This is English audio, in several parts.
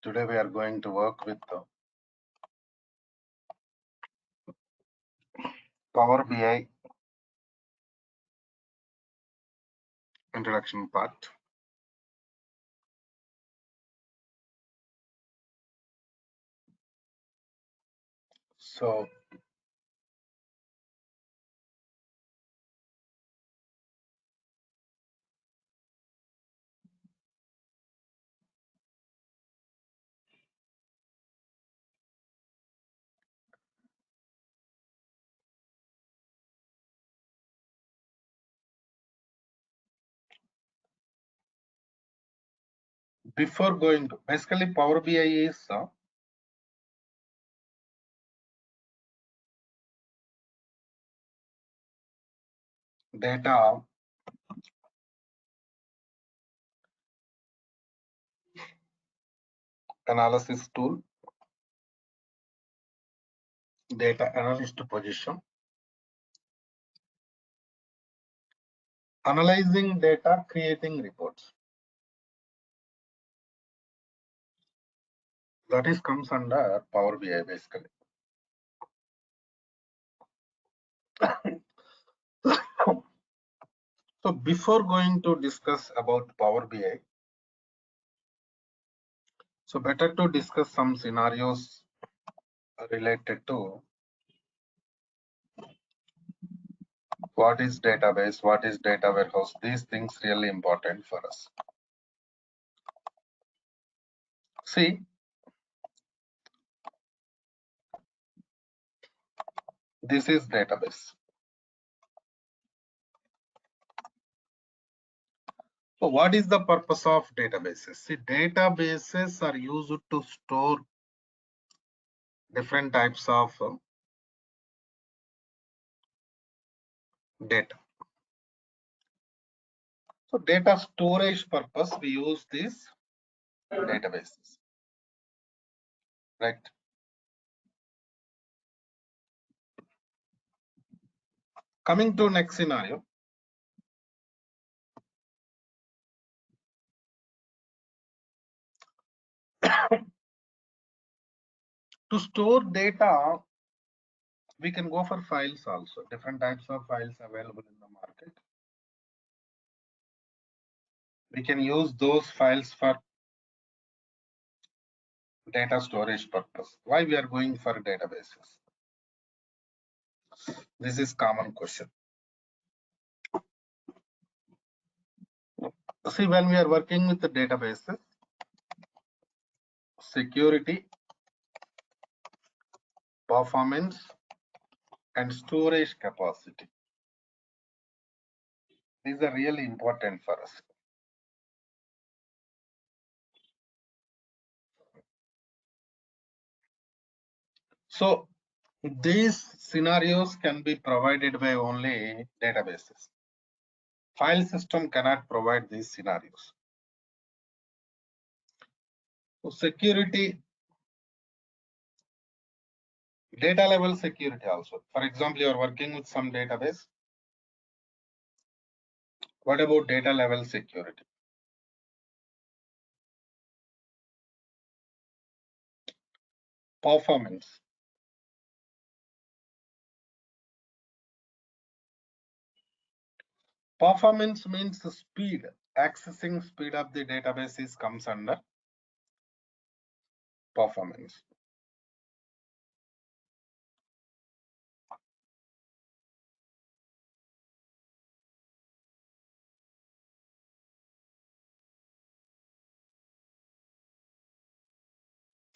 Today we are going to work with the Power BI introduction part. So before going to basically Power BI is data analysis tool, data analyst position, analyzing data, creating reports. That is comes under Power BI basically. So before going to discuss about Power BI, so better to discuss some scenarios related to what is database, what is data warehouse. These things really important for us. See, this is database. So what is the purpose of databases? See, databases are used to store different types of data. So data storage purpose, we use these databases, right? Coming to next scenario. To store data, we can go for files also. Different types of files available in the market. We can use those files for data storage purpose. Why we are going for databases? This is common question. See, when we are working with the databases, security, performance, and storage capacity. These are really important for us. So these scenarios can be provided by only databases. File system cannot provide these scenarios. So security, data level security also. For example, you are working with some database. What about data level security? Performance. Performance means the speed. Accessing speed of the databases comes under performance.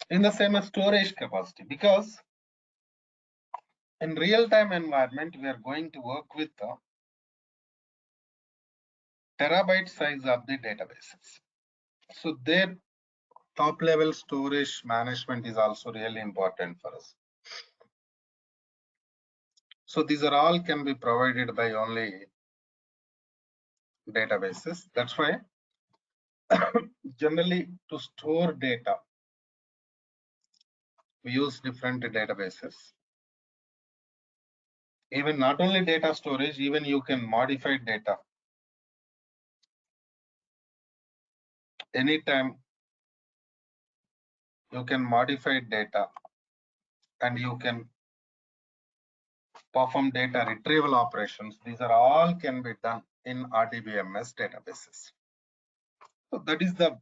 In the same storage capacity, because in real-time environment, we are going to work with the terabyte size of the databases. So their top level storage management is also really important for us. So these are all can be provided by only databases. That's why generally to store data, we use different databases. Even not only data storage, even you can modify data anytime you can modify data, and you can perform data retrieval operations. These are all can be done in RDBMS databases. So that is the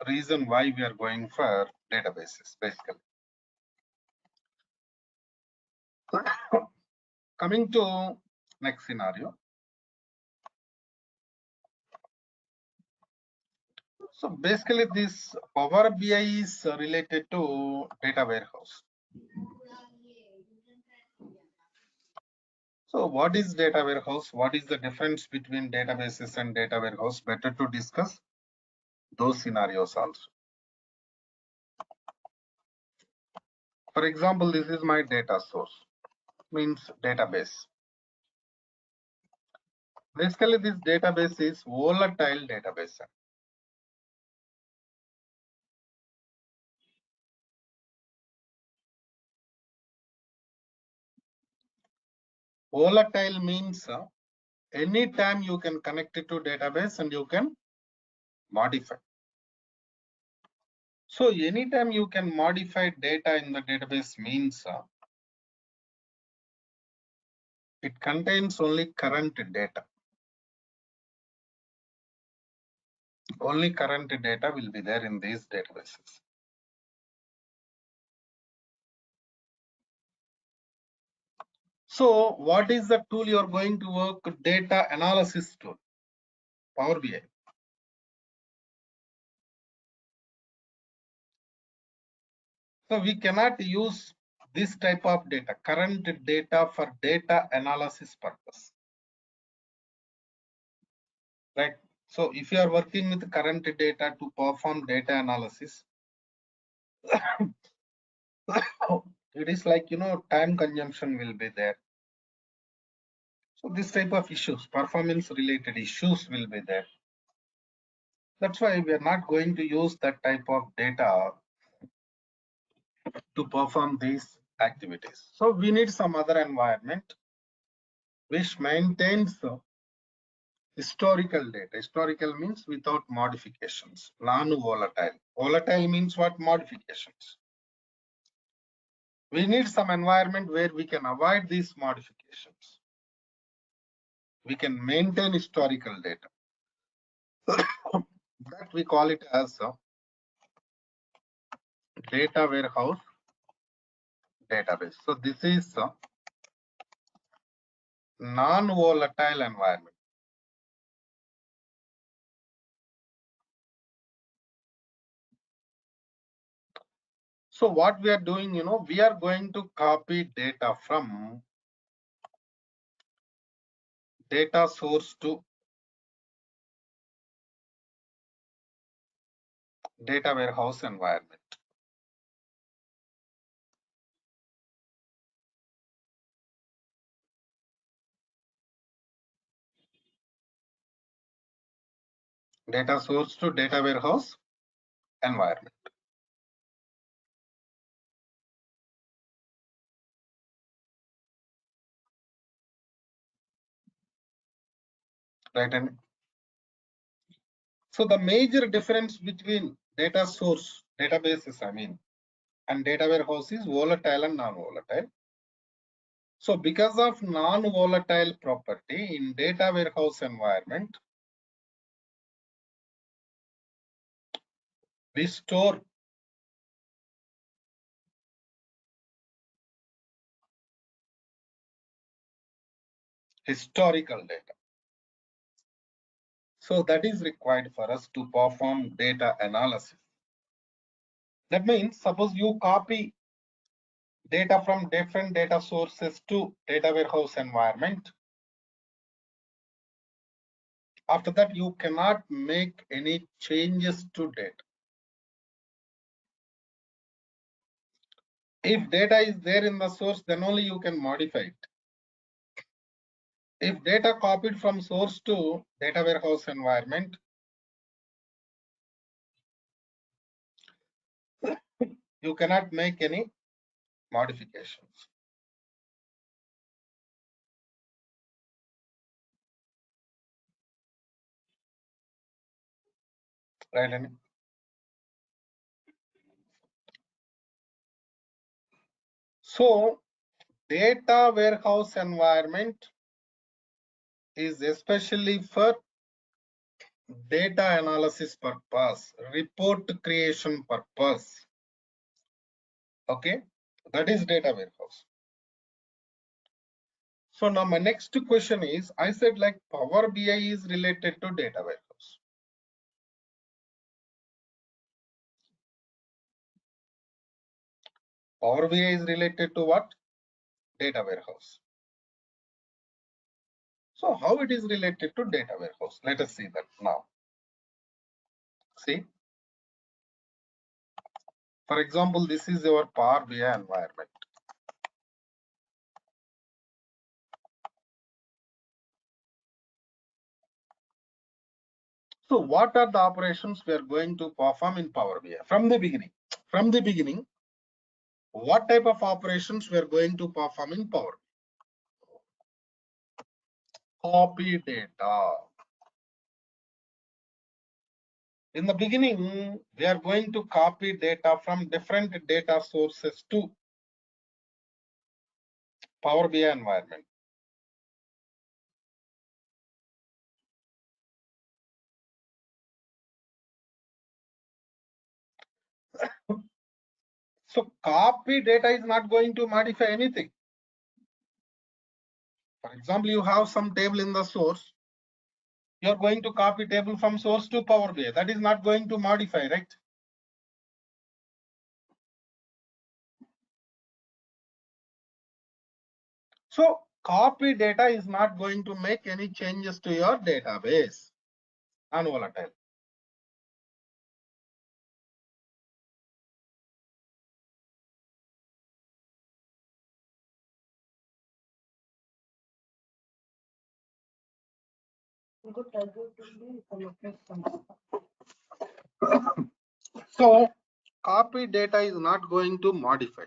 reason why we are going for databases, basically. Coming to next scenario. So basically this Power BI is related to data warehouse. So what is data warehouse? What is the difference between databases and data warehouse? Better to discuss those scenarios also. For example, this is my data source, means database. Basically, this database is volatile database. Volatile means anytime you can connect it to database and you can modify. So anytime you can modify data in the database means it contains only current data. Only current data will be there in these databases. So what is the tool you are going to work? Data analysis tool, Power BI. So we cannot use this type of data, current data, for data analysis purpose, right? So if you are working with current data to perform data analysis, it is like, time consumption will be there. So this type of issues, performance related issues will be there. That's why we are not going to use that type of data to perform these activities. So we need some other environment which maintains historical data. Historical means without modifications, non-volatile. Volatile means what? Modifications. We need some environment where we can avoid these modifications. We can maintain historical data. That we call it as a data warehouse database. So this is a non-volatile environment. So what we are doing, we are going to copy data from data source to data warehouse environment. Data source to data warehouse environment. Right. And so the major difference between data source databases, and data warehouse is volatile and non-volatile. So because of non-volatile property in data warehouse environment, we store historical data. So that is required for us to perform data analysis. That means suppose you copy data from different data sources to data warehouse environment. After that, you cannot make any changes to data. If data is there in the source, then only you can modify it. If data copied from source to data warehouse environment, you cannot make any modifications. Right? So data warehouse environment is especially for data analysis purpose, report creation purpose. Okay, that is data warehouse. So now my next question is, I said like Power BI is related to data warehouse. Power BI is related to what? Data warehouse. So how it is related to data warehouse? Let us see that now. See, for example, this is your Power BI environment. So what are the operations we are going to perform in Power BI from the beginning? From the beginning, what type of operations we are going to perform in Power BI? Copy data. In the beginning, we are going to copy data from different data sources to Power BI environment. So copy data is not going to modify anything. For example, you have some table in the source. You are going to copy table from source to Power BI. That is not going to modify, right? So copy data is not going to make any changes to your database on volatile. So copy data is not going to modify,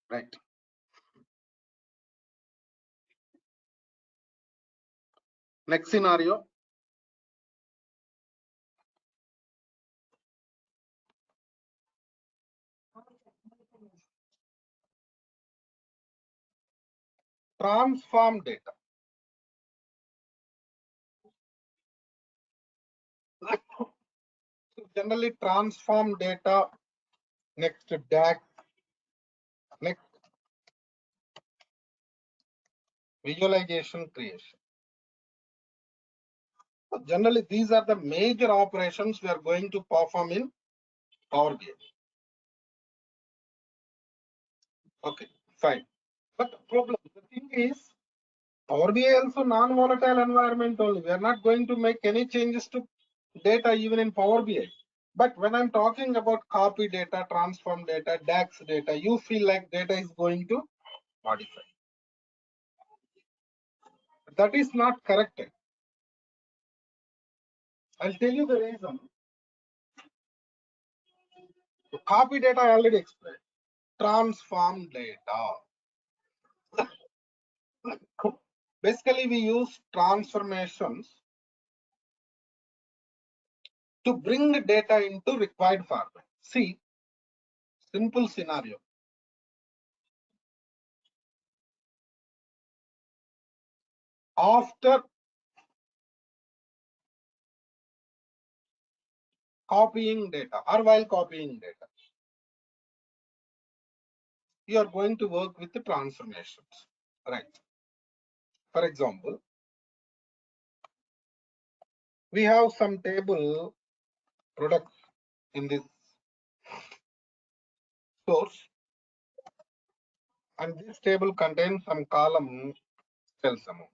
right? Next scenario. Transform data. So generally transform data, next DAX, next visualization creation. So generally these are the major operations we are going to perform in Power BI. Okay, fine. But problem, the thing is, Power BI also non-volatile environment only. We are not going to make any changes to data even in Power BI. But when I'm talking about copy data, transform data, DAX data, you feel like data is going to modify. That is not correct. I'll tell you the reason. So copy data I already explained. Transform data. Basically, we use transformations to bring the data into required format. See, simple scenario. After copying data or while copying data, you are going to work with the transformations, right? For example, we have some table products in this source, and this table contains some column sales amount.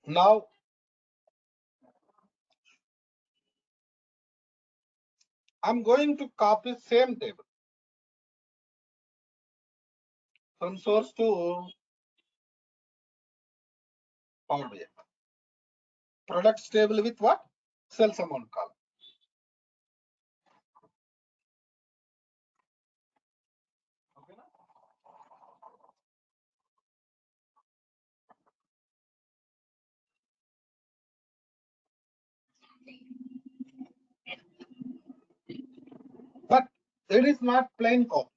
Now, I'm going to copy same table from source to Power BI. Products table with what? Sales amount column. Okay, But it is not plain copy.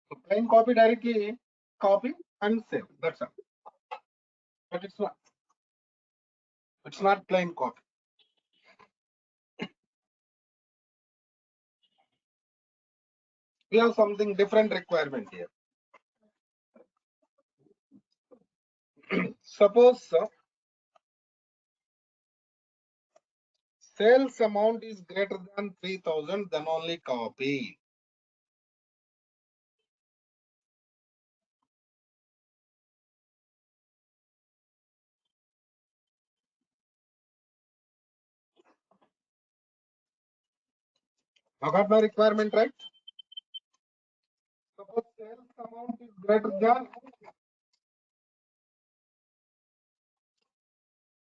So plain copy directly copy and save. That's all. But it's not. It's not plain copy. We have something different requirement here. Suppose sales amount is greater than 3,000, then only copy. I got my requirement right? Suppose sales amount is greater than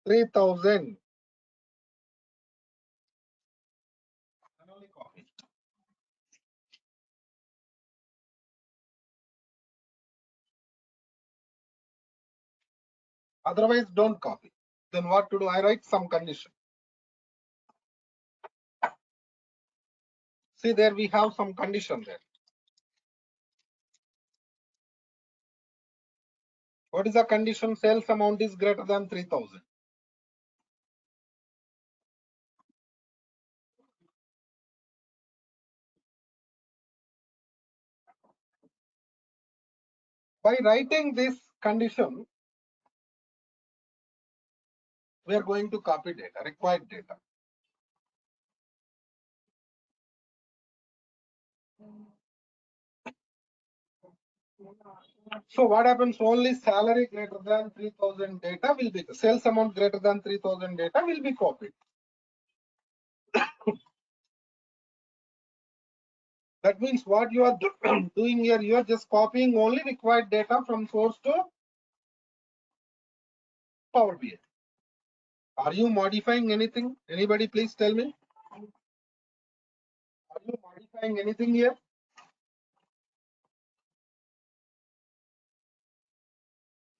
3,000, then only copy. Otherwise, don't copy. Then what to do? I write some condition. See, there we have some condition there. What is the condition? Sales amount is greater than 3,000. By writing this condition, we are going to copy data, required data. So what happens? Only salary greater than 3,000 data will be, the sales amount greater than 3,000 data will be copied. That means what you are doing here, you are just copying only required data from source to Power BI. Are you modifying anything? Anybody please tell me. Are you modifying anything here?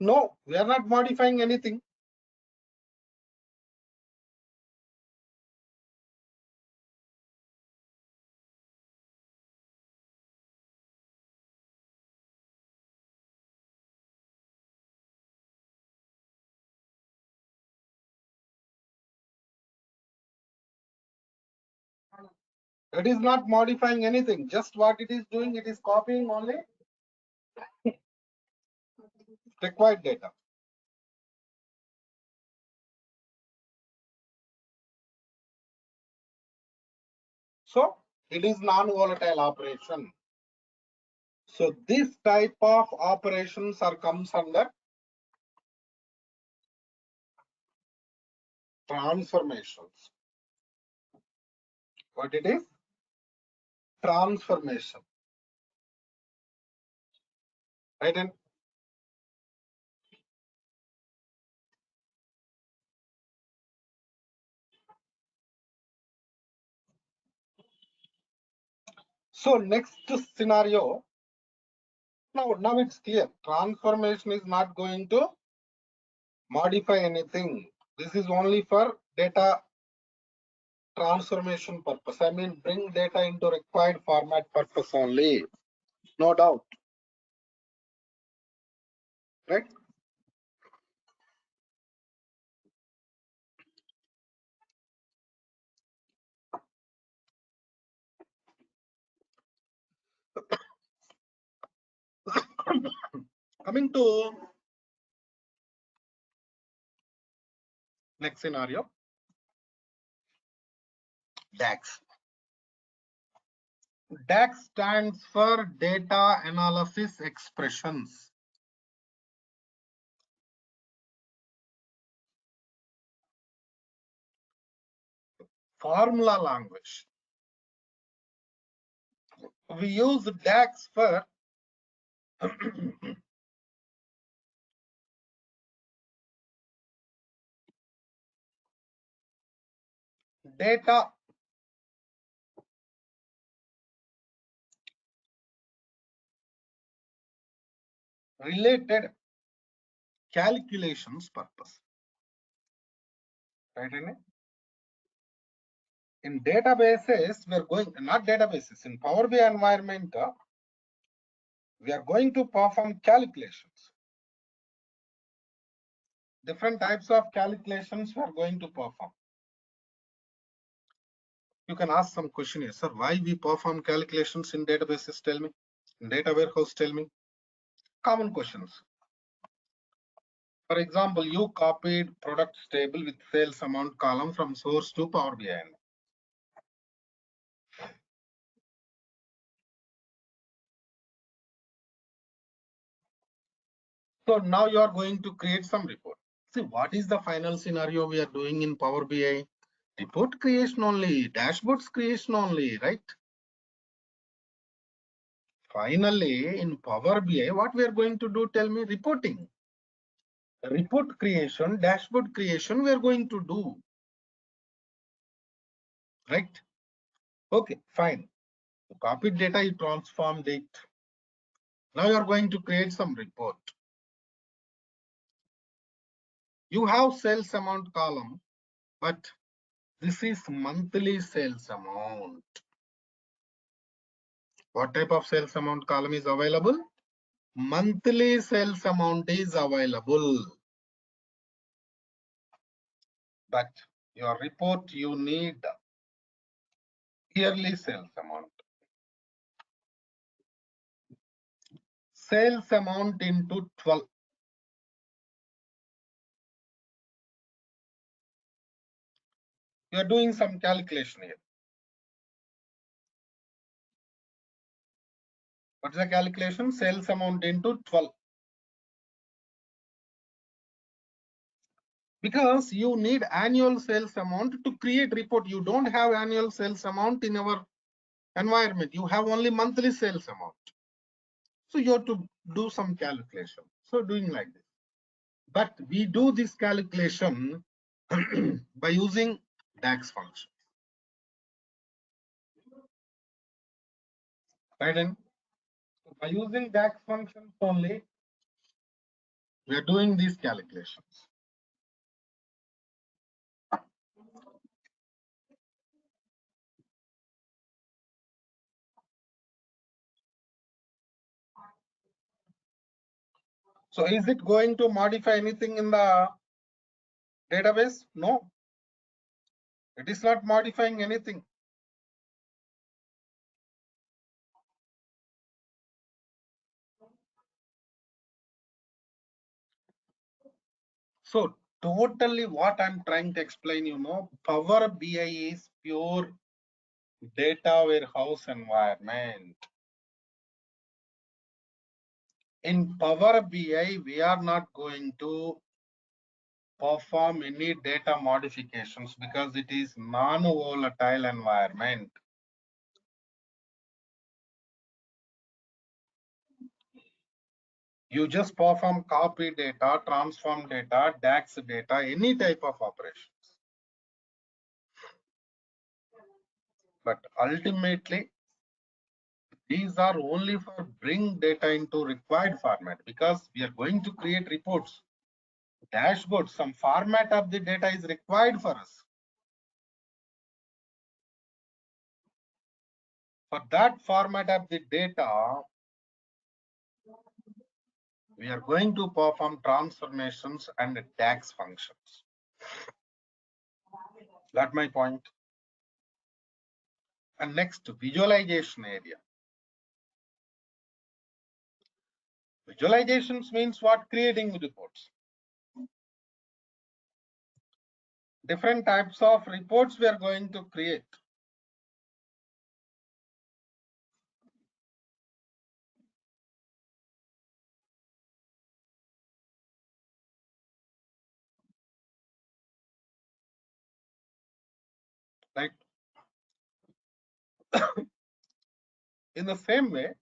No, we are not modifying anything. It is not modifying anything. Just what it is doing, it is copying only required data. So it is non-volatile operation. So this type of operations are comes under transformations. What it is? Transformation. Right? And so next scenario. Now it's clear. Transformation is not going to modify anything. This is only for data transformation purpose. I mean, bring data into required format purpose only. No doubt. Right? Coming to next scenario. DAX. DAX stands for data analysis expressions. Formula language. We use DAX for data related calculations purpose. Right? In databases, we are going, not databases, in Power BI environment, we are going to perform calculations. Different types of calculations we are going to perform. You can ask some question here, sir, why we perform calculations in databases, tell me. In data warehouse, tell me. Common questions. For example, you copied products table with sales amount column from source to Power BI. So now you are going to create some report. See, what is the final scenario we are doing in Power BI? Report creation only, dashboards creation only, right? Finally, in Power BI, what we are going to do, tell me, reporting. Report creation, dashboard creation, we are going to do. Right? Okay, fine. You copied data, you transformed it. Now you are going to create some report. You have sales amount column, but this is monthly sales amount. What type of sales amount column is available? Monthly sales amount is available. But your report, you need yearly sales amount. Sales amount into 12. You are doing some calculation here. What's the calculation? Sales amount into 12. Because you need annual sales amount to create report. You don't have annual sales amount in our environment. You have only monthly sales amount. So you have to do some calculation. So doing like this. But we do this calculation by using DAX function. Right? And by using DAX functions only, we are doing these calculations. So is it going to modify anything in the database? No. It is not modifying anything. So totally what I'm trying to explain, Power BI is pure data warehouse environment. In Power BI, we are not going to perform any data modifications because it is non-volatile environment. You just perform copy data, transform data, DAX data, any type of operations. But ultimately, these are only for bring data into required format because we are going to create reports, dashboards, some format of the data is required for us. For that format of the data, we are going to perform transformations and DAX functions. That's my point. And next, visualization area. Visualizations means what? Creating reports. Different types of reports we are going to create. Right? In the same way,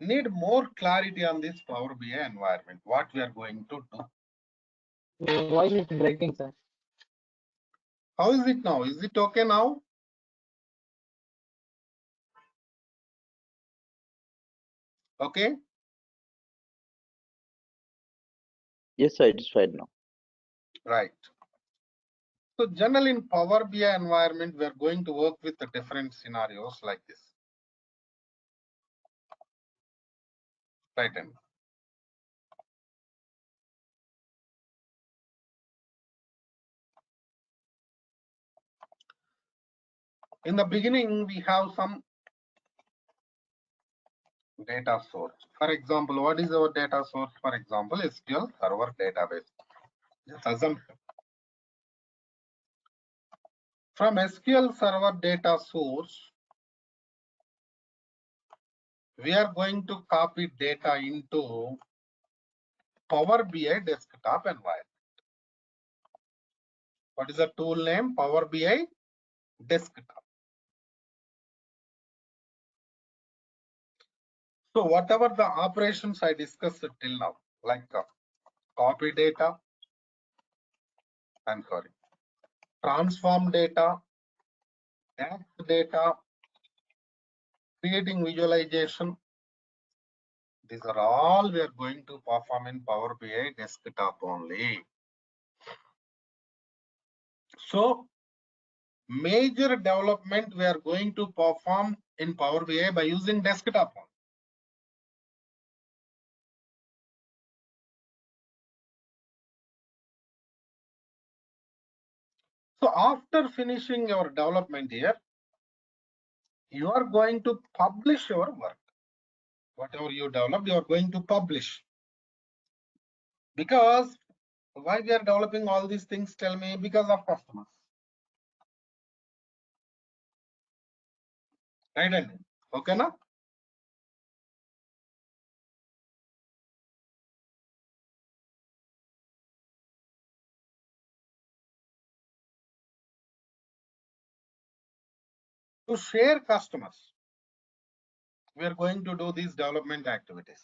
need more clarity on this Power BI environment, what we are going to do. Your voice is breaking, sir. How is it now? Is it okay now? Okay. Yes, sir, it is fine now. Right. So generally in Power BI environment, we are going to work with the different scenarios like this. Right. And in the beginning, we have some data source. For example, what is our data source? For example, SQL Server database. Just assume from SQL Server data source, we are going to copy data into Power BI desktop environment. What is the tool name? Power BI desktop. So whatever the operations I discussed till now, like copy data, I'm sorry, transform data, DAX data, creating visualization, these are all we are going to perform in Power BI desktop only. So major development we are going to perform in Power BI by using desktop only. So after finishing your development here, you are going to publish your work. Whatever you developed, you are going to publish. Because why we are developing all these things, tell me? Because of customers. Right? Okay, now? To share customers, we are going to do these development activities.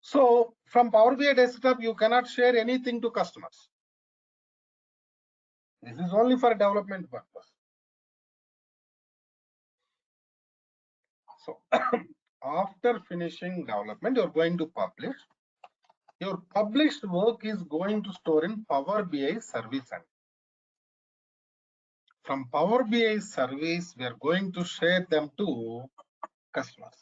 So from Power BI desktop, you cannot share anything to customers. This is only for development purpose. So after finishing development, you're going to publish. Your published work is going to store in Power BI service. And from Power BI service, we are going to share them to customers.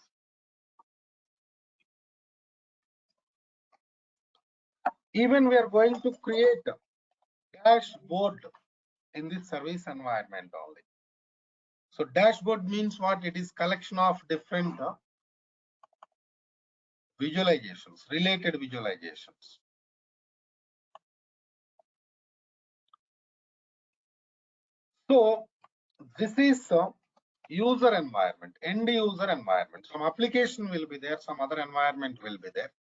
Even we are going to create a dashboard in this service environment only. So dashboard means what? It is collection of different visualizations, related visualizations. So this is a user environment, end user environment. Some application will be there, some other environment will be there.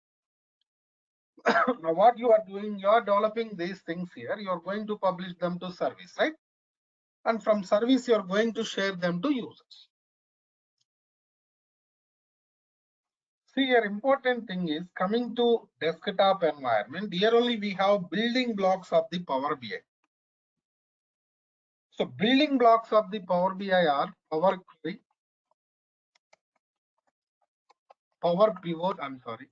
Now what you are doing, you are developing these things here, you are going to publish them to service, right? And from service, you are going to share them to users. See, here important thing is coming to desktop environment. Here only we have building blocks of the Power BI. So building blocks of the Power BI are Power Query, Power Pivot, I'm sorry,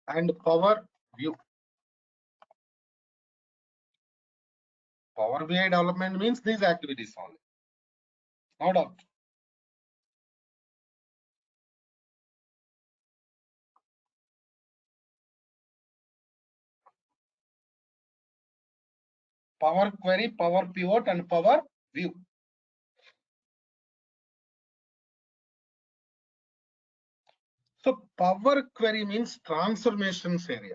and Power View. Power BI development means these activities only. No doubt. Power Query, Power Pivot, and Power View. So Power Query means transformations area.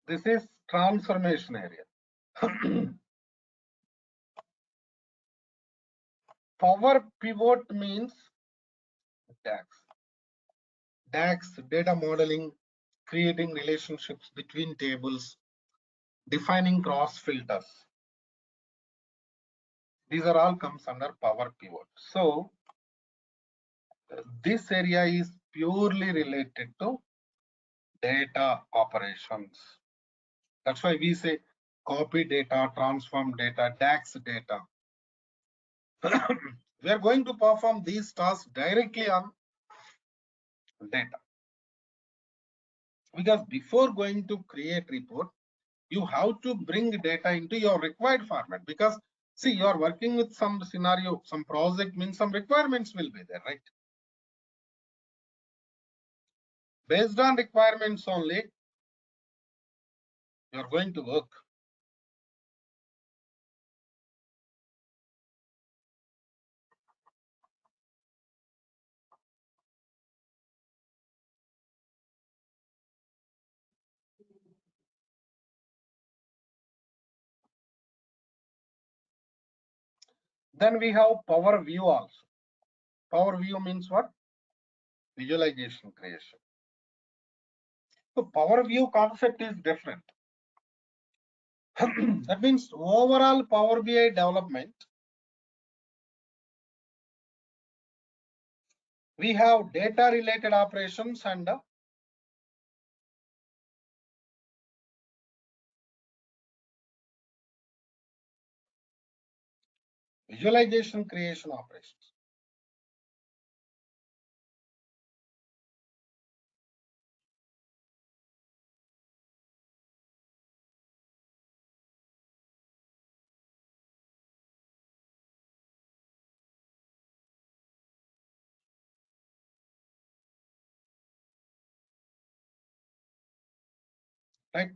This is transformation area. Power Pivot means DAX. DAX, data modeling, creating relationships between tables, defining cross filters. These are all comes under power pivot. So this area is purely related to data operations. That's why we say copy data, transform data, DAX data. We are going to perform these tasks directly on data. Because before going to create report, you have to bring data into your required format. Because see, you are working with some scenario, some project means some requirements will be there, right? Based on requirements only, you are going to work. Then we have power view also. Power view means what? Visualization creation. So power view concept is different. That means overall Power BI development, we have data related operations and visualization creation operations. Right.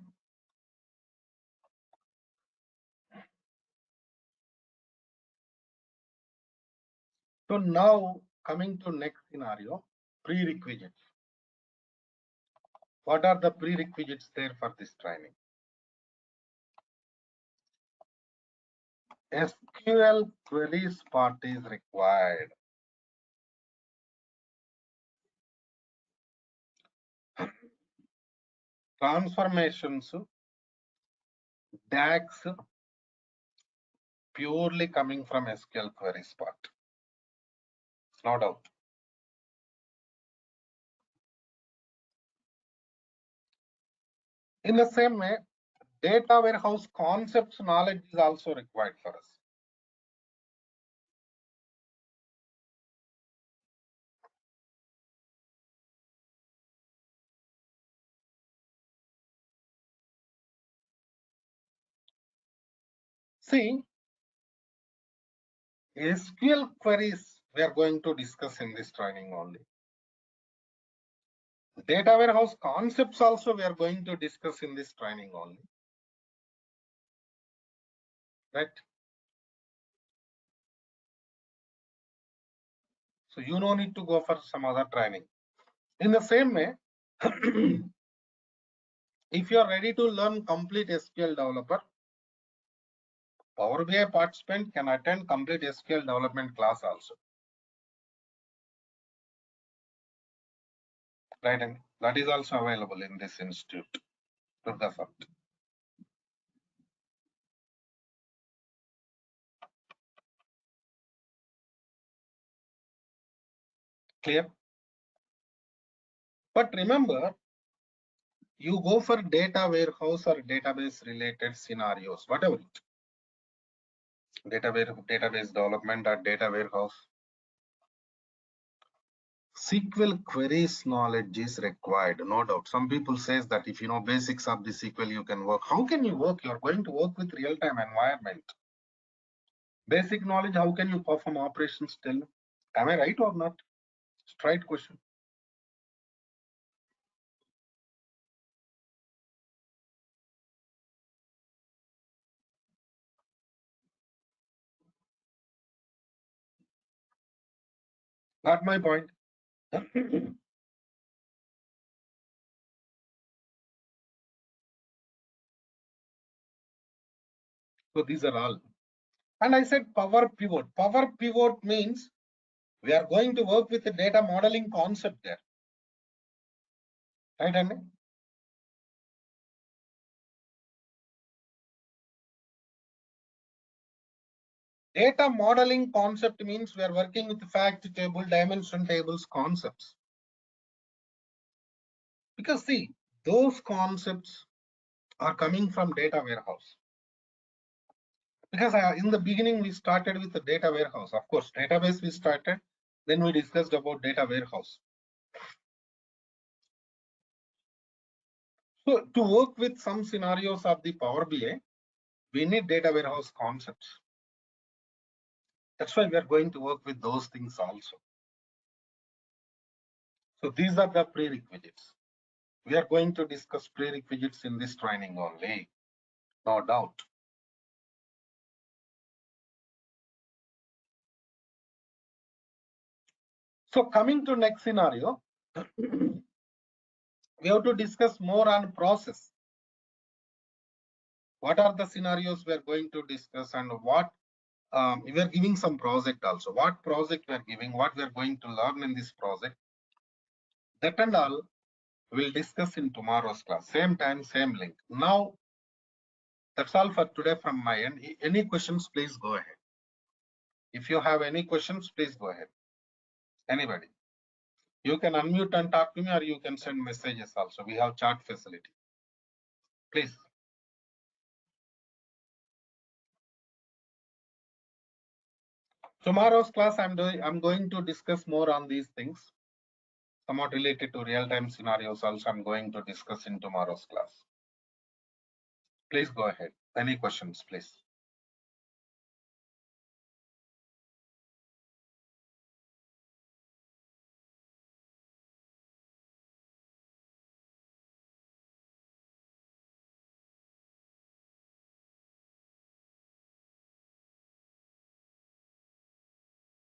So now coming to next scenario, prerequisites. What are the prerequisites there for this training? SQL queries part is required. Transformations, DAX, purely coming from SQL queries part. No doubt. In the same way, data warehouse concepts knowledge is also required for us. See, SQL queries we are going to discuss in this training only. Data warehouse concepts also we are going to discuss in this training only. Right? So you no need to go for some other training. In the same way, if you are ready to learn complete SQL developer, Power BI participant can attend complete SQL development class also. Right, and that is also available in this institute, Durga Sir. Clear? But remember, you go for data warehouse or database related scenarios, whatever it. Database development or data warehouse. SQL queries knowledge is required, no doubt. Some people says that if you know basics of the SQL, you can work. How can you work? You're going to work with real-time environment. Basic knowledge, how can you perform operations still? Am I right or not? Straight question. Got my point. So these are all. And I said power pivot. Power pivot means we are going to work with the data modeling concept there. Right, Andy? Data modeling concept means we are working with fact table, dimension tables concepts. Because see, those concepts are coming from data warehouse. Because in the beginning, we started with the data warehouse. Of course, database we started, then we discussed about data warehouse. So to work with some scenarios of the Power BI, we need data warehouse concepts. That's why we are going to work with those things also. So these are the prerequisites. We are going to discuss prerequisites in this training only, no doubt. So coming to next scenario, we have to discuss more on process. What are the scenarios we are going to discuss, and what we are giving some project also. What project we are giving, what we are going to learn in this project, that and all we'll discuss in tomorrow's class. Same time, same link. Now, that's all for today from my end. Any questions, please go ahead. If you have any questions, please go ahead. Anybody? You can unmute and talk to me, or you can send messages also. We have chat facility. Please. Tomorrow's class, I'm going to discuss more on these things, somewhat related to real-time scenarios also. I'm going to discuss in tomorrow's class. Please go ahead. Any questions, please?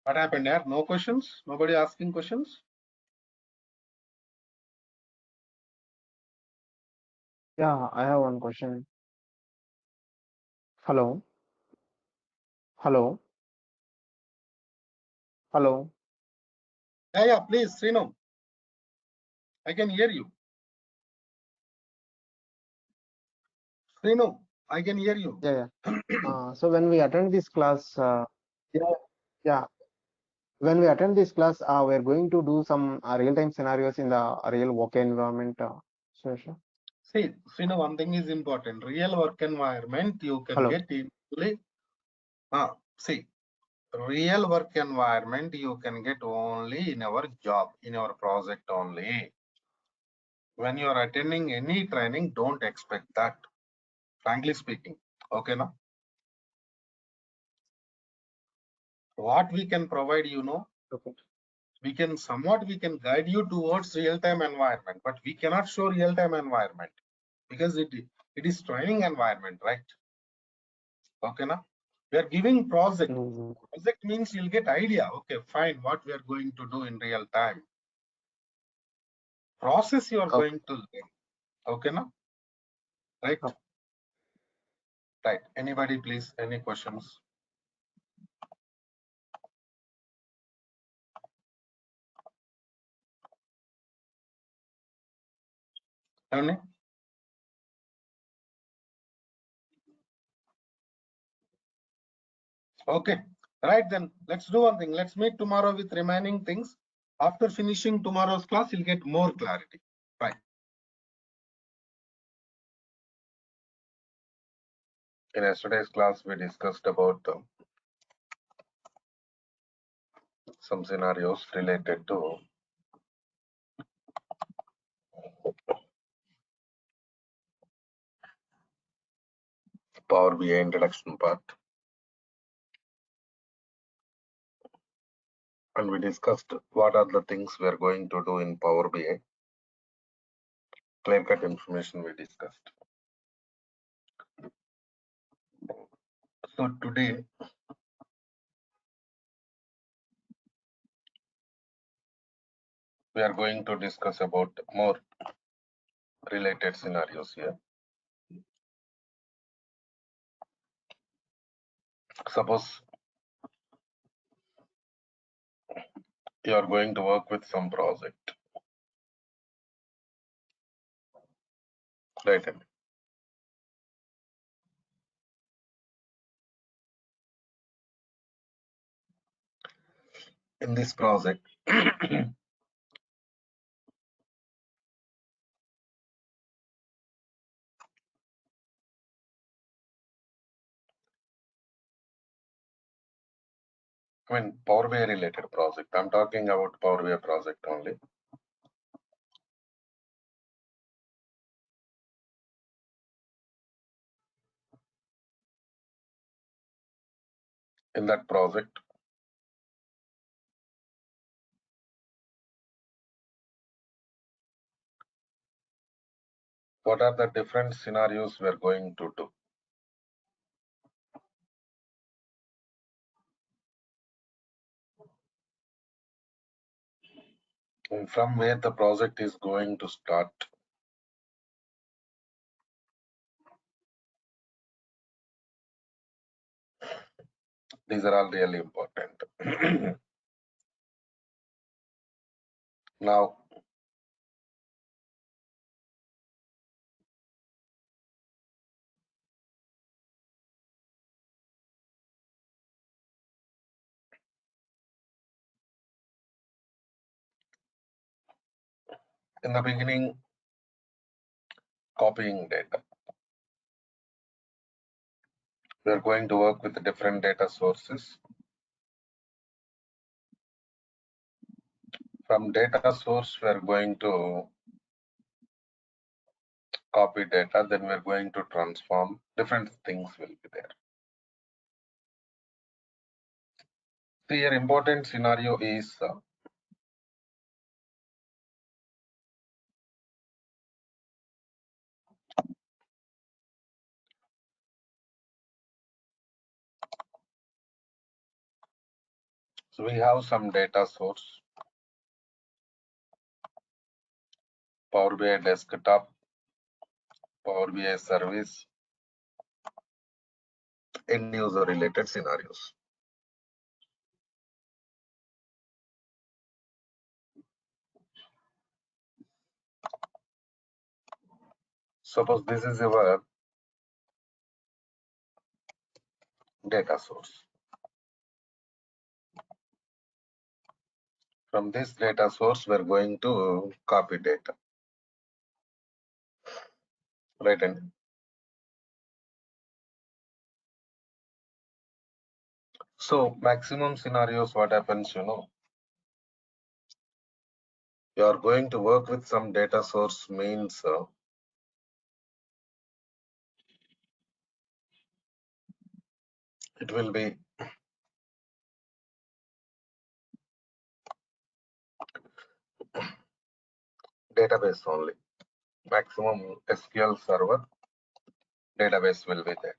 What happened there? No questions? Nobody asking questions? Yeah, I have one question. Hello, hello, hello. Yeah, please, Srinu. I can hear you. Srinu, I can hear you. Yeah, yeah. So when we attend this class, yeah, yeah. When we attend this class, we're going to do some real-time scenarios in the real work environment. Sure. See, Srinu, one thing is important. Real work environment you can Hello. get easily. See, real work environment you can get only in our job, in our project only. When you are attending any training, don't expect that, frankly speaking. Okay, now what we can provide, Okay. we can guide you towards real-time environment, but we cannot show real-time environment because it is training environment, right? Okay, now we are giving project. Mhm. Project means you'll get idea. Okay, fine, what we are going to do in real time. Process you are Okay. going to learn. Okay, now right? Okay. Right. Anybody, please? Any questions? Any? Okay. Right then. Let's do one thing. Let's meet tomorrow with remaining things. After finishing tomorrow's class, you'll get more clarity. Right. In yesterday's class, we discussed about some scenarios related to Power BI introduction part. And we discussed what are the things we are going to do in Power BI. Clear-cut information we discussed. So today, we are going to discuss about more related scenarios here. Suppose you are going to work with some project, right? in this project. I mean, Power BI related project. I'm talking about Power BI project only. In that project, what are the different scenarios we're going to do? And from where the project is going to start. These are all really important. Now, in the beginning, copying data. We're going to work with different data sources. From data source, we're going to copy data, then we're going to transform. Different things will be there. So here important scenario is so we have some data source, Power BI desktop, Power BI service, end user related scenarios. Suppose this is our data source. From this data source, we're going to copy data, right? And so maximum scenarios, what happens, you are going to work with some data source means it will be database only. Maximum SQL server database will be there.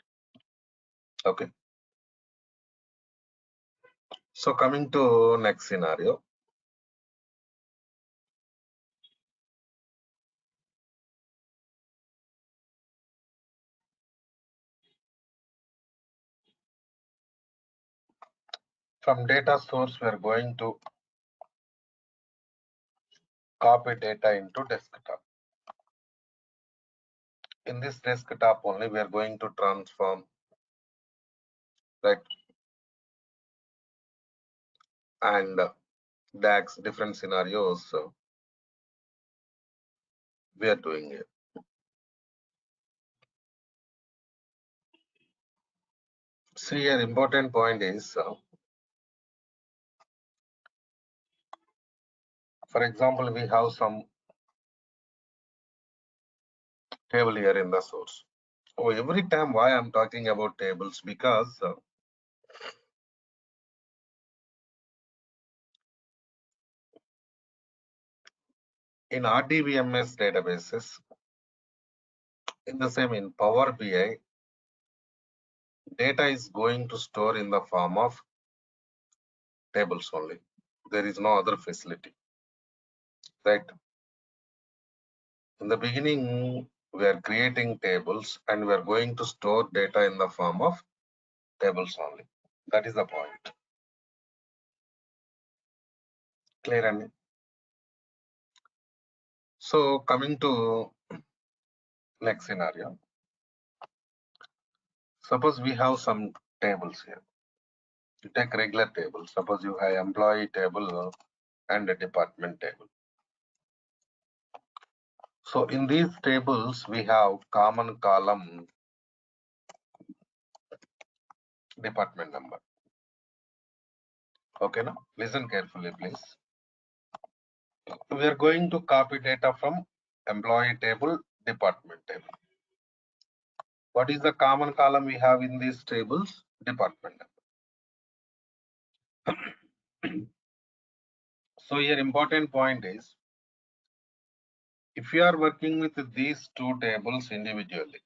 Okay. So coming to next scenario. From data source, we are going to copy data into desktop. In this desktop only, we are going to transform, right? And DAX, different scenarios we are doing it. See, an important point is, for example, we have some table here in the source. So every time why I'm talking about tables, because in RDBMS databases, in the same in Power BI, data is going to store in the form of tables only. There is no other facility, right? In the beginning, we are creating tables and we are going to store data in the form of tables only. That is the point. Clear? And so coming to next scenario. Suppose we have some tables here. You take regular table. Suppose you have employee table and a department table. So in these tables, we have common column department number. Okay, now listen carefully, please. We are going to copy data from employee table, department table. What is the common column we have in these tables? Department number. So here important point is, if you are working with these two tables individually,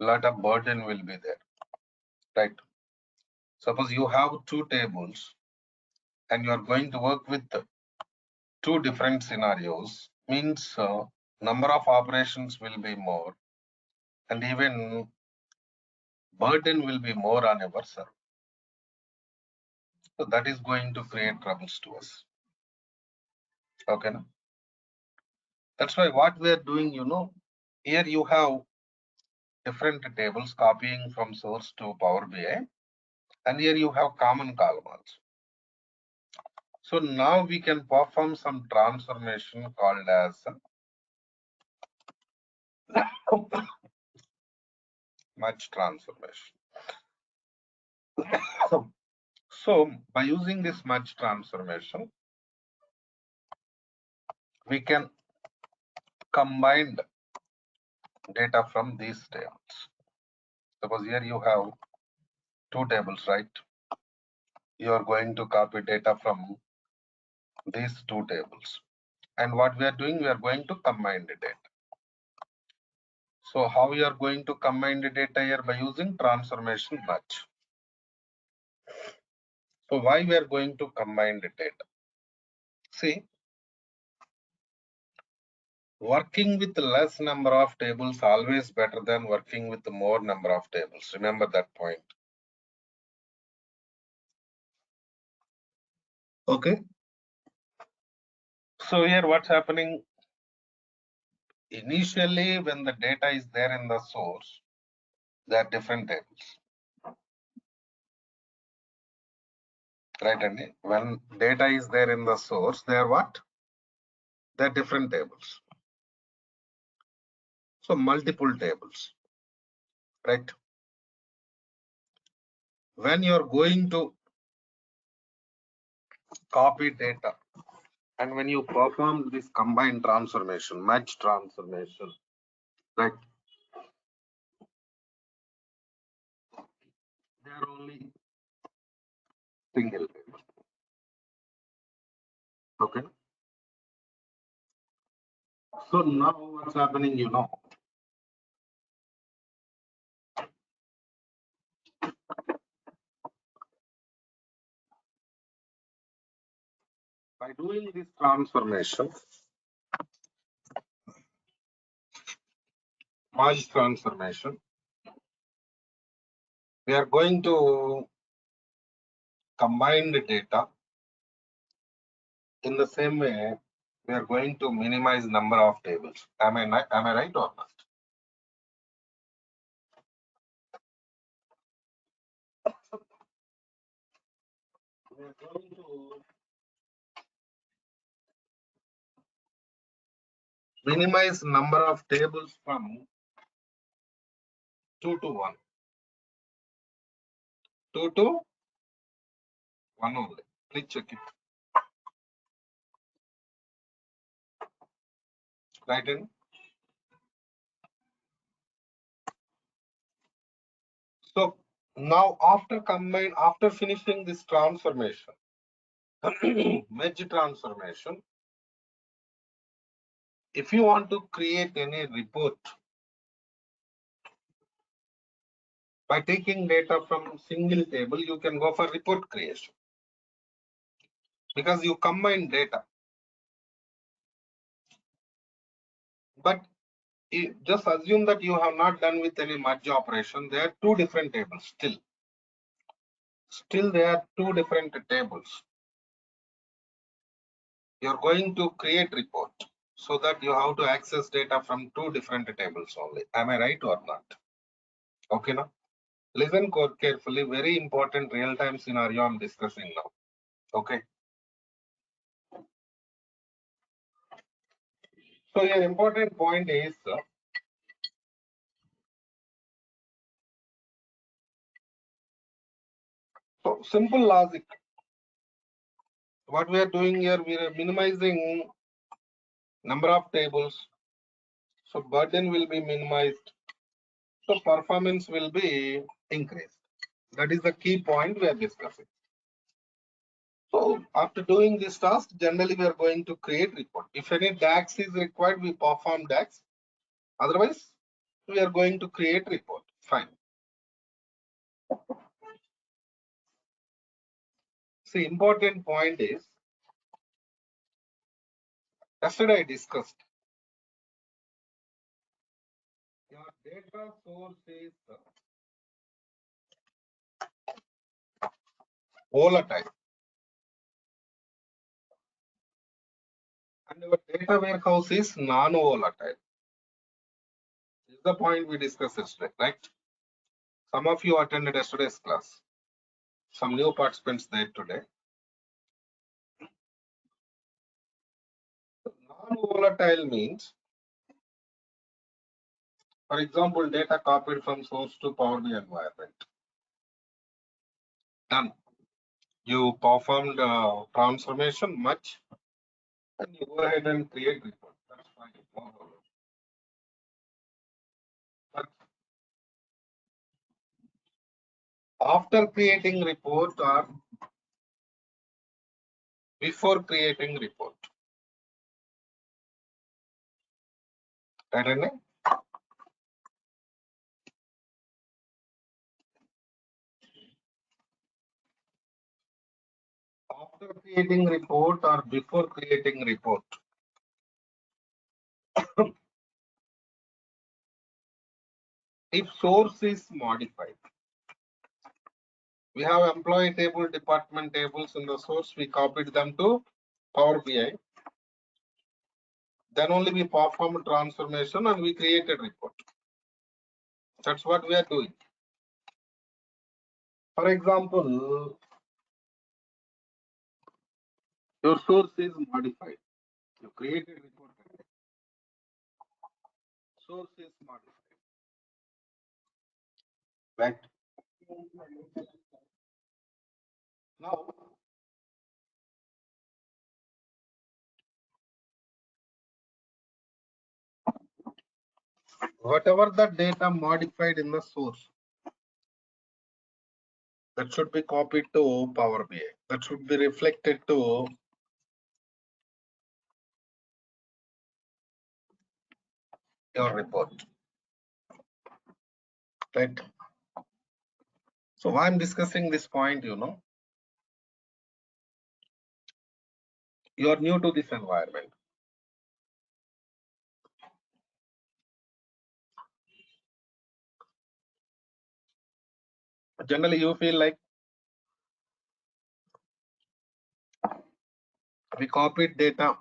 lot of burden will be there, right? Suppose you have two tables and you are going to work with two different scenarios, means number of operations will be more and even burden will be more on our server. So that is going to create troubles to us. Okay, no? That's why what we are doing, here you have different tables copying from source to Power BI, and here you have common column also. So now we can perform some transformation called as merge transformation. So by using this merge transformation, we can combine data from these tables. Suppose here you have two tables, right? You are going to copy data from these two tables. And what we are doing, we are going to combine the data. So how we are going to combine the data here? By using transformation merge. So why we are going to combine the data? See, working with less number of tables always better than working with more number of tables. Remember that point. Okay. So here what's happening? Initially, when the data is there in the source, there are different tables. Right, Andy? When data is there in the source, they are what? They are different tables. So multiple tables. Right? When you are going to copy data and when you perform this combined transformation, merge transformation, right? They are only single table. Okay. So now what's happening, by doing this transformation, merge transformation, we are going to combine the data. In the same way, we are going to minimize number of tables. Am I right or not? We are going to minimize number of tables from 2 to 1. 2 to 1 only. Please check it. Right in. So now after finishing this transformation, merge transformation, if you want to create any report by taking data from single table, you can go for report creation because you combine data. But just assume that you have not done with any merge operation. There are two different tables still. Still there are two different tables. You're going to create report so that you have to access data from two different tables only. Am I right or not? Okay, now Listen carefully. Very important real-time scenario I'm discussing now. Okay. So your important point is so simple logic. What we are doing here, we are minimizing number of tables. So burden will be minimized. So performance will be increased. That is the key point we are discussing. So after doing this task, generally we are going to create report. If any DAX is required, we perform DAX. Otherwise, we are going to create report. Fine. See, important point is, yesterday I discussed, your data source is volatile and our data warehouse is non-volatile. This is the point we discussed yesterday, right? Some of you attended yesterday's class. Some new participants there today. Non-volatile means, for example, data copied from source to Power BI environment. Done. You performed transformation much, and you go ahead and create report. That's fine. No problem. But after creating report or before creating report, right? Anand? After creating report or before creating report, if source is modified, we have employee table, department tables in the source, we copied them to Power BI. Then only we perform transformation and we created report. That's what we are doing. For example, your source is modified. You created report. Source is modified. Right. Now, whatever the data modified in the source, that should be copied to Power BI. That should be reflected to your report. Right. So why I'm discussing this point, you are new to this environment. Generally, you feel like we copied data,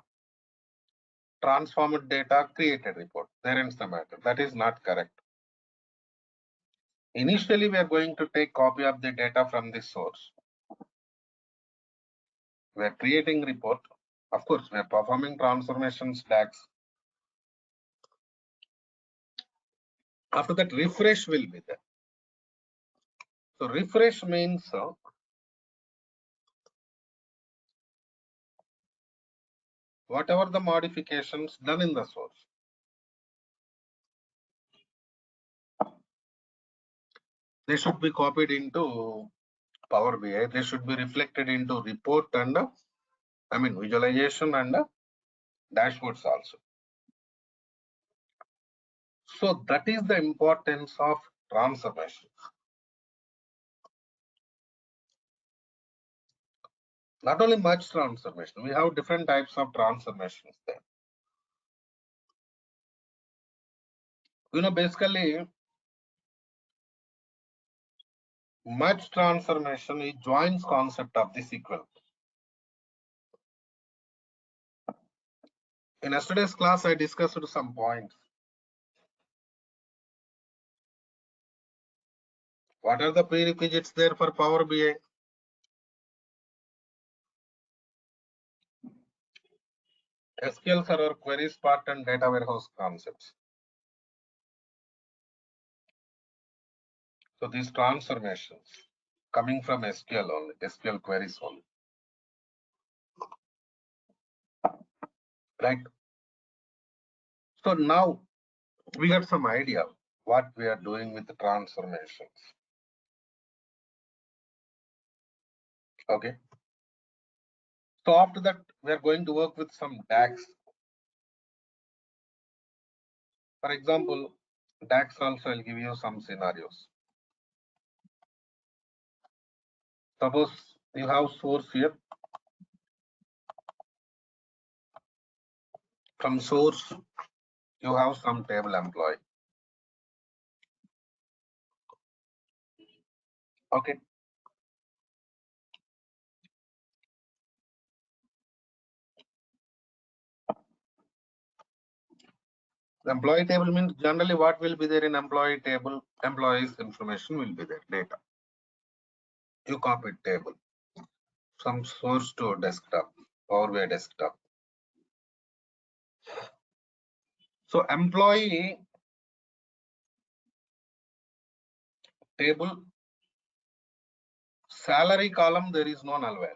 transformed data, created report. There ends the matter. That is not correct. Initially, we are going to take copy of the data from this source. We are creating report. Of course, we are performing transformations, DAX. After that, refresh will be there. So refresh means whatever the modifications done in the source, they should be copied into Power BI. They should be reflected into report and visualization and dashboards also. So that is the importance of transformation. Not only much transformation, we have different types of transformations there. Basically, much transformation is joins concept of the SQL. In yesterday's class, I discussed some points. What are the prerequisites there for Power BI? SQL Server queries part and data warehouse concepts. So these transformations coming from SQL only, SQL queries only, right? So now we got some idea what we are doing with the transformations. Okay. So after that, we are going to work with some DAX. For example, DAX also I'll give you some scenarios. Suppose you have source here. From source, you have some table employee. Okay. The employee table means generally what will be there in employee table, employees information will be there, data. You copy table from source to desktop, Power BI desktop. So employee table, salary column, there is no null value.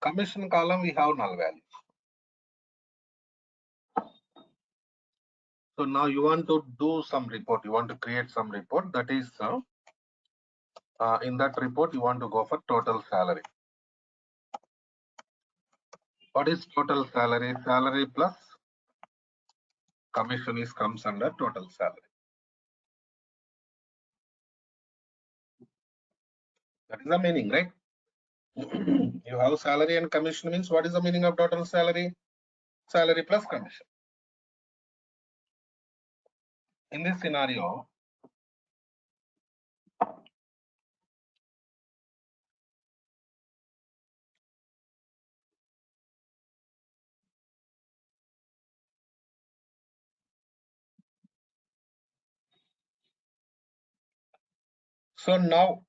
Commission column, we have null value. So now you want to do some report, you want to create some report, that is in that report you want to go for total salary. What is total salary? Salary plus commission is comes under total salary. That is the meaning, right? You have salary and commission means what is the meaning of total salary? Salary plus commission. In this scenario, so now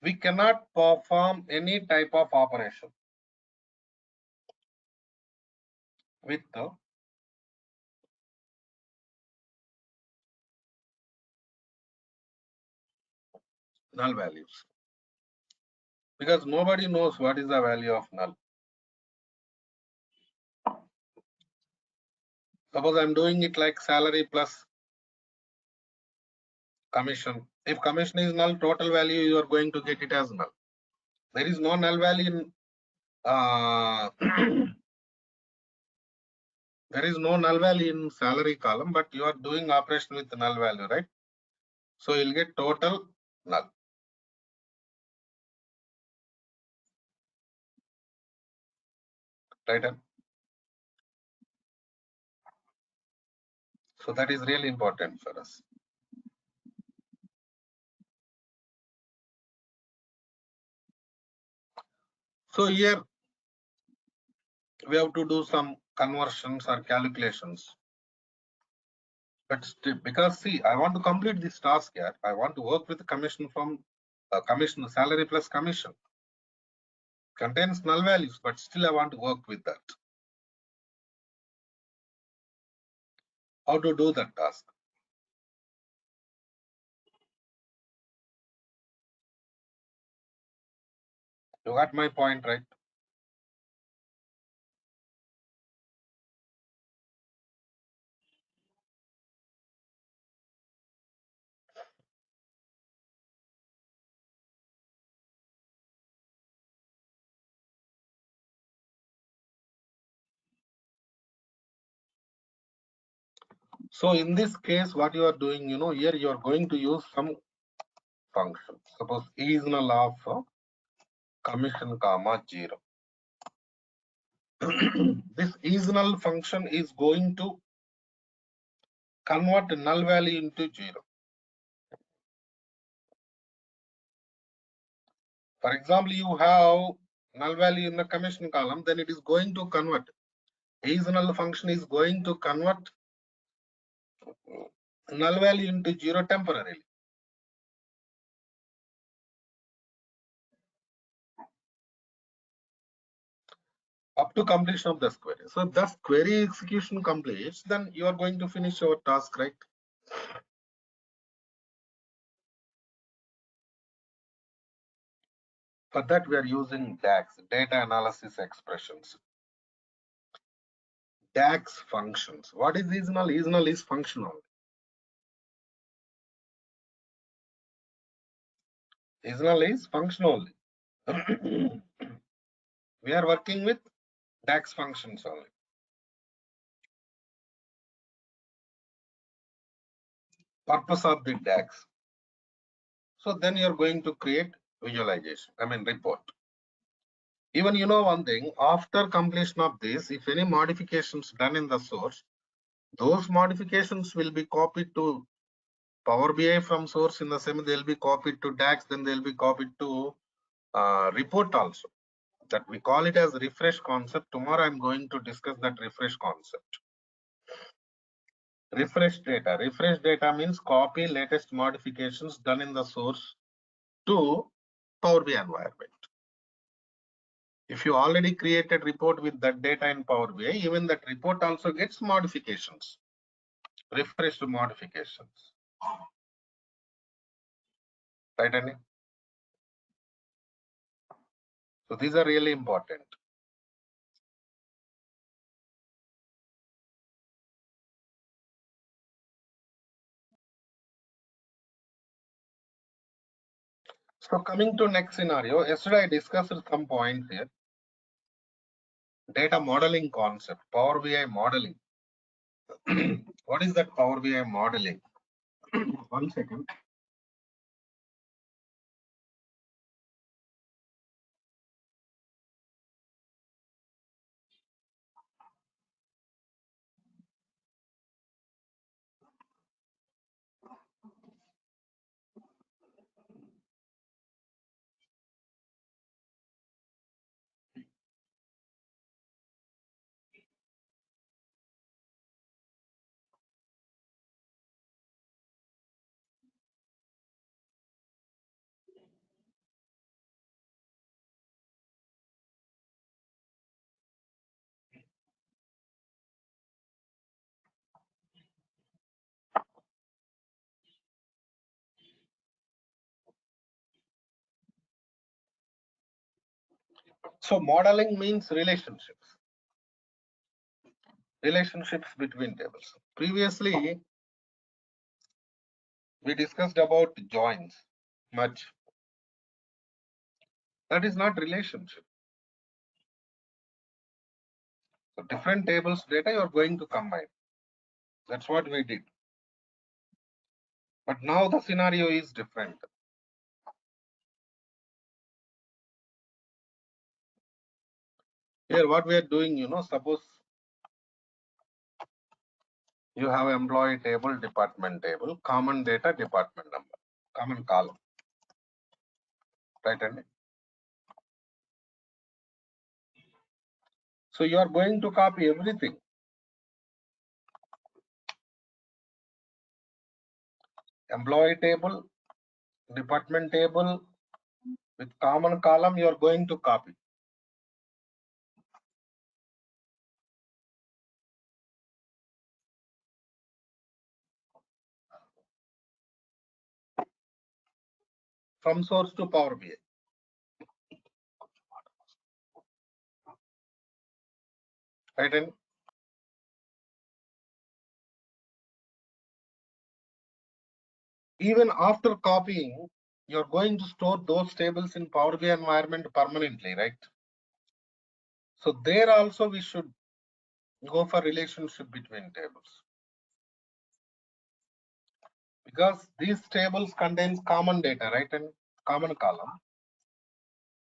we cannot perform any type of operation with the null values because nobody knows what is the value of null. Suppose I'm doing it like salary plus commission. If commission is null, total value you are going to get it as null. There is no null value in there is no null value in salary column, but you are doing operation with null value, right? So you'll get total null. Right? So that is really important for us. So here we have to do some conversions or calculations. But still, because see, I want to complete this task here. I want to work with commission from commission salary plus commission. Contains null values, but still I want to work with that. How to do that task? You got my point, right? So in this case, what you are doing, here you are going to use some function. Suppose seasonal of commission comma 0. This seasonal function is going to convert null value into 0. For example, you have null value in the commission column, then it is going to convert. Is null function is going to convert null value into 0 temporarily. Up to completion of this query. So thus query execution completes, then you are going to finish your task, right? For that we are using DAX, data analysis expressions. DAX functions. What is is null? Is null is functional. Is null is functional. We are working with DAX functions only. Purpose of the DAX. So then you're going to create visualization, report. Even you know one thing, after completion of this, if any modifications done in the source, those modifications will be copied to Power BI from source. In the same, they'll be copied to DAX, then they'll be copied to report also. That we call it as refresh concept. Tomorrow I'm going to discuss that refresh concept. Refresh data. Refresh data means copy latest modifications done in the source to Power BI environment. If you already created report with that data in Power BI, even that report also gets modifications, refreshed modifications. Right, Annie? So these are really important. So coming to next scenario, yesterday I discussed some points here. Data modeling concept, Power BI modeling. What is that Power BI modeling? One second. So modeling means relationships. Relationships between tables. Previously, we discussed about joins, merge. That is not relationship. So different tables data you are going to combine. That's what we did. But now the scenario is different. Here what we are doing, suppose you have employee table, department table, common data, department number, common column. Right, Andy? So you are going to copy everything. Employee table, department table with common column, you are going to copy. From source to Power BI. Right, Andy? Even after copying, you're going to store those tables in Power BI environment permanently, right? So there also we should go for relationship between tables. Because these tables contains common data, right? And common column.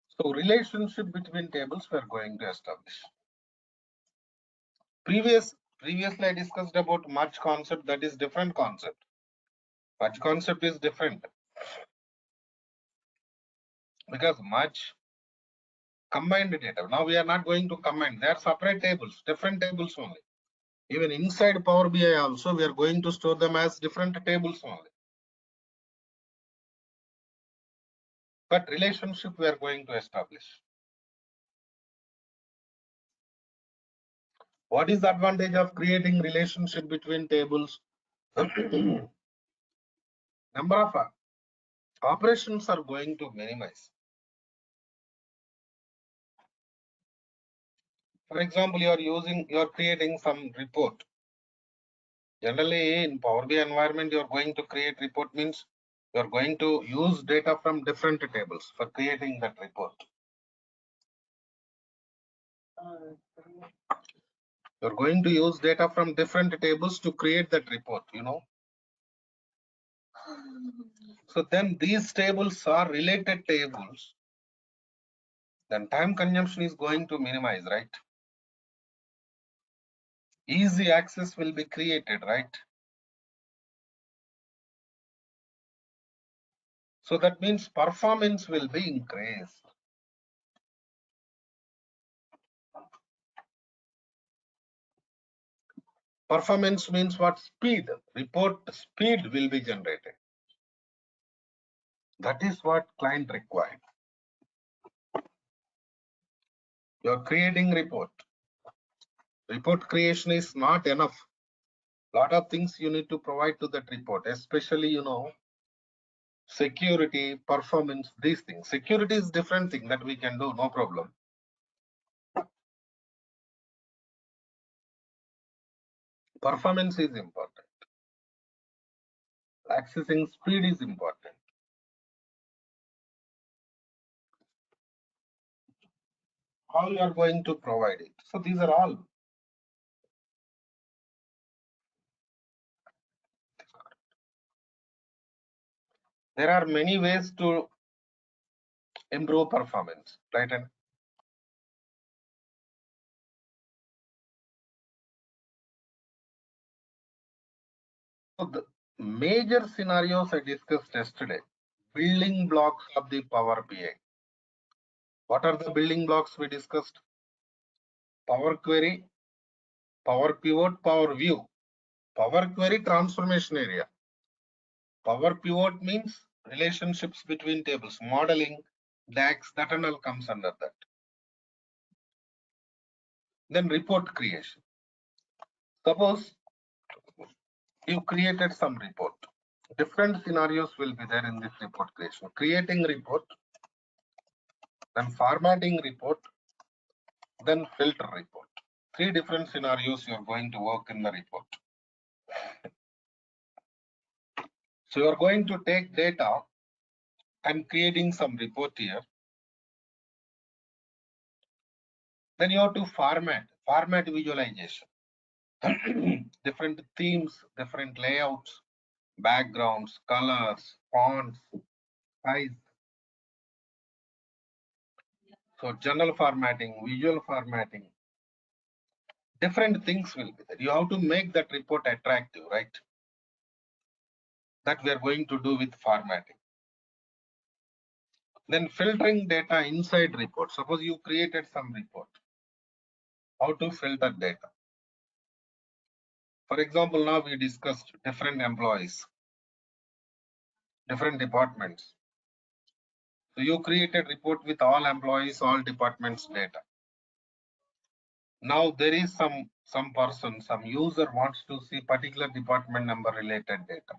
So relationship between tables we are going to establish. Previously I discussed about merge concept, that is different concept. Merge concept is different. because much combined data. Now we are not going to combine. They are separate tables, different tables only. Even inside Power BI also, we are going to store them as different tables only. But relationship we are going to establish. What is the advantage of creating relationship between tables? Number of operations are going to minimize. For example, you are creating some report. Generally, in Power BI environment, you are going to create report means you are going to use data from different tables for creating that report. You're going to use data from different tables to create that report, So then these tables are related tables. Then time consumption is going to minimize, right? Easy access will be created, right? So that means performance will be increased. Performance means what? Speed. Report speed will be generated. That is what client required. You're creating report. Report creation is not enough. Lot of things you need to provide to that report, especially, security, performance, these things. Security is different thing that we can do, no problem. Performance is important. Accessing speed is important. How you are going to provide it? So these are all. There are many ways to improve performance, right? And so the major scenarios I discussed yesterday, building blocks of the Power BI. What are the building blocks we discussed? Power query, Power pivot, Power view. Power query transformation area. Power pivot means relationships between tables, modeling, DAX, that and all comes under that. Then report creation. Suppose you created some report. Different scenarios will be there in this report creation. Creating report, then formatting report, then filter report. Three different scenarios you are going to work in the report. So you are going to take data and creating some report here. Then you have to format visualization. Different themes, different layouts, backgrounds, colors, fonts, size. So general formatting, visual formatting, different things will be there. You have to make that report attractive, right? That we are going to do with formatting. Then filtering data inside report. Suppose you created some report. How to filter data? For example, now we discussed different employees, different departments. So you created report with all employees, all departments data. Now there is some person, some user wants to see particular department number related data.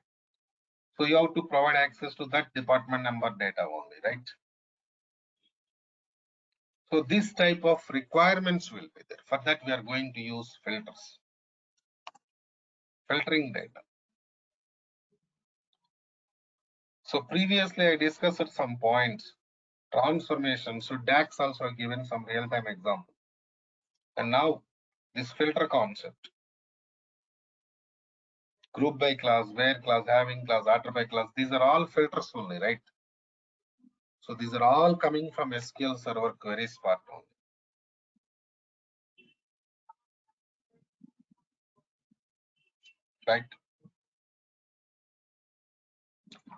So you have to provide access to that department number data only, right? So this type of requirements will be there. For that we are going to use filters, filtering data. So previously I discussed some points, transformation. So DAX also given some real-time example. And now this filter concept, group by class, where class, having class, after by class, these are all filters only, right? So these are all coming from SQL Server queries part only. Right?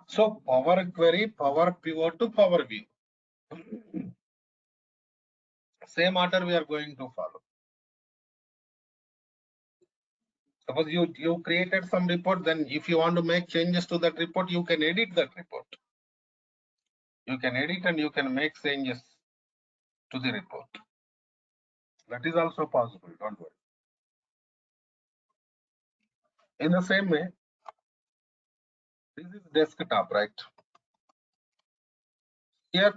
So Power Query, Power Pivot to Power View. Same order we are going to follow. Suppose you created some report, then if you want to make changes to that report, you can edit that report. You can edit and you can make changes to the report. That is also possible, don't worry. In the same way, this is desktop, right? Here,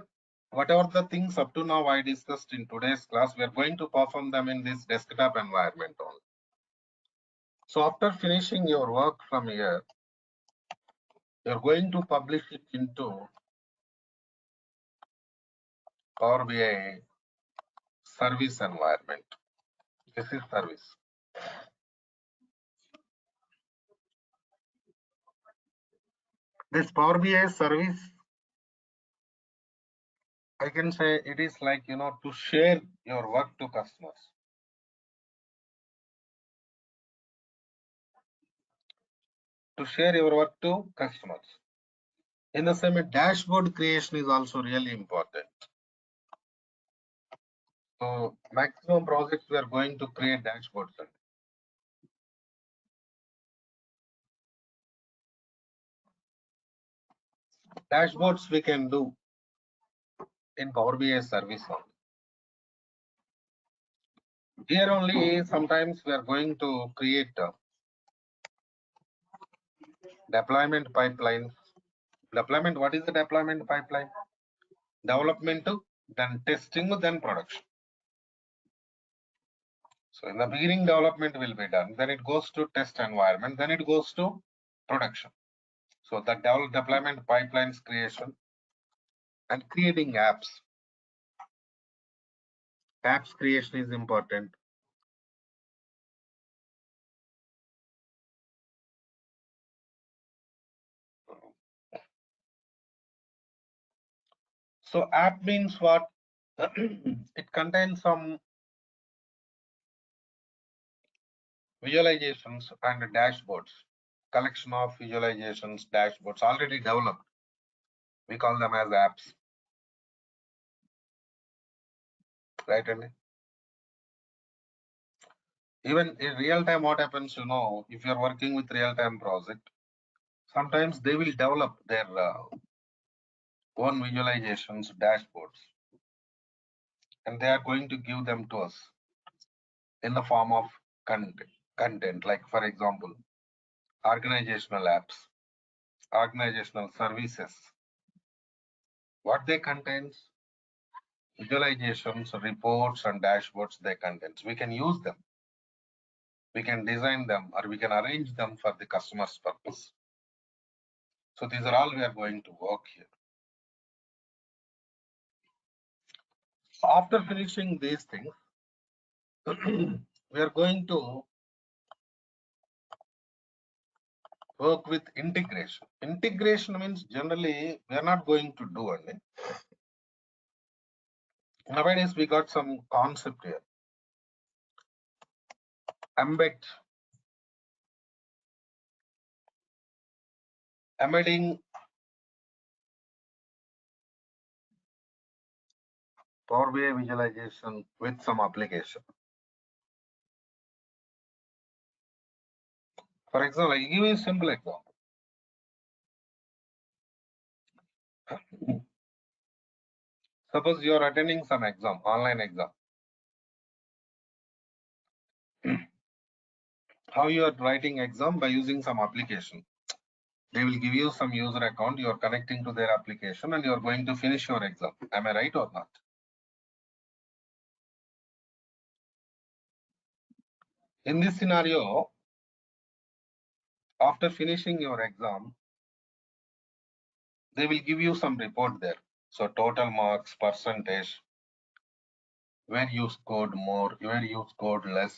whatever the things up to now I discussed in today's class, we are going to perform them in this desktop environment only. So after finishing your work from here, you're going to publish it into Power BI service environment. This is service. This Power BI service, I can say it is like, to share your work to customers. To share your work to customers. In the same way, dashboard creation is also really important. So maximum projects we are going to create dashboards. Dashboards we can do in Power BI service only. Here only sometimes we are going to create deployment pipelines. Deployment, what is the deployment pipeline? Development to, then testing, then production. So in the beginning, development will be done. Then it goes to test environment. Then it goes to production. So the deployment pipelines creation and creating apps. Apps creation is important. So app means what? It contains some visualizations and dashboards. Collection of visualizations, dashboards already developed. We call them as apps. Right? And even in real time, what happens, if you're working with real time project, sometimes they will develop their own visualizations, dashboards, and they are going to give them to us in the form of content, like for example, organizational apps, organizational services. What they contains, visualizations, reports, and dashboards they contains. We can use them. We can design them or we can arrange them for the customer's purpose. So these are all we are going to work here. After finishing these things, we are going to work with integration. Integration means generally we are not going to do anything. Nowadays we got some concept here. Embedding Power BI visualization with some application. For example, I give you a simple example. Suppose you are attending some exam, online exam. How you are writing exam? By using some application. They will give you some user account, you are connecting to their application and you are going to finish your exam. Am I right or not? In this scenario, after finishing your exam, they will give you some report there. So total marks, percentage, where you scored more, where you scored less.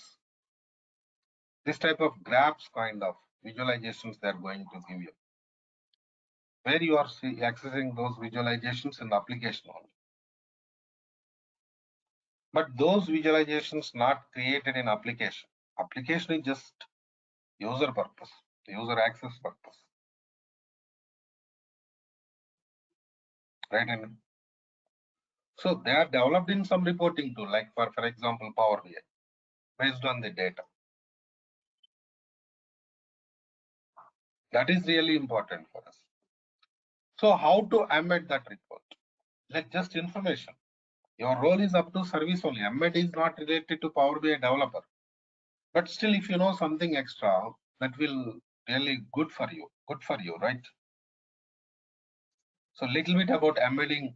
This type of graphs kind of visualizations they are going to give you. Where you are accessing those visualizations in the application only. But those visualizations not created in application. Application is just user purpose, user access purpose. Right? And So they are developed in some reporting tool, like for example, Power BI, based on the data. That is really important for us. So how to embed that report? Like just information. Your role is up to service only. Embed is not related to Power BI developer. But still, if you know something extra, that will really good for you, right? So little bit about embedding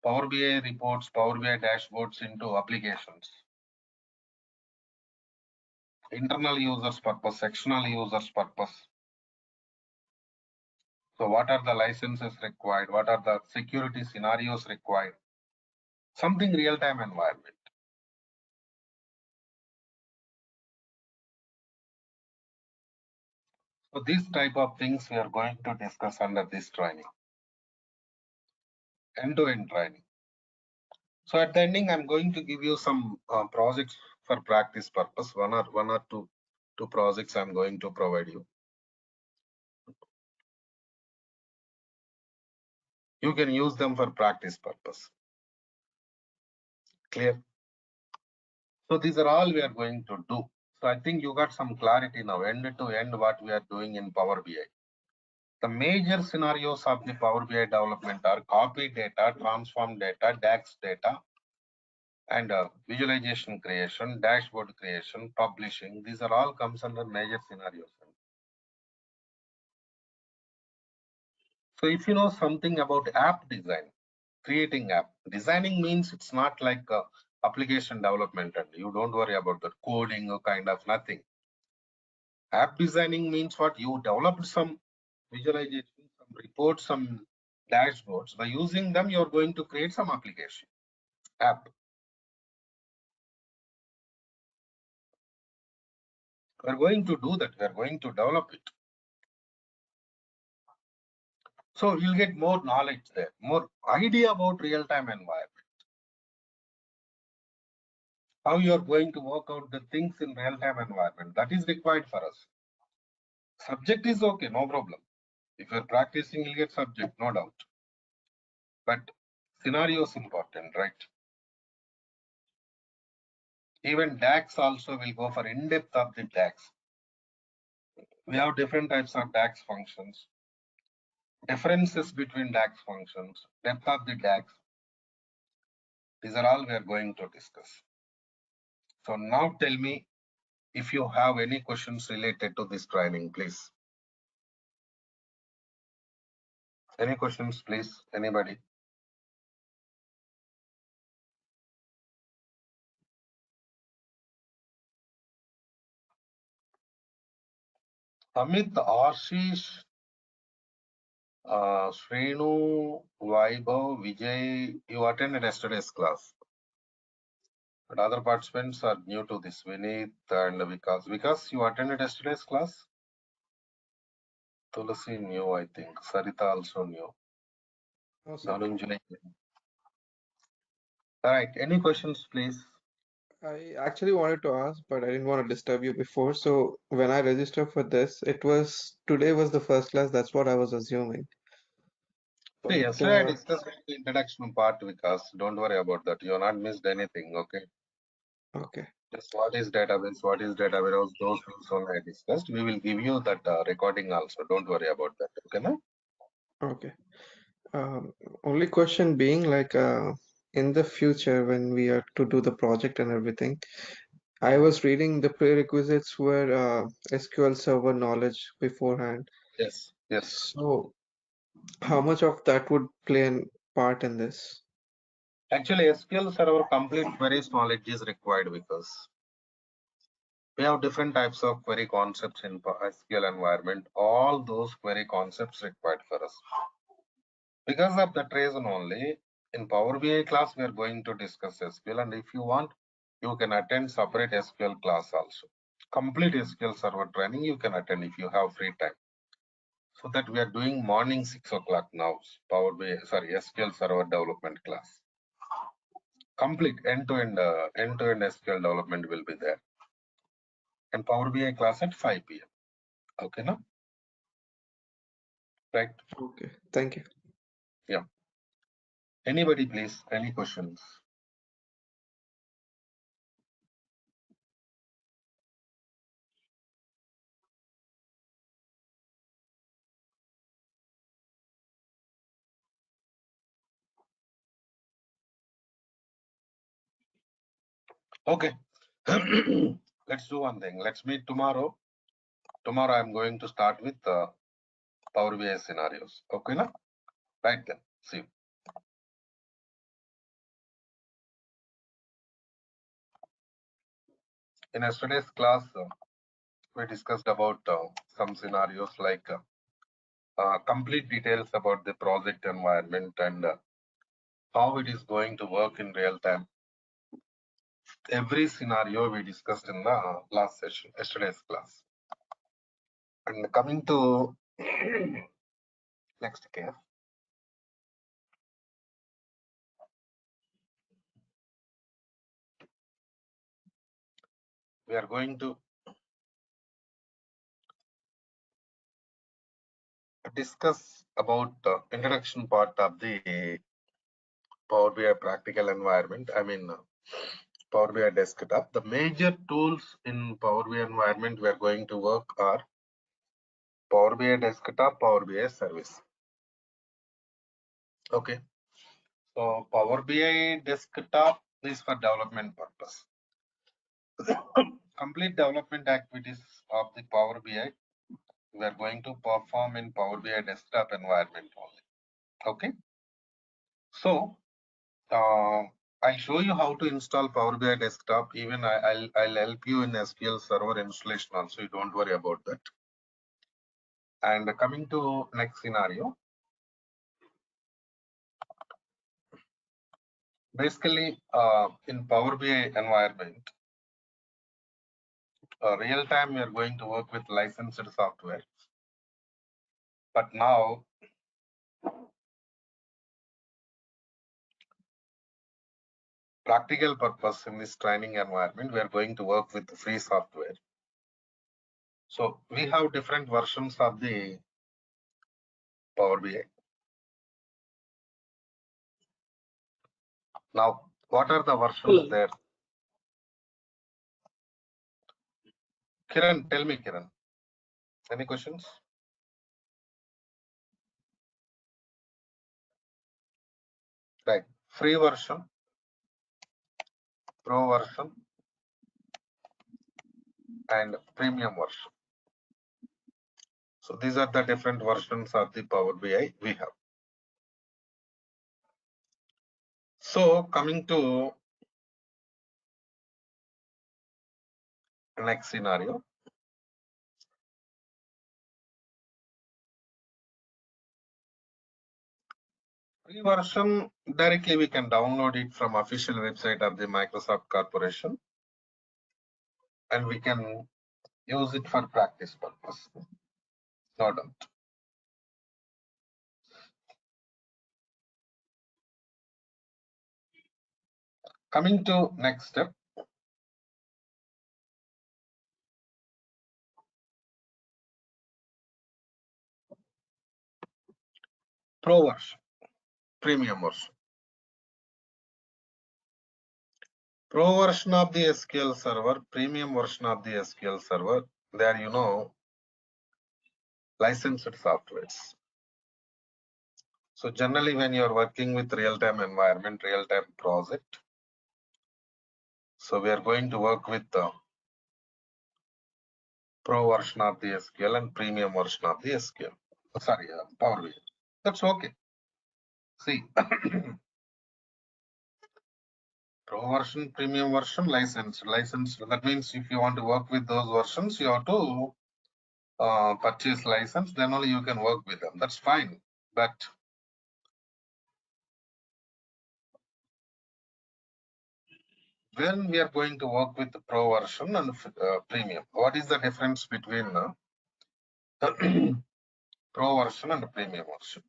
Power BI reports, Power BI dashboards into applications. Internal users purpose, external users purpose. So what are the licenses required? What are the security scenarios required? Something real-time environment. So these type of things we are going to discuss under this training, end-to-end training. So at the ending, I'm going to give you some projects for practice purpose. One or two projects I'm going to provide you. You can use them for practice purpose. Clear? So these are all we are going to do. So I think you got some clarity now, end to end, what we are doing in Power BI. The major scenarios of the Power BI development are copy data, transform data, DAX data, and visualization creation, dashboard creation, publishing. These are all comes under major scenarios. So if you know something about app design, creating app, designing means it's not like application development and you don't worry about the coding or kind of nothing. App designing means what? You developed some visualization, some reports, some dashboards. By using them, you're going to create some application, app. We're going to do that. We're going to develop it. So you'll get more knowledge there, more idea about real-time environment. How you're going to work out the things in real-time environment. That is required for us. Subject is okay, no problem. If you're practicing, you'll get subject, no doubt. But scenario is important, right? Even DAX also will go for in-depth of the DAX. We have different types of DAX functions, differences between DAX functions, depth of the DAX. These are all we are going to discuss. So now tell me if you have any questions related to this training, please. Any questions, please? Anybody? Amit, Ashish, Srinu, Vaibhav, Vijay, you attended yesterday's class. But other participants are new to this. Vineet and Vikas. Vikas, you attended yesterday's class? Tulasi new, I think. Sarita also new. No, sir. Dhananjay. All right. Any questions, please? I actually wanted to ask, but I didn't want to disturb you before. So when I registered for this, today was the first class. That's what I was assuming. See, But yesterday I discussed the introduction part, Vikas. Don't worry about that. You have not missed anything. Okay. okay, Just what is database, what is data warehouse, those things only I discussed. We will give you that recording also. Don't worry about that. Okay, no? okay. Um, Only question being like in the future when we are to do the project and everything, I was reading the prerequisites were SQL Server knowledge beforehand. Yes. Yes. So how much of that would play a part in this? Actually, SQL Server complete queries knowledge is required because we have different types of query concepts in SQL environment. All those query concepts required for us. Because of that reason only, in Power BI class, we are going to discuss SQL. And if you want, you can attend separate SQL class also. Complete SQL Server training you can attend if you have free time. So that we are doing morning 6 o'clock now, Power BI, sorry, SQL Server development class. Complete end-to-end SQL development will be there. And Power BI class at 5 p.m. Okay, no? Right? Okay, thank you. Yeah. Anybody, please? Any questions? Okay. Let's do one thing. Let's meet tomorrow. Tomorrow I'm going to start with Power BI scenarios. Okay, na? Right then. See you. In yesterday's class, we discussed about some scenarios like complete details about the project environment and how it is going to work in real time. Every scenario we discussed in the last session, yesterday's class. And coming to next case, we are going to discuss about introduction part of the Power BI practical environment. I mean, Power BI desktop. The major tools in Power BI environment we are going to work are Power BI desktop, Power BI service. Okay. So Power BI desktop is for development purpose. Complete development activities of the Power BI we are going to perform in Power BI desktop environment only. Okay. So I'll show you how to install Power BI desktop. Even I'll help you in SQL Server installation also. You don't worry about that. And coming to next scenario, basically in Power BI environment, real time we are going to work with licensed software. But now practical purpose in this training environment, we are going to work with free software. So we have different versions of the Power BI. Now, what are the versions there? Kiran, tell me, Kiran. Any questions? Right. Free version, pro version, and premium version. So these are the different versions of the Power BI we have. So coming to next scenario. Free version, directly we can download it from official website of the Microsoft Corporation. And we can use it for practice purpose. No doubt. Coming to next step. Pro version, premium version. Pro version of the SQL Server, premium version of the SQL Server, they are, licensed softwares. So generally when you're working with real-time environment, real-time project, so we are going to work with the pro version of the SQL and premium version of the SQL. Sorry, Power BI. That's okay. See, pro version, premium version, licensed. That means if you want to work with those versions, you have to purchase license, then only you can work with them. That's fine. But when we are going to work with the pro version and premium, what is the difference between pro version and premium version?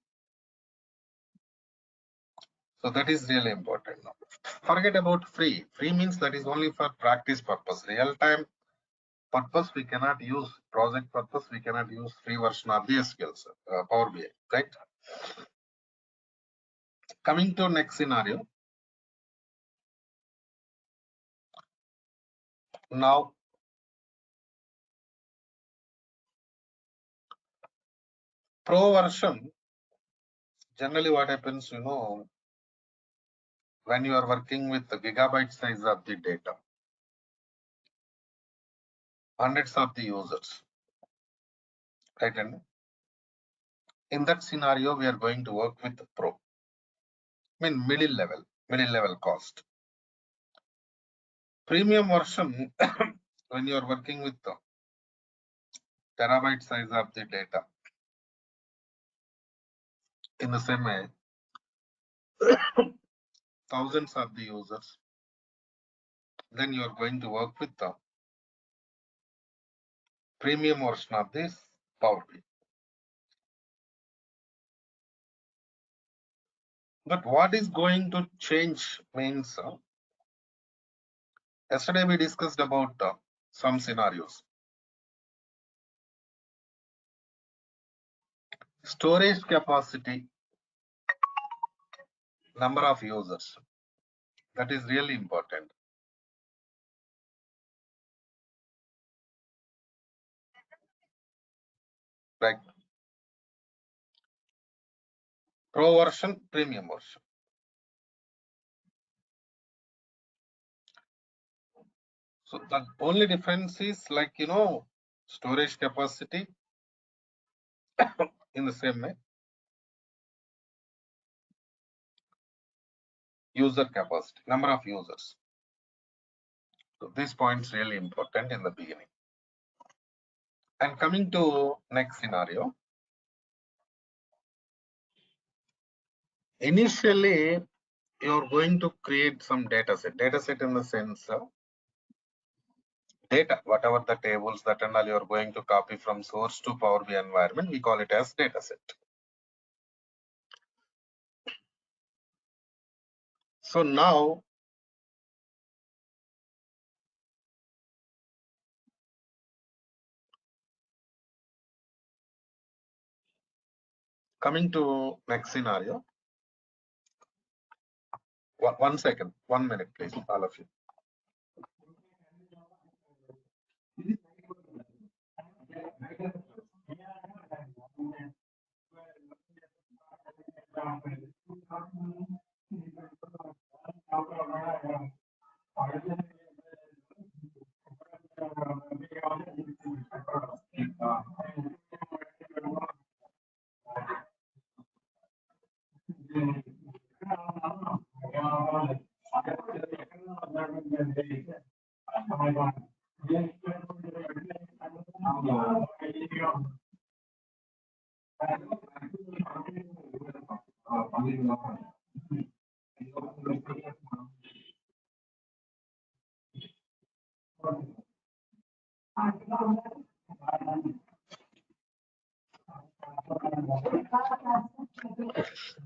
So that is really important now. Forget about free. Free means that is only for practice purpose. Real time purpose we cannot use. Project purpose we cannot use free version of the skills, Power BI, right? Coming to next scenario. Now, pro version, generally what happens, when you are working with the gigabyte size of the data, hundreds of the users, right? And in that scenario, we are going to work with the pro. I mean, middle level cost. Premium version, when you are working with the terabyte size of the data, in the same way, thousands of the users, then you are going to work with the premium version of this Power BI. But what is going to change means, yesterday we discussed about some scenarios. Storage capacity, number of users. That is really important. Like pro version, premium version. So the only difference is like, storage capacity in the same way, user capacity, number of users. So this point is really important in the beginning. And coming to next scenario, initially you're going to create some data set in the sense of data, whatever the tables that and all you're going to copy from source to Power BI environment, we call it as data set. So now coming to next scenario, one second, 1 minute, please, all of you.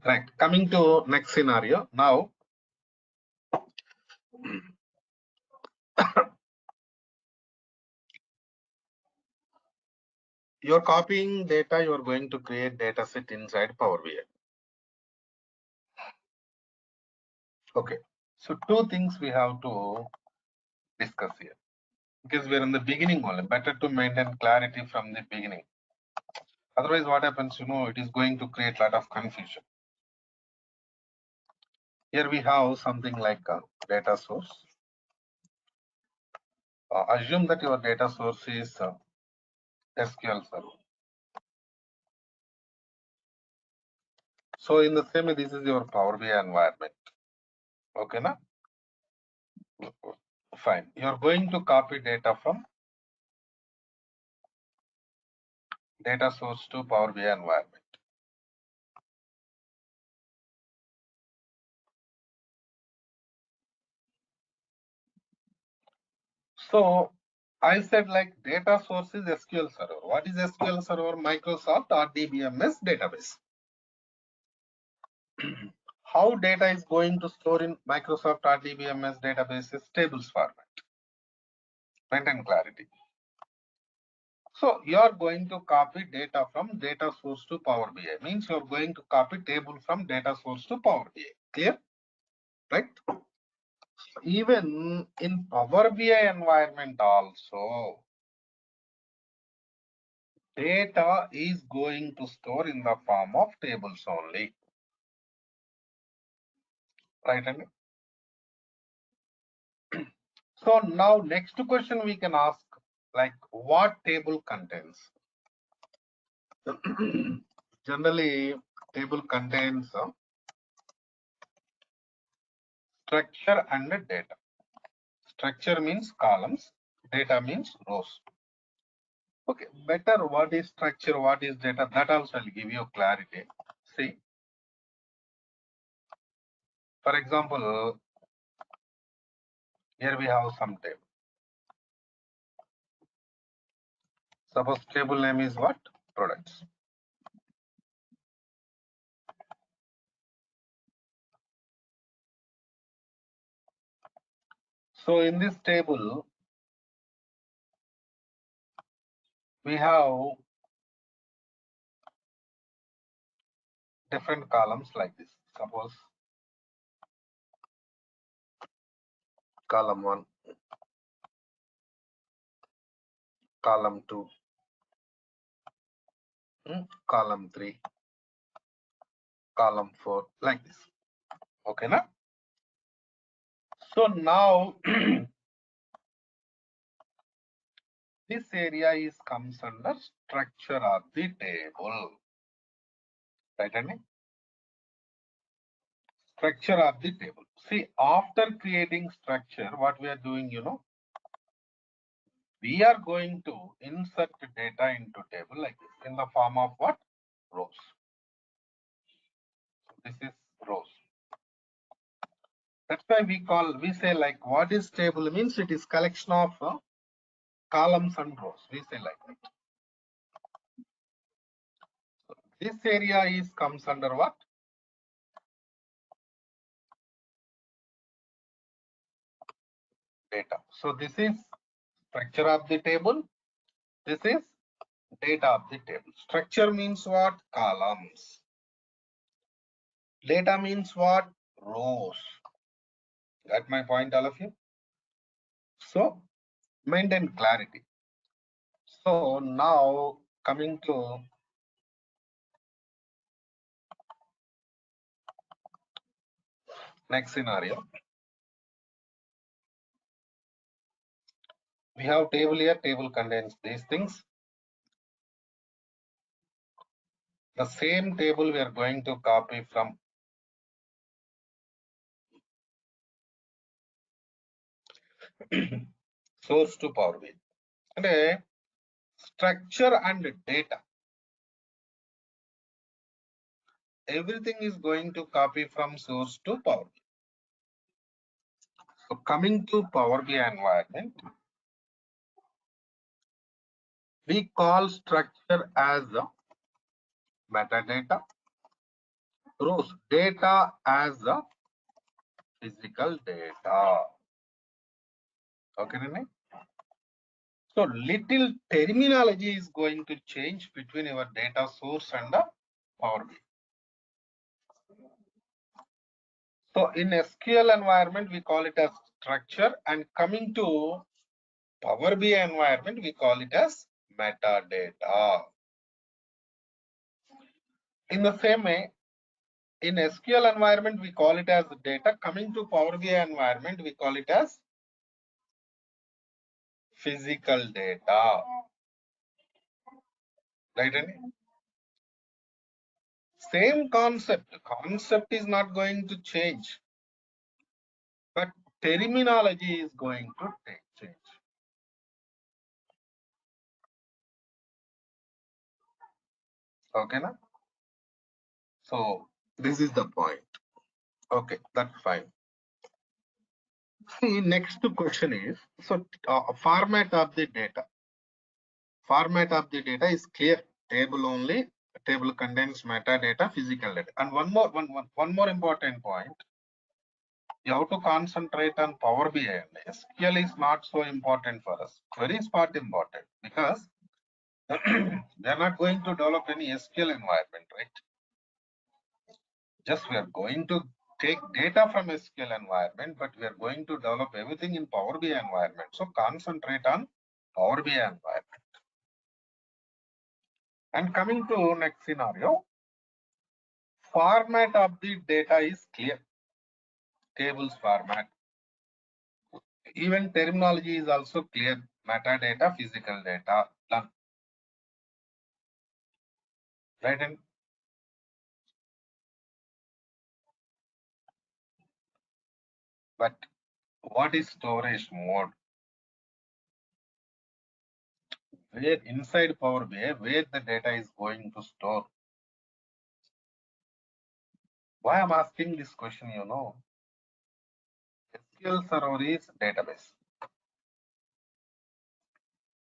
Right. Coming to next scenario. Now, you're copying data, you're going to create data set inside Power BI. Okay. So two things we have to discuss here. Because we're in the beginning only. Better to maintain clarity from the beginning. Otherwise, what happens, it is going to create a lot of confusion. Here we have something like a data source. Assume that your data source is SQL Server. So in the same way, this is your Power BI environment. Okay, na? Fine. You're going to copy data from data source to Power BI environment. So I said like data source is SQL Server. What is SQL Server? Microsoft RDBMS database. How data is going to store in Microsoft RDBMS database is tables format. Maintain clarity. So you are going to copy data from data source to Power BI. Means you are going to copy table from data source to Power BI. Clear? Right? Even in Power BI environment also, data is going to store in the form of tables only. Right? And so now next question we can ask, like, what table contains? Generally, table contains structure and data. Structure means columns, data means rows. Okay, better what is structure, what is data, that also I'll give you clarity. See, for example, here we have some table. Suppose table name is what? Products. So in this table, we have different columns like this. Suppose column 1, column 2, column 3, column 4, like this. Okay, na? So now this area is comes under structure of the table. Right, Annie? Structure of the table. See, after creating structure, what we are doing, we are going to insert data into table like this in the form of what? Rows. So this is rows. That's why we say like, what is table means it is collection of columns and rows. We say like that. So this area is comes under what? Data. So this is structure of the table. This is data of the table. Structure means what? Columns. Data means what? Rows. Got my point, all of you? So maintain clarity. So now coming to next scenario. We have table here. Table contains these things. The same table we are going to copy from source to Power BI. And structure and data. Everything is going to copy from source to Power BI. So coming to Power BI environment, we call structure as metadata, rows data as physical data. Okay, Nene? So little terminology is going to change between our data source and the Power BI. So in SQL environment, we call it as structure, and coming to Power BI environment, we call it as metadata. In the same way, in SQL environment, we call it as data. Coming to Power BI environment, we call it as physical data. Right? Same concept. Concept is not going to change, but terminology is going to change. Okay, na? So this is the point. Okay, that's fine. See, next question is, so format of the data. Format of the data is clear. Table only. Table contains metadata, physical data. And one more important point. You have to concentrate on Power BI. SQL is not so important for us. Query is part important because We are not going to develop any SQL environment, right? Just we are going to take data from SQL environment, but we are going to develop everything in Power BI environment. So concentrate on Power BI environment. And coming to next scenario, format of the data is clear. Tables format. Even terminology is also clear. Metadata, physical data, done. Right? And but what is storage mode? Where inside Power BI, where the data is going to store? Why I'm asking this question, you know? SQL server is database.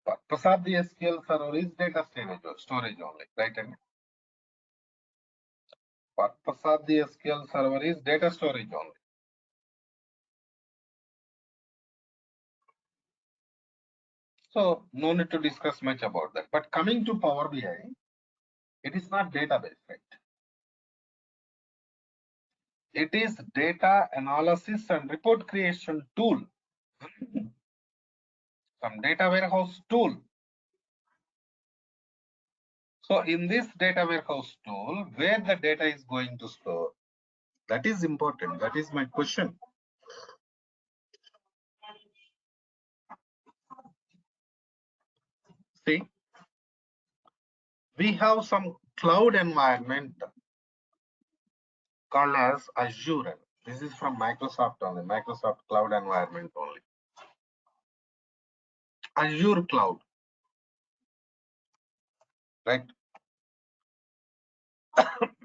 Purpose of the SQL server is data storage only, right? And purpose of the SQL server is data storage only. So no need to discuss much about that. But coming to Power BI, it is not database, right? It is data analysis and report creation tool. Some data warehouse tool. So in this data warehouse tool, where the data is going to store? That is important. That is my question. See, we have some cloud environment called as Azure. This is from Microsoft only, Microsoft cloud environment only. Azure cloud, right?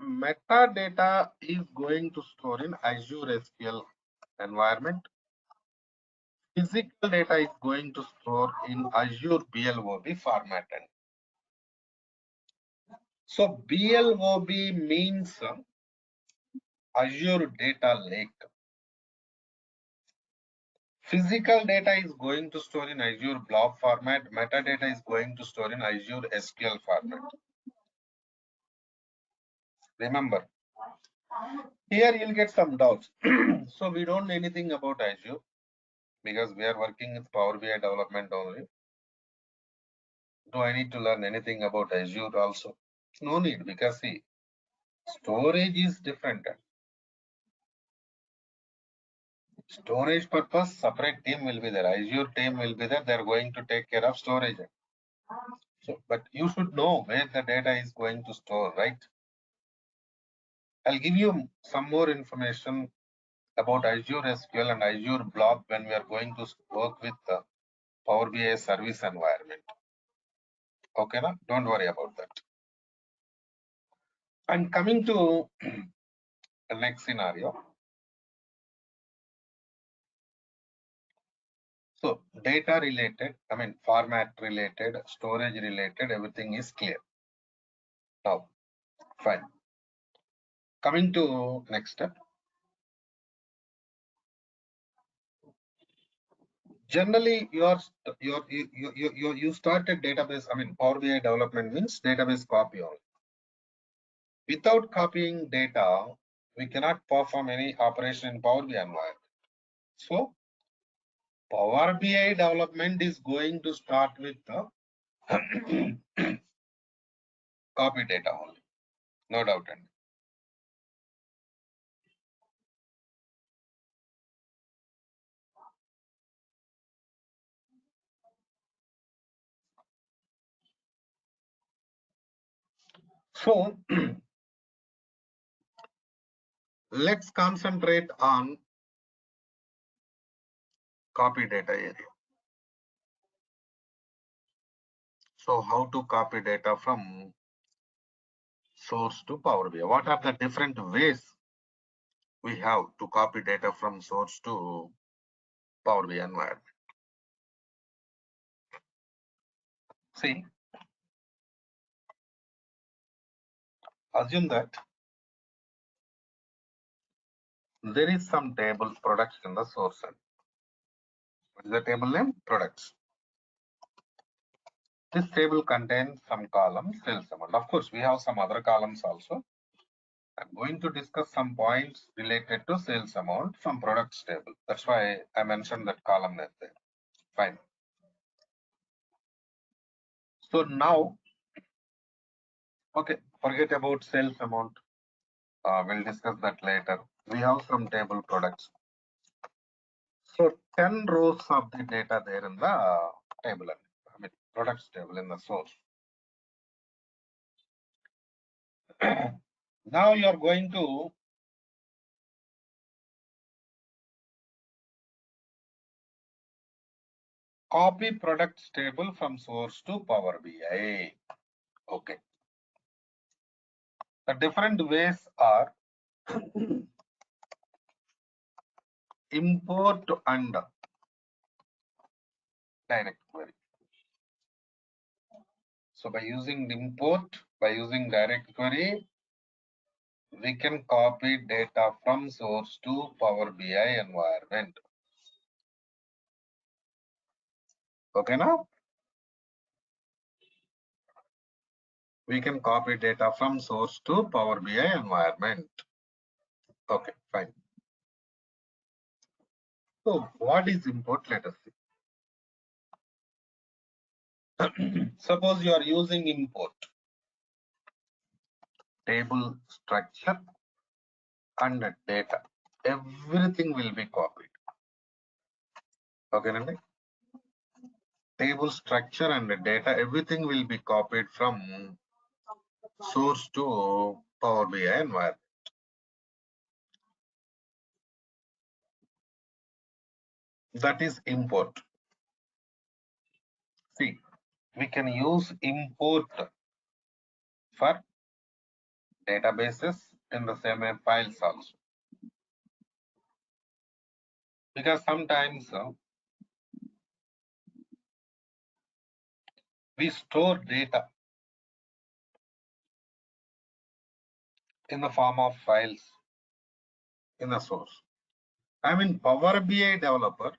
Metadata is going to store in Azure SQL environment. Physical data is going to store in Azure BLOB formatted. So BLOB means Azure Data Lake. Physical data is going to store in Azure blob format. Metadata is going to store in Azure SQL format. Remember, here you'll get some doubts. So we don't know anything about Azure because we are working with Power BI development only. Do I need to learn anything about Azure also? No need, because see, storage is different. Storage purpose, separate team will be there. Azure team will be there. They're going to take care of storage. So, but you should know where the data is going to store, right? I'll give you some more information about Azure SQL and Azure Blob when we are going to work with the Power BI service environment. Okay, na? Don't worry about that. And coming to the next scenario. So data related, I mean format related, storage related, everything is clear. Now, fine. Coming to next step. Generally, you started database. I mean, Power BI development means database copy only. Without copying data, we cannot perform any operation in Power BI environment. So, Power BI development is going to start with the copy data only, no doubt. So, let's concentrate on copy data area. So, how to copy data from source to Power BI? What are the different ways we have to copy data from source to Power BI environment? See, assume that there is some table products in the source end. What is the table name? Products. This table contains some columns, sales amount. Of course, we have some other columns also. I'm going to discuss some points related to sales amount from products table. That's why I mentioned that column there. Fine. So now, okay, forget about sales amount. We'll discuss that later. We have some table products. So 10 rows of the data there in the table, I mean products table in the source. Now you are going to copy products table from source to Power BI. Okay. The different ways are import and direct query. So by using import, by using direct query, we can copy data from source to Power BI environment. Okay, now we can copy data from source to Power BI environment. Okay, fine. So what is import? Let us see. Suppose you are using import, table structure and data. Everything will be copied. Okay, Nandi? Table structure and data, everything will be copied from source to Power BI environment. That is import. See, we can use import for databases in the same way files also. Because sometimes we store data in the form of files in the source. I mean, Power BI developer,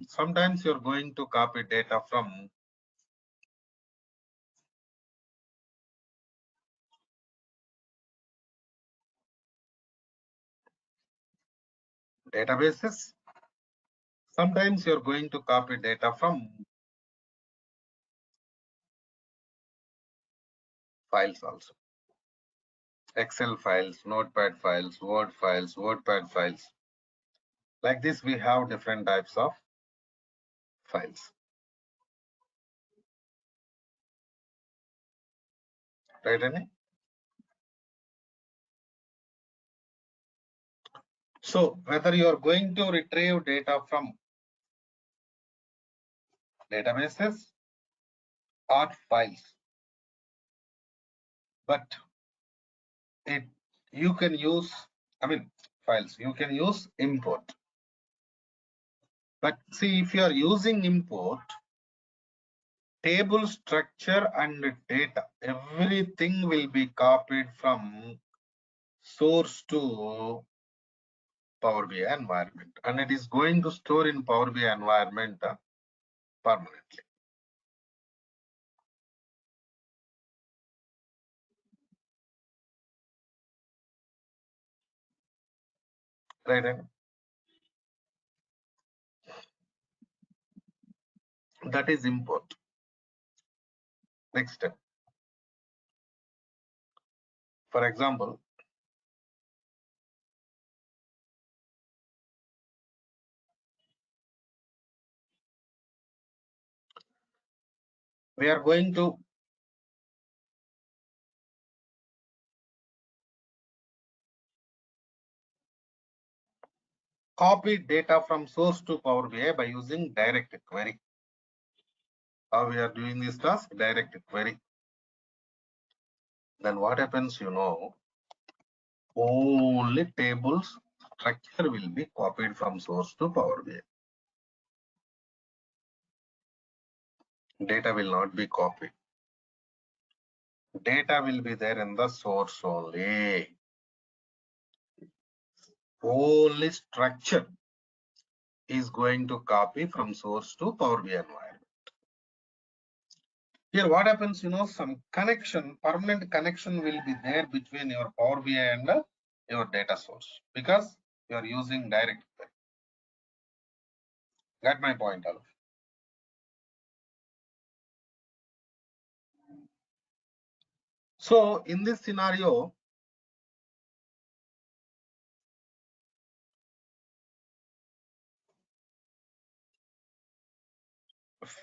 sometimes you're going to copy data from databases. Sometimes you're going to copy data from files also. Excel files, Notepad files, Word files, WordPad files. Like this, we have different types of files. Right, Annie? So whether you are going to retrieve data from databases or files, but you can use, I mean, files, you can use import. But see, if you are using import, table structure and data, everything will be copied from source to Power BI environment, and it is going to store in Power BI environment permanently. Right? And that is import. Next step. For example, we are going to copy data from source to Power BI by using direct query. How we are doing this task? Direct query. Then what happens, you know, only tables structure will be copied from source to Power BI. Data will not be copied. Data will be there in the source only. Only structure is going to copy from source to Power BI environment. Here what happens, some connection, permanent connection will be there between your Power BI and your data source because you are using direct query. Got my point, Alf? So in this scenario,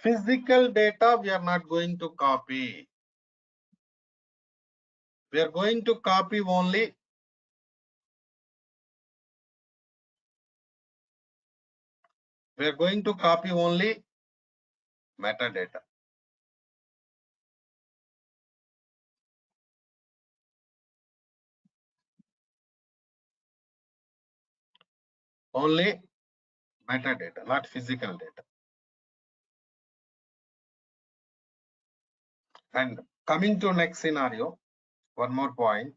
physical data we are not going to copy. We are going to copy only metadata. Only metadata, not physical data. And coming to next scenario, one more point.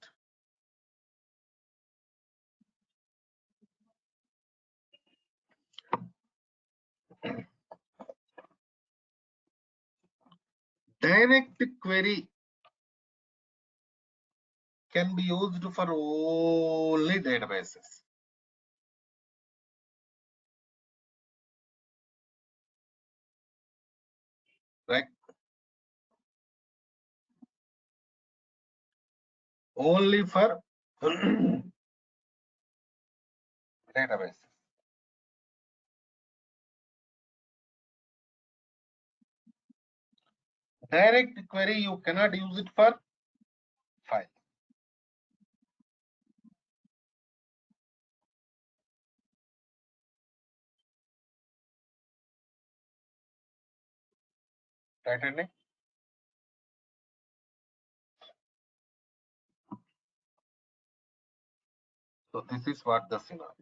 Direct query can be used for only databases. Right? Only for databases. Direct query, you cannot use it for file. Right, Andy? So this is what the scenario.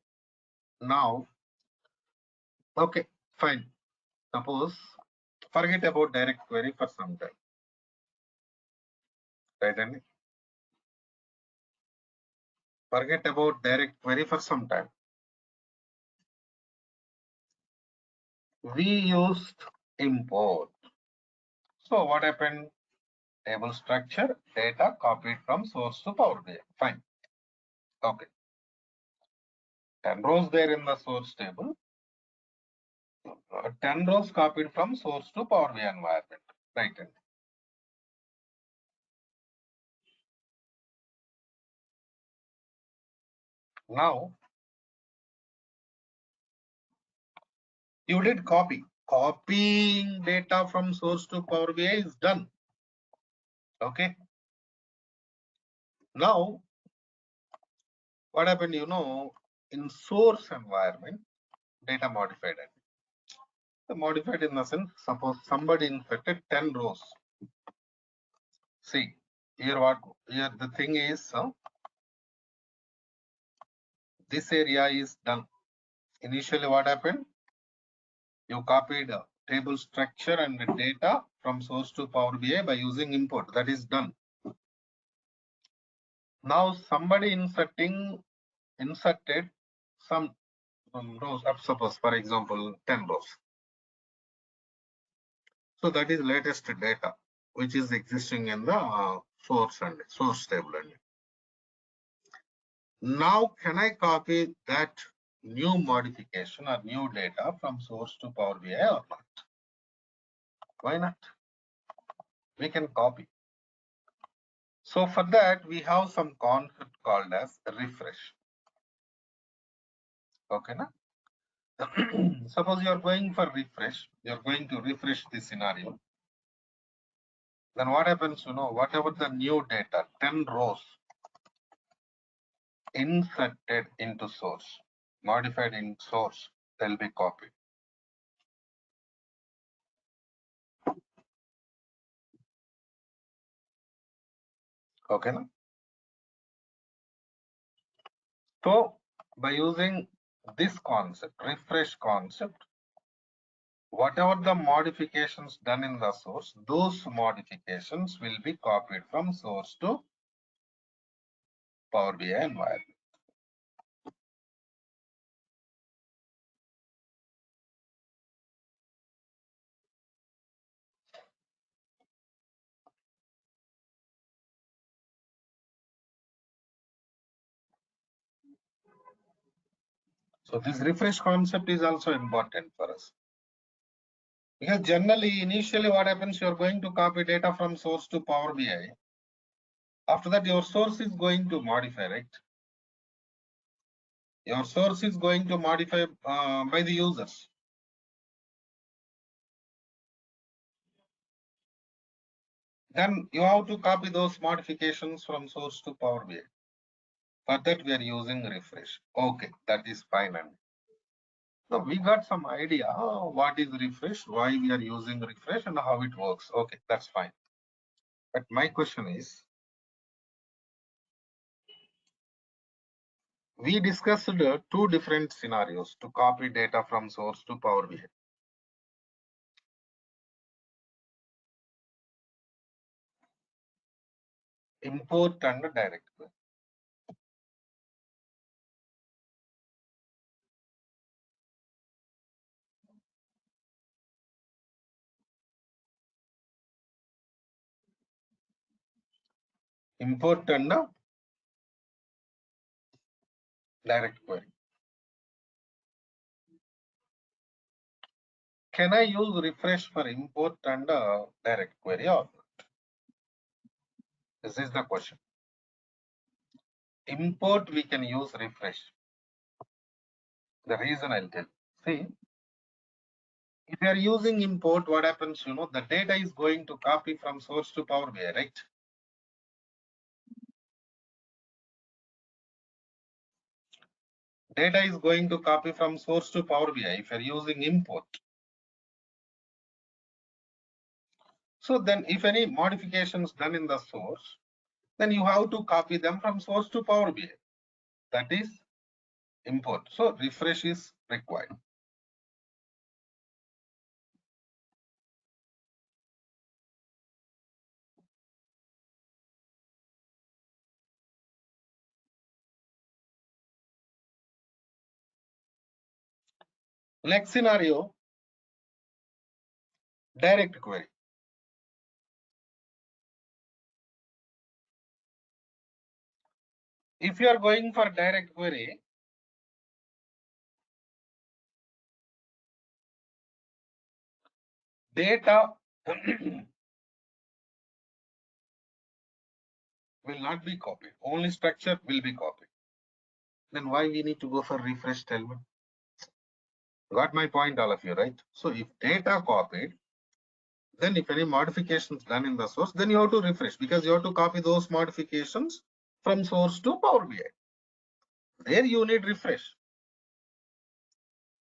Now, okay, fine. Suppose forget about direct query for some time. Right, Andy? Forget about direct query for some time. We used import. So what happened? Table structure, data copied from source to Power BI. Fine. Okay. 10 rows there in the source table. 10 rows copied from source to Power BI environment. Right. Now you did copy. Copying data from source to Power BI is done. Okay. Now what happened? In source environment, data modified. The modified in the sense, suppose somebody inserted 10 rows. See, here the thing is, this area is done. Initially, what happened? You copied table structure and the data from source to Power BI by using import. That is done. Now somebody inserted some rows, suppose for example 10 rows. So that is latest data which is existing in the source table. And now can I copy that new modification or new data from source to Power BI or not? Why not? We can copy. So for that we have some concept called as refresh. Okay, na? Suppose you are going for refresh, you are going to refresh this scenario. Then what happens, whatever the new data, 10 rows inserted into source, modified in source, they'll be copied. Okay, na? So by using this concept, refresh concept, whatever the modifications done in the source, those modifications will be copied from source to Power BI environment. So this refresh concept is also important for us. Because generally, initially what happens, you're going to copy data from source to Power BI. After that, your source is going to modify, right? Your source is going to modify by the users. Then you have to copy those modifications from source to Power BI. For that, we are using refresh. Okay, that is fine. And so we got some idea what is refresh, why we are using refresh, and how it works. Okay, that's fine. But my question is, we discussed two different scenarios to copy data from source to Power BI. Import and direct query. Import and direct query. Can I use refresh for import and direct query or not? This is the question. Import, we can use refresh. The reason I'll tell. See, if you are using import, what happens, the data is going to copy from source to Power BI, right? Data is going to copy from source to Power BI if you're using import. So then if any modifications done in the source, then you have to copy them from source to Power BI. That is import. So refresh is required. Next scenario, direct query. If you are going for direct query, data will not be copied. Only structure will be copied. Then why we need to go for refresh, tell me? Got my point, all of you, right? So if data copied, then if any modifications done in the source, then you have to refresh because you have to copy those modifications from source to Power BI. There you need refresh.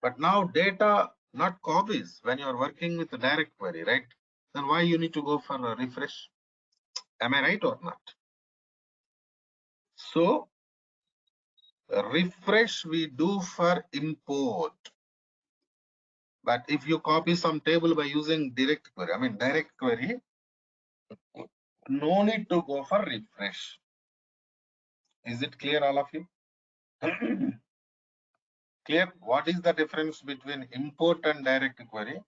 But now data not copies when you are working with the direct query, right? Then why you need to go for a refresh? Am I right or not? So refresh we do for import. But if you copy some table by using direct query, no need to go for refresh. Is it clear, all of you? Clear? What is the difference between import and direct query?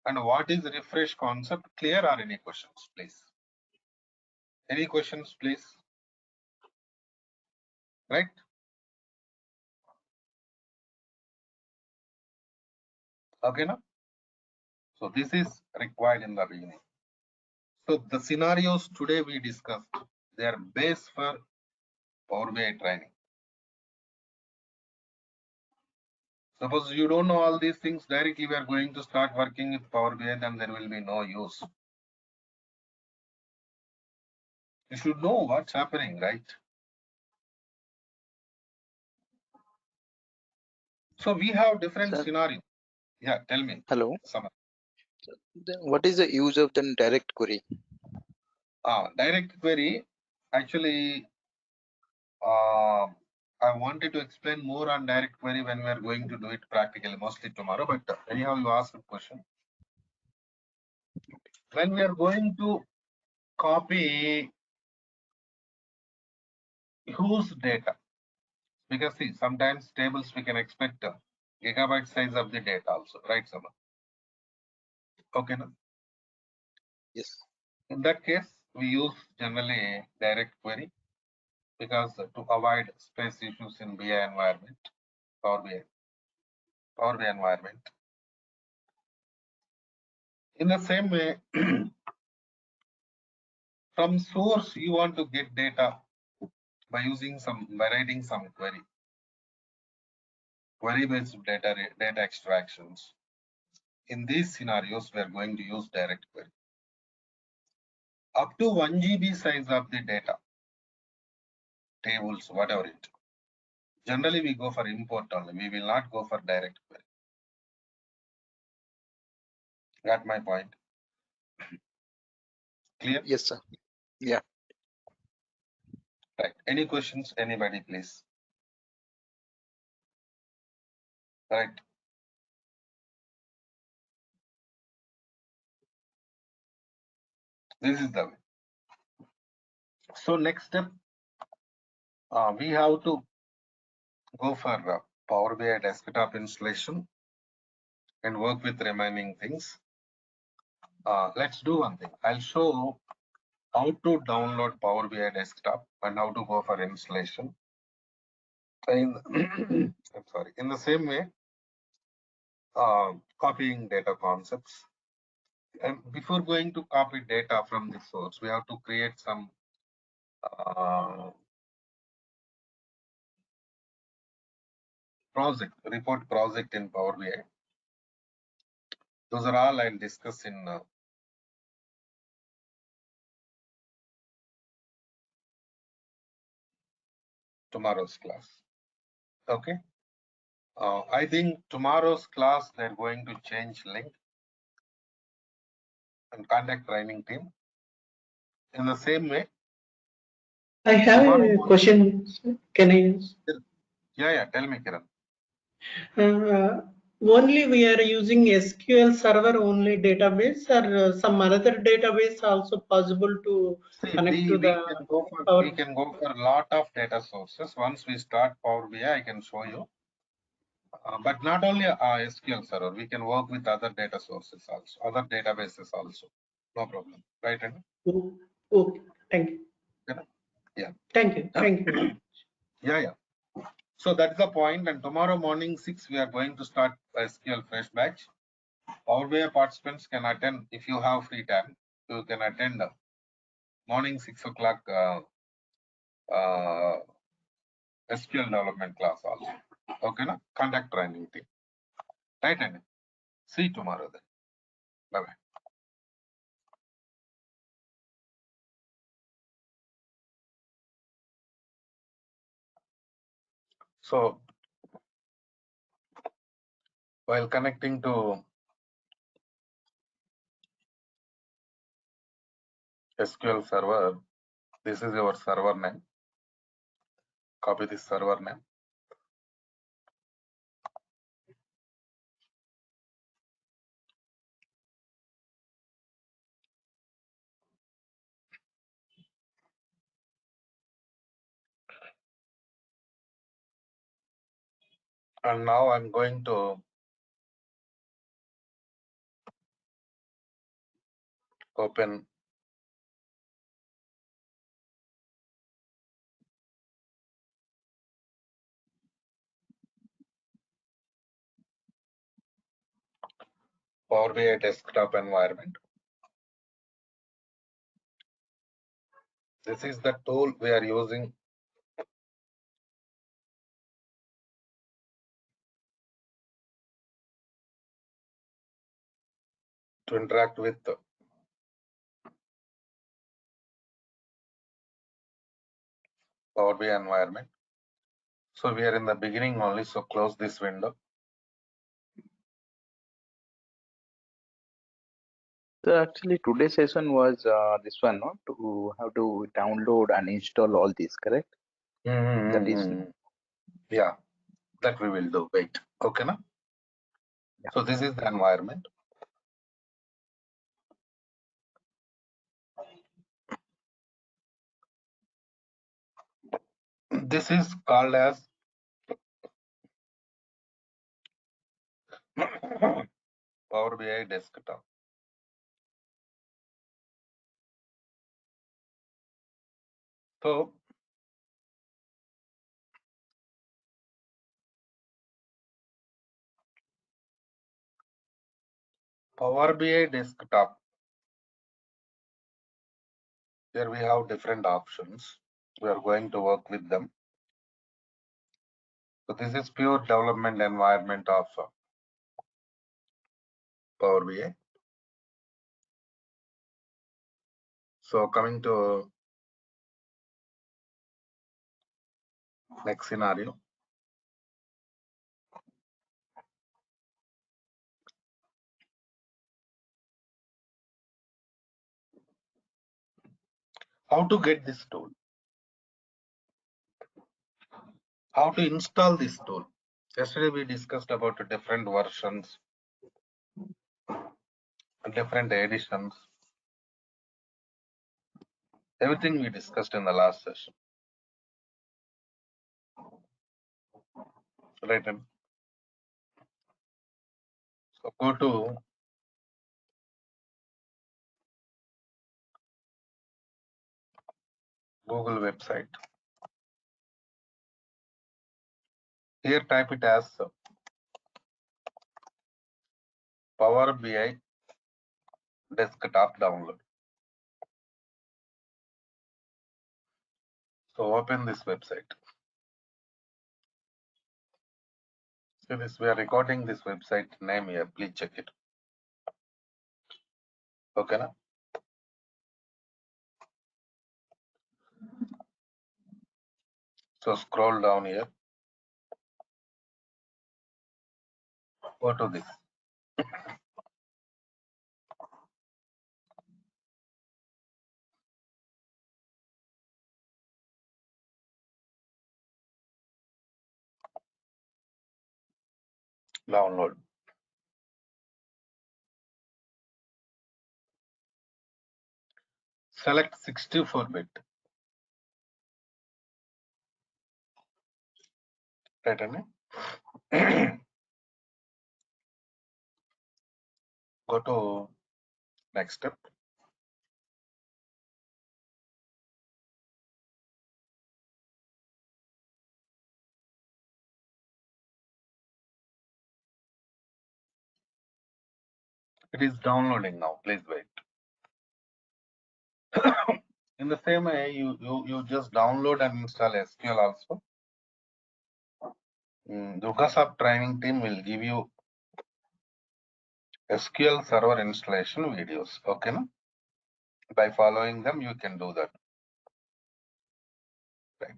And what is refresh concept? Clear or any questions, please? Any questions, please? Right? Okay, now? So this is required in the beginning. So the scenarios today we discussed, they are base for Power BI training. Suppose you don't know all these things, directly we are going to start working with Power BI, then there will be no use. You should know what's happening, right? So we have different Sir, scenarios. Yeah, tell me. hello. Samar. Then what is the use of the direct query? Direct query, actually, uh, I wanted to explain more on direct query when we are going to do it practically, mostly tomorrow. But anyhow, you asked a question. When we are going to copy whose data, because see, sometimes tables we can expect gigabyte size of the data also, right, Samar? Okay, no? Yes. In that case, we use generally direct query because to avoid space issues in BI environment, Power BI. Power BI environment. In the same way, from source, you want to get data by writing some query-based data extractions. In these scenarios, we are going to use direct query. Up to 1 GB size of the data, tables, whatever it. Generally, we go for import only. We will not go for direct query. Got my point? Clear? Yes, sir. Yeah. Right. Any questions? Anybody, please? Right. This is the way. So next step, we have to go for Power BI desktop installation and work with remaining things. Let's do one thing. I'll show how to download Power BI desktop and how to go for installation. I'm sorry. In the same way, copying data concepts. And before going to copy data from the source, we have to create some report project in Power BI. Those are all I'll discuss in tomorrow's class. Okay. I think tomorrow's class, they're going to change link and contact training team. In the same way, I have tomorrow a morning, question. Can I use? yeah, tell me, Kiran. Only we are using SQL Server only database, or some other database also possible to See, connect to the we Power? can go for a lot of data sources. Once we start Power BI, I can show you. But not only SQL Server, we can work with other data sources also, other databases also. No problem, right? Oh, okay, thank you. Yeah. Thank you. Thank you. Yeah. So that's the point. And tomorrow morning 6, we are going to start SQL fresh batch. Power BI participants can attend if you have free time. You can attend morning 6 o'clock SQL development class also. Okay, na? Contact training team. Right, and see you tomorrow then. Bye bye. So while connecting to SQL server, this is your server name. Copy this server name. And now I'm going to open Power BI desktop environment. This is the tool we are using to interact with the Power BI environment. So we are in the beginning only, so close this window. So actually, today's session was this one, no? To how to download and install all these, correct? That is, Yeah, that we will do. Wait, okay, na? Yeah. So this is the environment. This is called as Power BI desktop. So Power BI desktop. Here we have different options. We are going to work with them. So this is pure development environment of Power BI. So coming to next scenario. How to get this tool? How to install this tool? Yesterday we discussed about different versions, different editions. Everything we discussed in the last session. Right. So go to Google website. Here type it as Power BI desktop download. So open this website. So this we are recording this website name here. Please check it. Okay, na? So scroll down here. Go to this. Download. Select 64-bit. Right, Annie? Go to next step. It is downloading now. Please wait. In the same way, you just download and install SQL also. Durga Sub training team will give you SQL Server installation videos. Okay, na? By following them, you can do that. Right.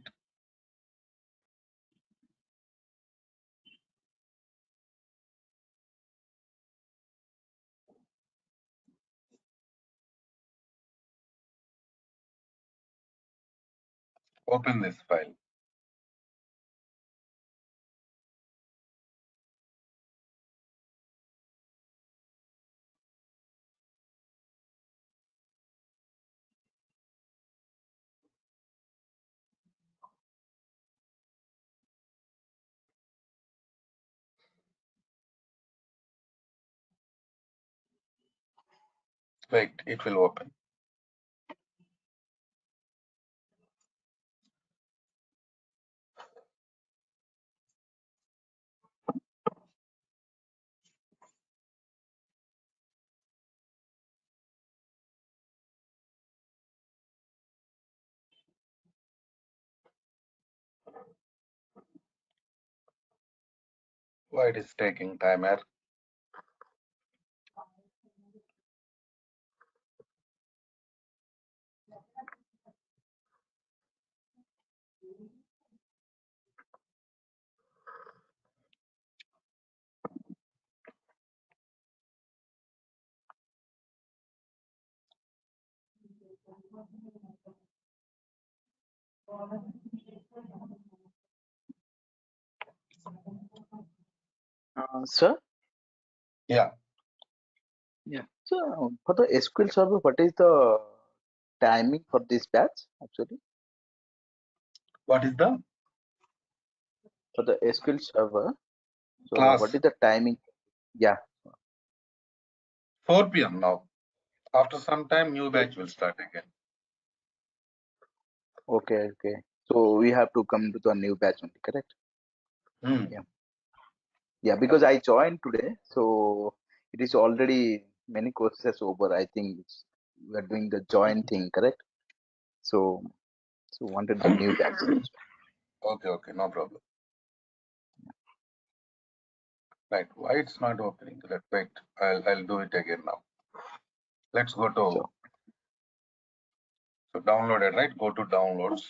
Open this file. Wait, it will open. Why it is taking time here? Sir, Yeah. so for the SQL Server, what is the timing for this batch actually? What is the For the SQL Server, so class? what is the timing? Yeah. 4 p.m. now. After some time, new batch will start again. Okay. So we have to come to the new batch only, correct? Hmm. Yeah. Yeah, because I joined today, so it is already many courses over. I think we are doing the join thing, correct? So wanted the new batch. Okay, no problem. Right, why it's not opening? Wait, I'll do it again now. Let's go to, Sure. so downloaded, right? Go to downloads,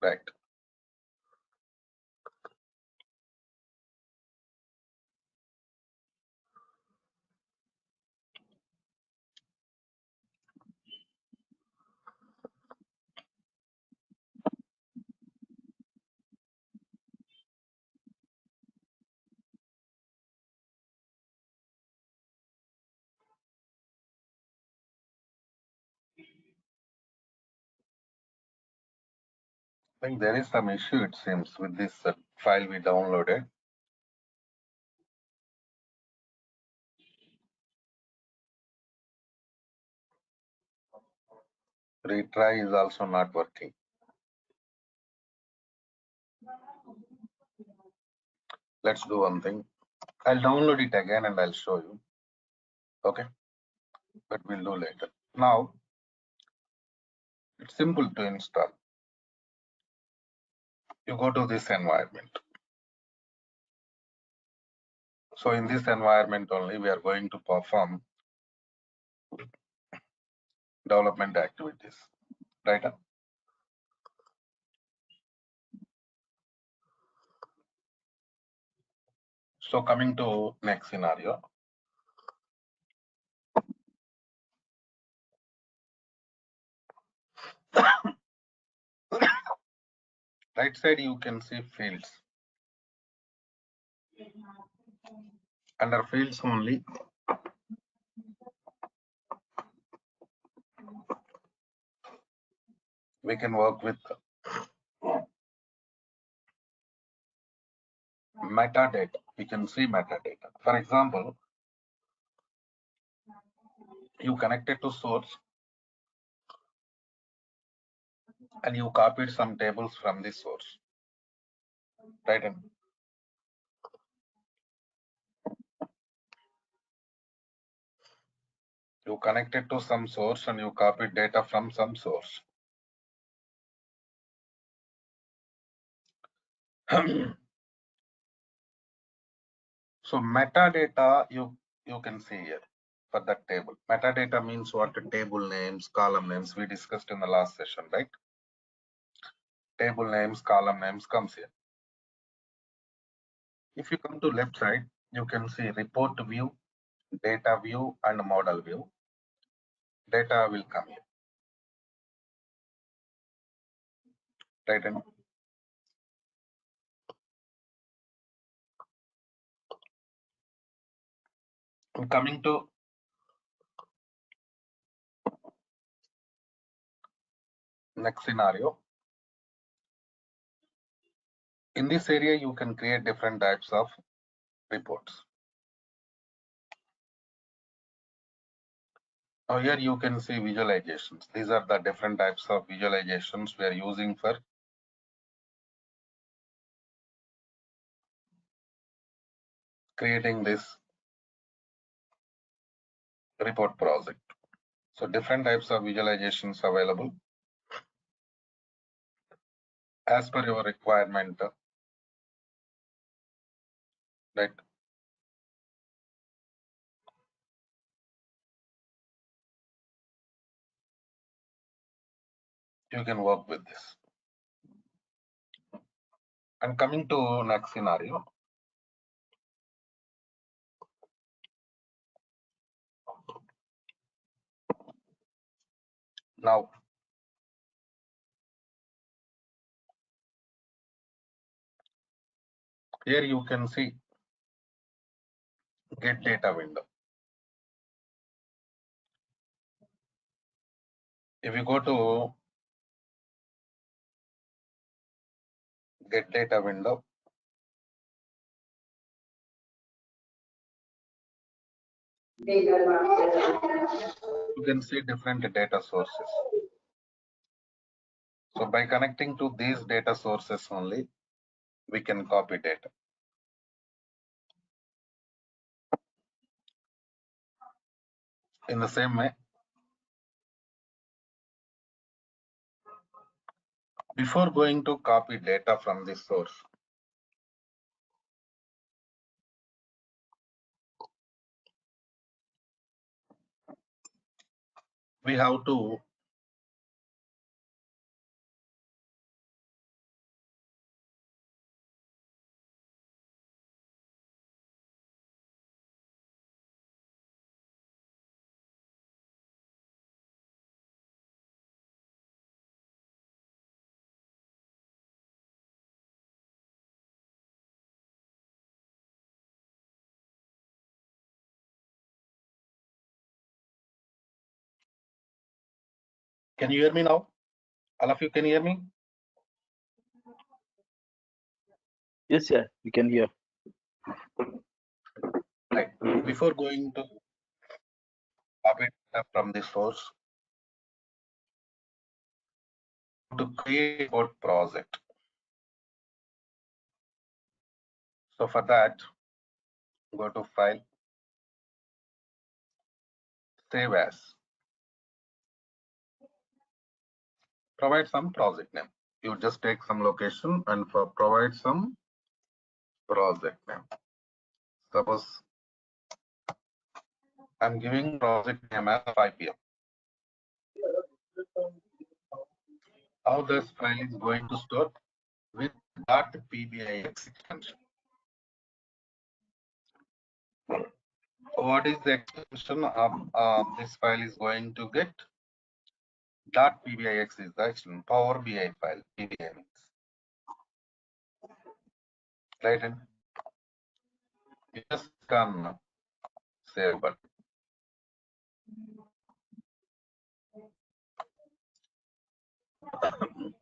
right? I think there is some issue, it seems, with this file we downloaded. Retry is also not working. Let's do one thing. I'll download it again and I'll show you. Okay, but we'll do later. Now, it's simple to install. You go to this environment. So in this environment only, we are going to perform development activities, right? So coming to next scenario. Right side, you can see fields. Under fields only, we can work with metadata. We can see metadata. For example, you connected to source and you copied some tables from this source, right? And you connected to some source and you copied data from some source. So metadata, you can see here for that table. Metadata means what? Table names, column names, we discussed in the last session, right? Table names, column names comes here. If you come to left side, you can see report view, data view, and model view. Data will come here, right? And coming to next scenario. In this area, you can create different types of reports. Now here you can see visualizations. These are the different types of visualizations we are using for creating this report project. So different types of visualizations available as per your requirement, right? You can work with this. And coming to next scenario. Now, here you can see get data window. If you go to get data window, you can see different data sources. So by connecting to these data sources only, we can copy data. In the same way, before going to copy data from this source, we have to can you hear me now? All of you can hear me? Yes, yeah, we can hear. Right. Before going to copy data from the source, to create a project. So for that, go to File, Save As, provide some project name. You just take some location and provide some project name. Suppose I'm giving project name as 5 p.m. How this file is going to store with .pbix extension. What is the extension of this file is going to get? .pbix is the extension, Power BI file, PBI means. Right, and you just can save button.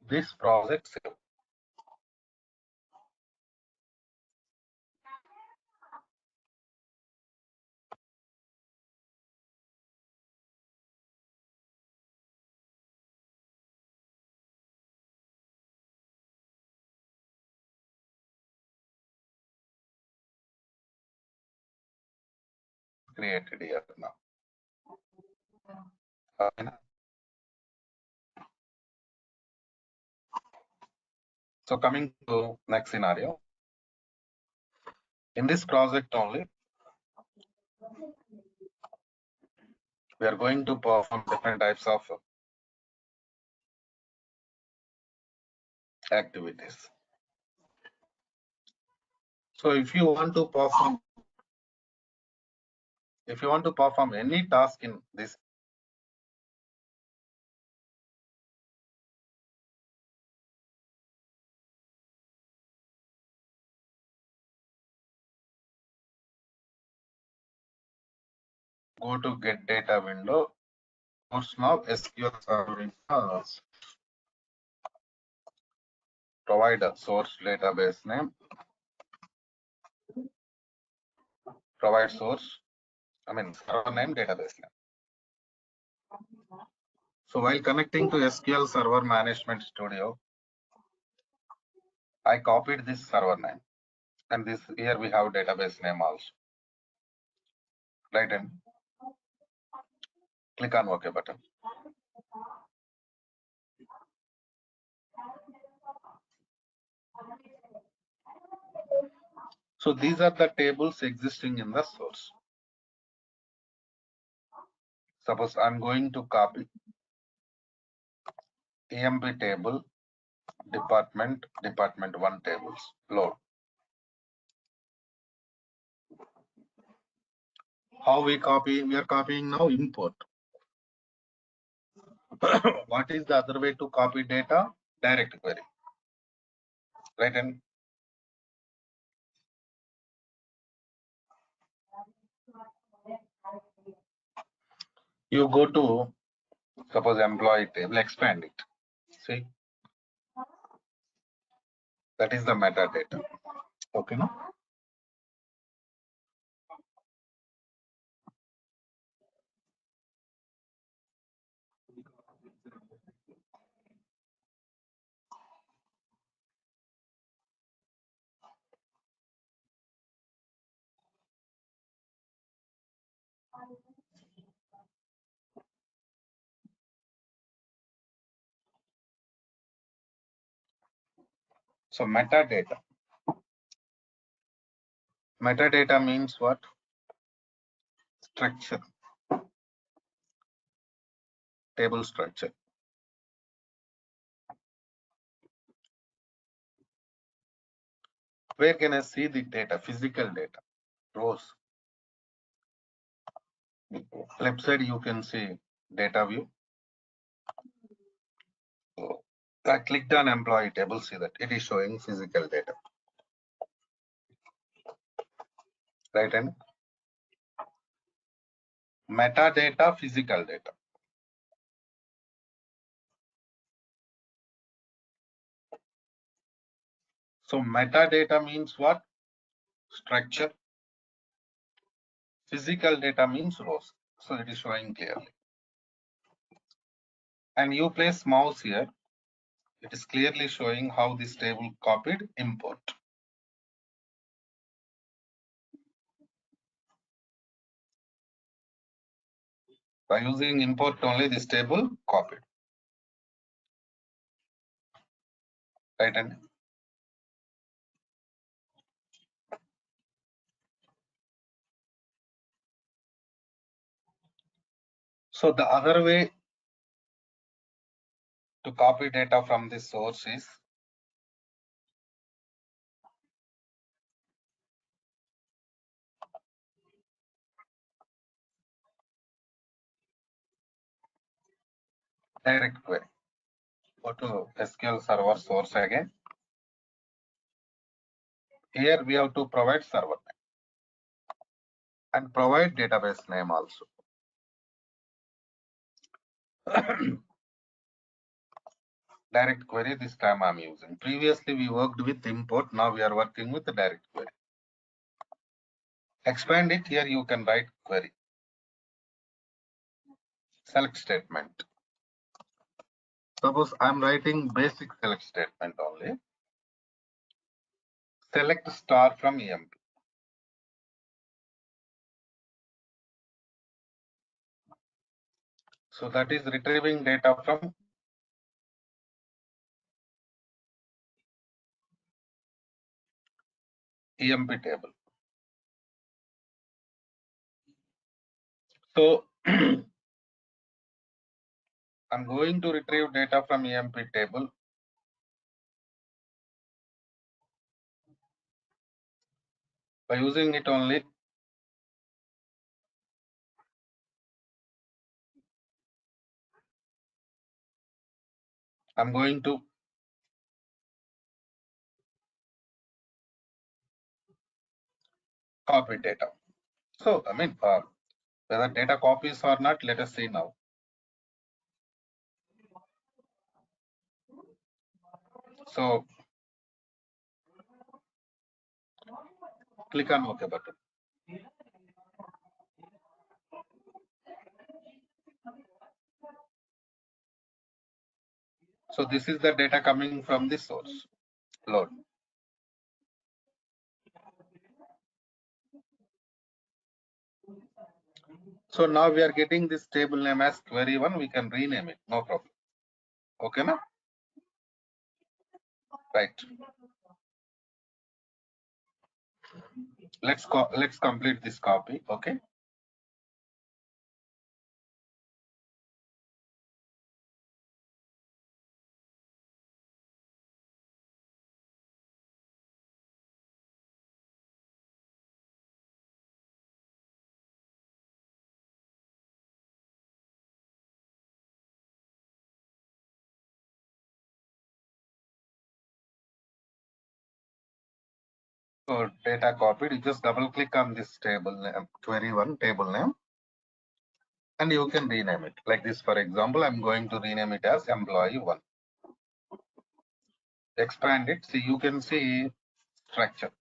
This project save. Created here now. Okay. So coming to next scenario. In this project only, we are going to perform different types of activities. So if you want to perform any task in this, go to get data window, source now SQL Server provide a source database name, provide source, server name, database name. So while connecting to SQL Server Management Studio, I copied this server name, and this here we have database name also. Right, and click on OK button. So these are the tables existing in the source. Suppose I'm going to copy EMP table, department 1 tables, load. How we copy? We are copying now import. What is the other way to copy data? Direct query. Right, and you go to suppose employee table, expand it. See, that is the metadata. Okay, no? So metadata. Metadata means what? Structure. Table structure. Where can I see the data? Physical data. Rows. Left side you can see data view. I clicked on employee table, see that it is showing physical data. Right hand. Metadata, physical data. So metadata means what? Structure. Physical data means rows. So it is showing clearly. And you place mouse here. It is clearly showing how this table copied import. By using import only, this table copied. Right hand. So the other way to copy data from this source is direct query. Go to SQL Server source again. Here we have to provide server name and provide database name also. Direct query this time I'm using. Previously we worked with import. Now we are working with the direct query. Expand it. Here you can write query. Select statement. Suppose I'm writing basic select statement only. Select star from EMP. So that is retrieving data from EMP table. So I'm going to retrieve data from EMP table. By using it only, I'm going to copy data. So I mean, whether data copies or not, let us see now. So click on OK button. So this is the data coming from the source. Load. So now we are getting this table name as query 1. We can rename it. No problem. Okay, na? Right. Let's complete this copy. Okay. So data copied. You just double click on this table name, query 1 table name, and you can rename it like this. For example, I'm going to rename it as employee 1. Expand it. See, you can see structure.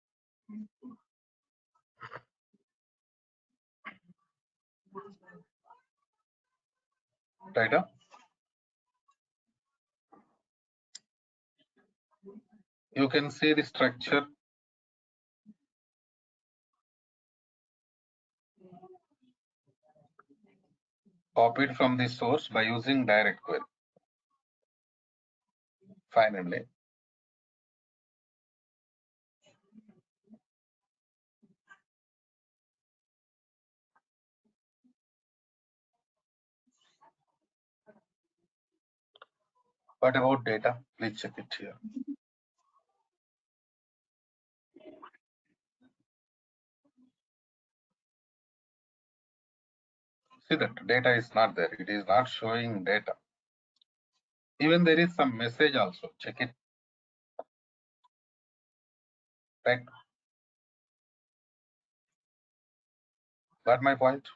Right? You can see the structure. Copied from the source by using direct query. Finally, What about data? Please check it here. See that data is not there. It is not showing data. Even there is some message also. Check it. Right. Got my point?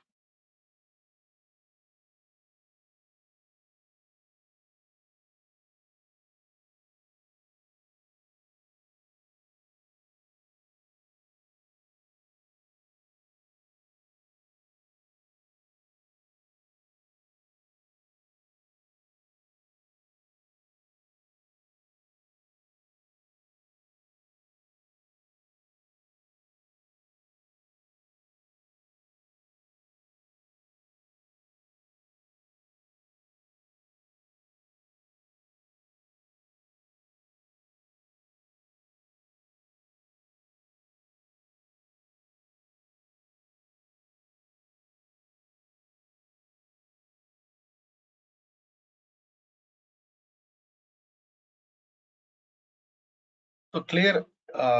So clear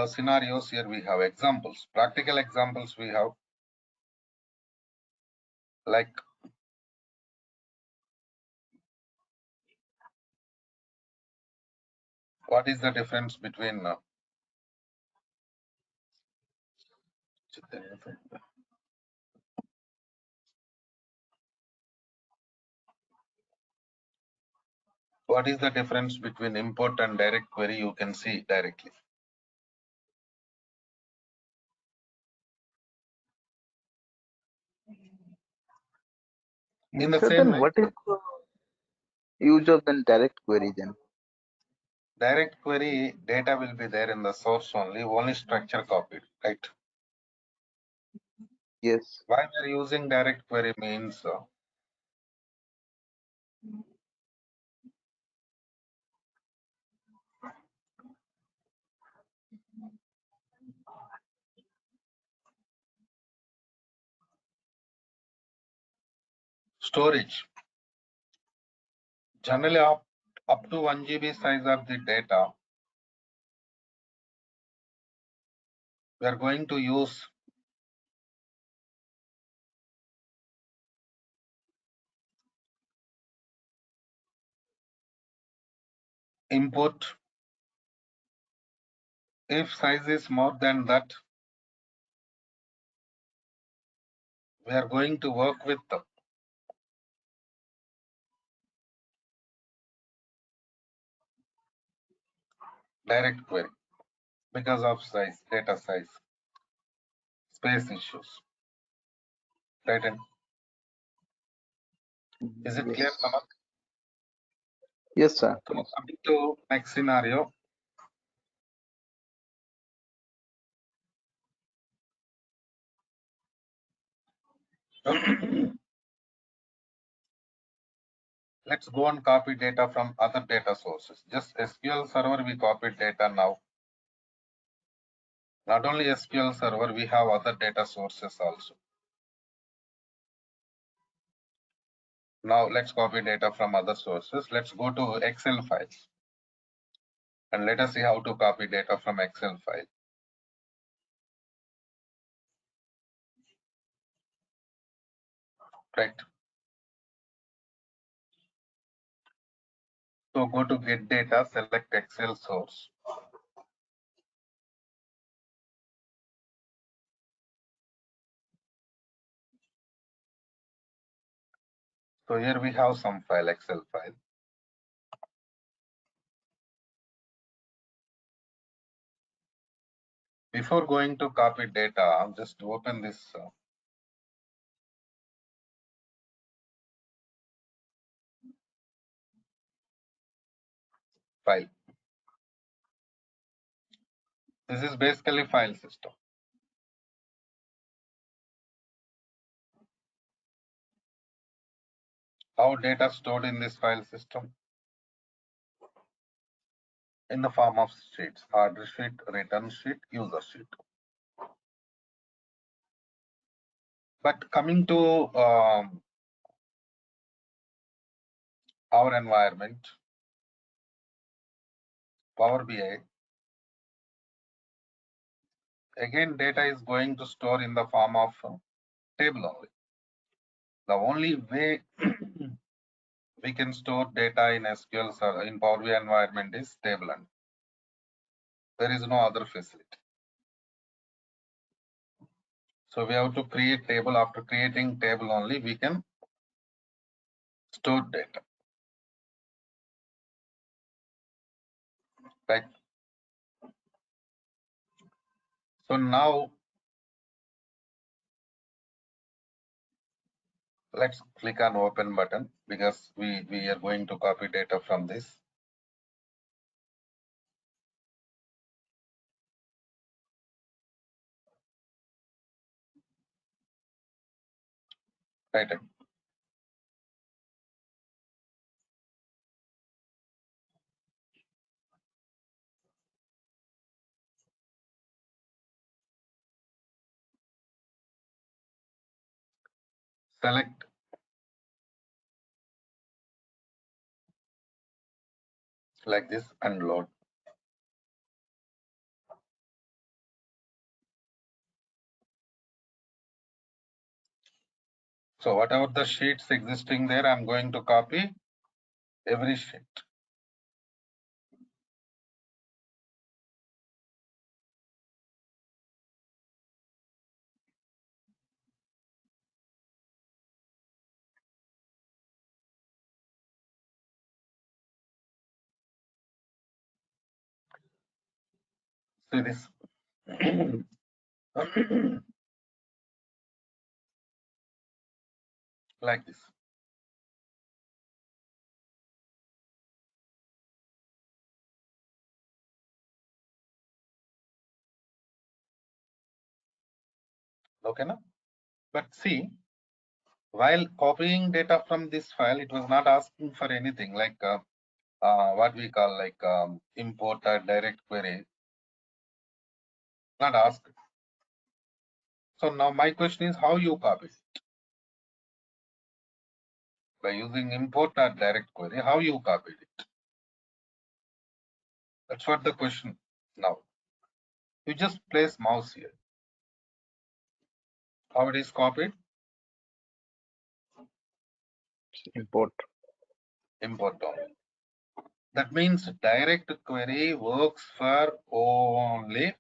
scenarios here we have examples, practical examples we have, like what is the difference between what is the difference between import and direct query? You can see directly. In the So same then way, what is the use of the direct query then? direct query data will be there in the source only structure copied, right? Yes. Why we are using direct query means storage. Generally up to 1 GB size of the data, we are going to use import. If size is more than that, we are going to work with the direct query because of size, data size, space issues. Right? And is it clear, Yes. Samarth? Yes, sir. So Yes. coming to next scenario. Let's go and copy data from other data sources. Just SQL Server, we copied data now. Not only SQL Server, we have other data sources also. Now let's copy data from other sources. Let's go to Excel files. And let us see how to copy data from Excel file. Right. So go to get data, select Excel source. So here we have some file, Excel file. Before going to copy data, I'll just open this file. This is basically file system. How data stored in this file system? In the form of sheets, order sheet, return sheet, user sheet. But coming to our environment, Power BI. Again, data is going to store in the form of table only. The only way we can store data in SQL in Power BI environment is table, and there is no other facility. So we have to create table. After creating table only, we can store data. Right. So now let's click on open button because we are going to copy data from this. Right. Select like this and load. So whatever the sheets existing there, I'm going to copy every sheet. See this. Like this. Okay, now? But see, while copying data from this file, it was not asking for anything like what we call like import or direct query. Not asked. So now my question is how you copy it? By using import or direct query, how you copied it? That's what the question now. You just place mouse here. How it is copied? Import. Import only. That means direct query works for only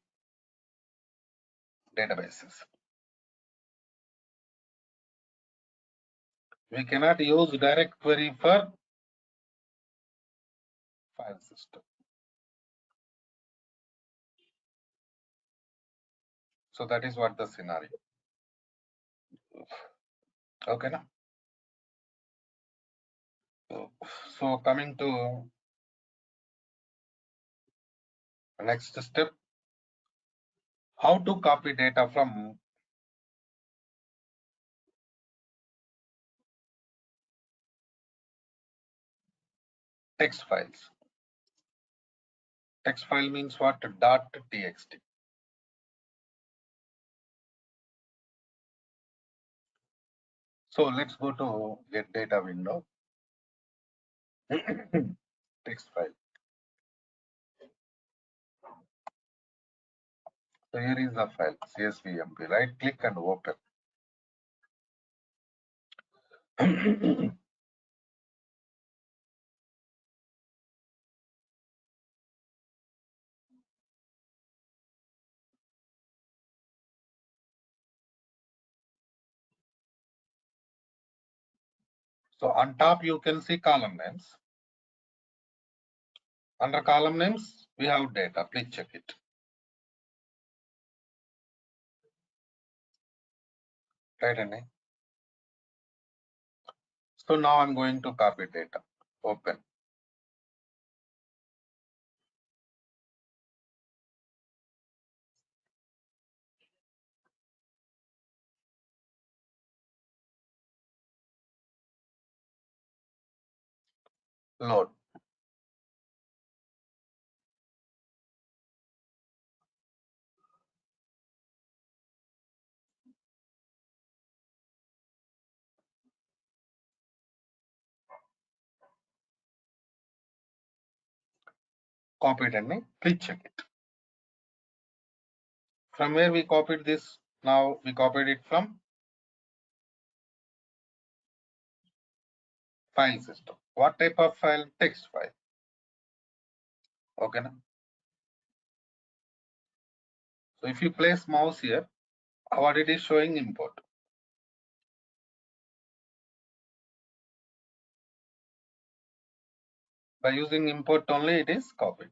databases. We cannot use direct query for file system. So that is what the scenario. Okay, now. So coming to next step, how to copy data from text files. Text file means what? .txt. So let's go to get data window. Text file. So here is the file csvmp. Right click and open. So on top you can see column names. Under column names we have data. Please check it. Right, Annie? So now I'm going to copy data. Open. Load. copied and please check it. From where we copied this? Now we copied it from file system. What type of file? Text file. Okay. So if you place mouse here, what it is showing? Import. By using import only, it is copied.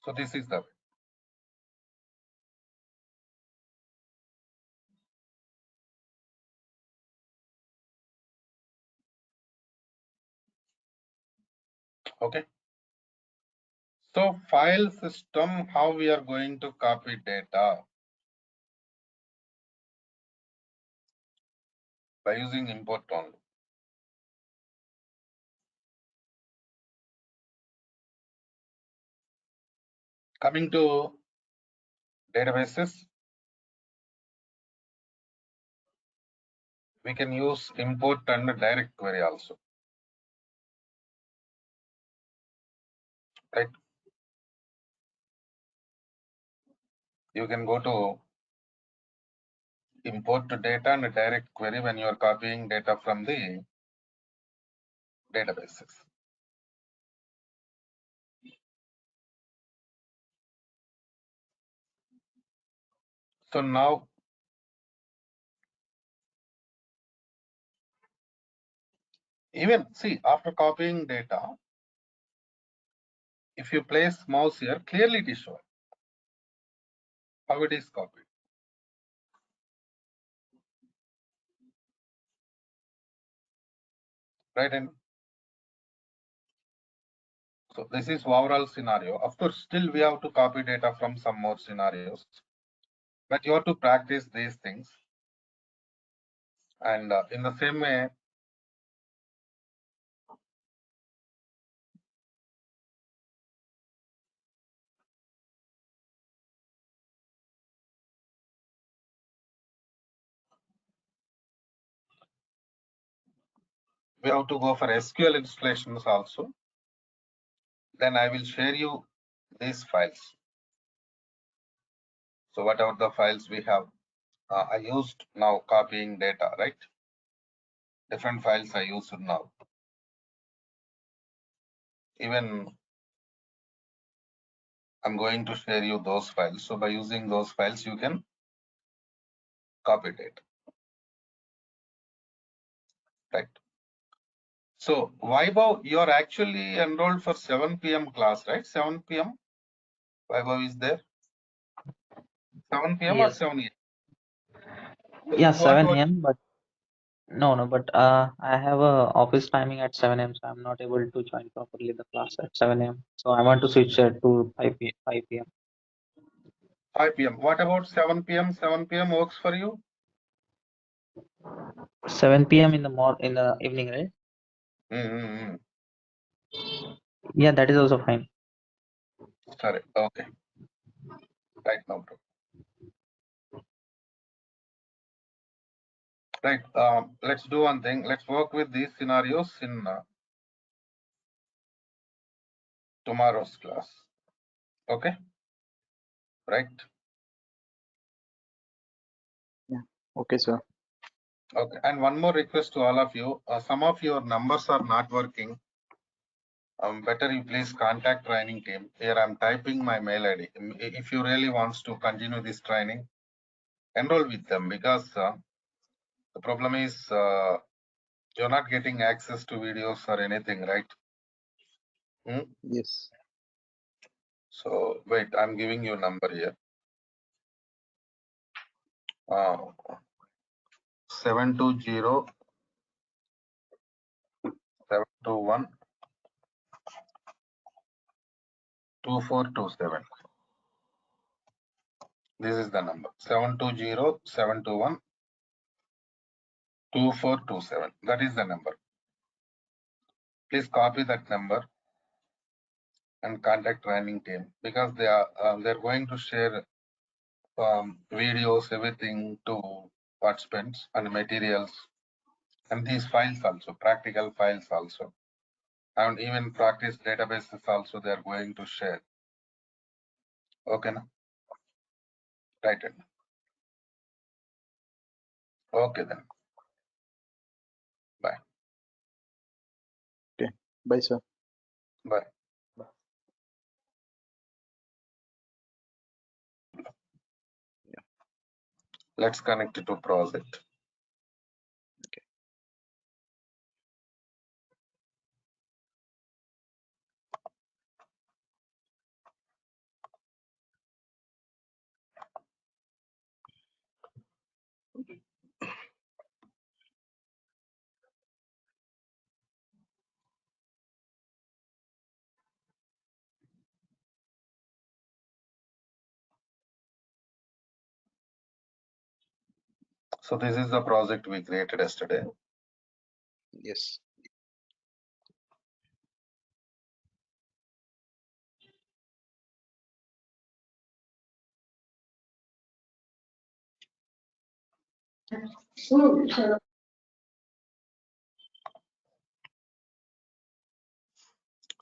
So this is the way. Okay. So file system, how we are going to copy data? By using import only. Coming to databases, we can use import and direct query also. Right? You can go to import to data and direct query when you are copying data from the databases. So now, even see, after copying data, if you place mouse here, clearly it is shown how it is copied. Right? And so this is overall scenario. Of course, still we have to copy data from some more scenarios, but you have to practice these things. And in the same way, we have to go for SQL installations also. Then I will share you these files. So whatever the files we have, I used now copying data, right? Different files I used now. Even I'm going to share you those files. So by using those files, you can copy data. Right. So Vaibhav, you are actually enrolled for 7 p.m. class, right? 7 p.m. Vaibhav is there. 7 p.m. or Yes. 7 a.m. Yeah, What 7 a.m. But but I have a office timing at 7 a.m. So I'm not able to join properly the class at 7 a.m. So I want to switch to 5 p.m. 5 p.m. What about 7 p.m.? 7 p.m. works for you? 7 p.m. in the evening, right? Mm-hmm. Yeah, that is also fine. Sorry. Okay. Right now. Right. Let's do one thing. Let's work with these scenarios in tomorrow's class. Okay. Right. Yeah. Okay, sir. Okay. And one more request to all of you. Some of your numbers are not working. Better you please contact training team. Here I'm typing my mail ID. If you really wants to continue this training, enroll with them, because the problem is you're not getting access to videos or anything, right? Yes. So wait, I'm giving you a number here. 720 721 2427. This is the number 720 721 2427. That is the number. Please copy that number and contact training team, because they're going to share videos, everything to participants and materials, and these files also, practical files also. And even practice databases also they are going to share. Okay, na? Right. Okay then. Bye. Okay. Bye, sir. Bye. Let's connect it to project. So this is the project we created yesterday. Yes.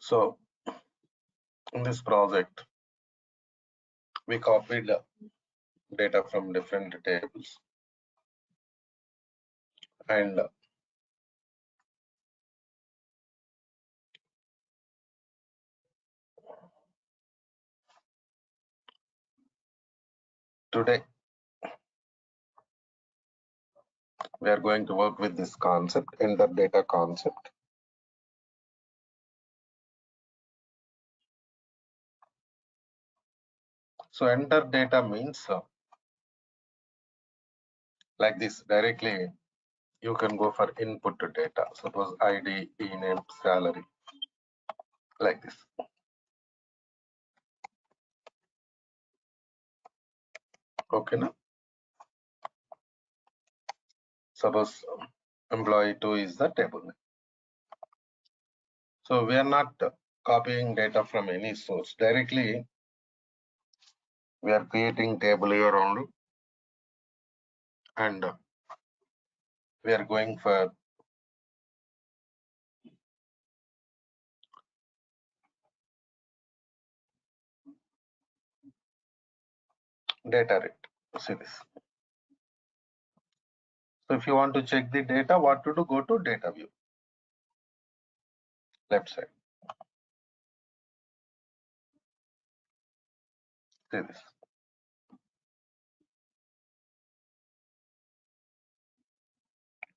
So in this project, we copied data from different tables and today we are going to work with this concept, enter data concept. So enter data means like this directly you can go for input data. Suppose ID, e-name, salary, like this. Okay, now suppose employee 2 is the table name. So we are not copying data from any source. Directly we are creating table here only and we are going for data rate. See this. So if you want to check the data, what to do? Go to data view, left side. See this.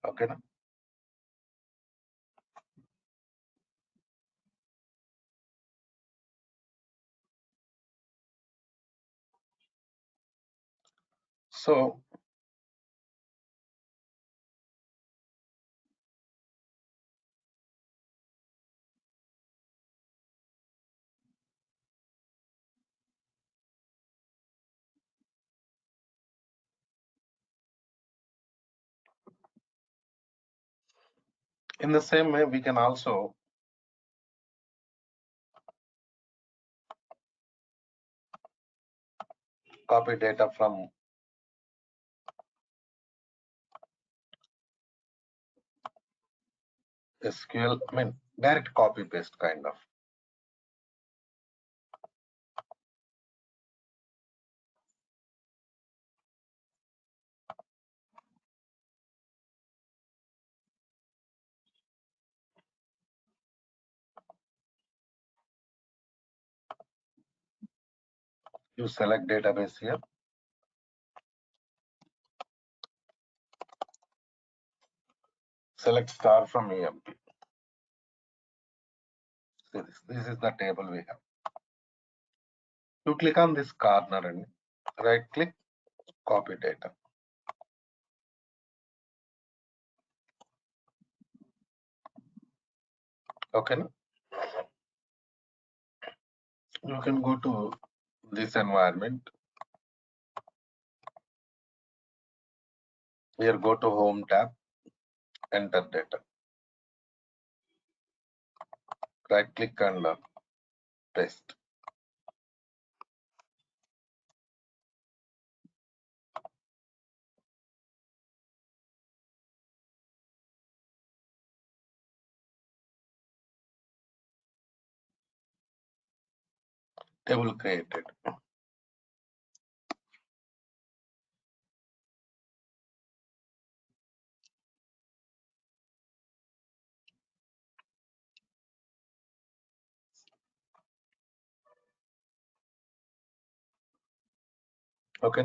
Okay. Now? So in the same way, we can also copy data from SQL. I mean, direct copy paste kind of. You select database here. Select star from EMP. See this. This is the table we have. You click on this corner and right click, copy data. Okay. Now? You can go to this environment. Here, go to home tab, enter data. Right click and paste. table created. Okay.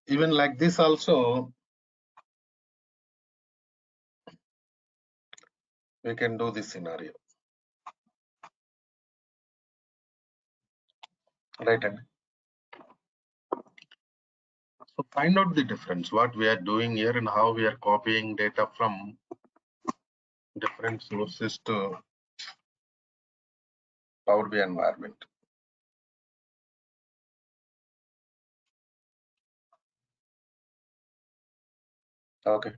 Even like this also, we can do this scenario. Right. And so find out the difference, what we are doing here and how we are copying data from different sources to Power BI environment. Okay.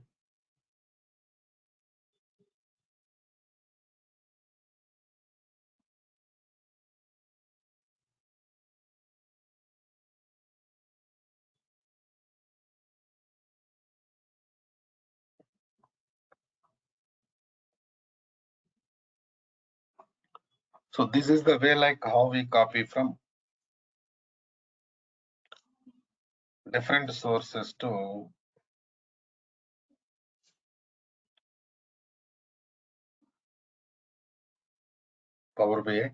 So this is the way like how we copy from different sources to Power BI.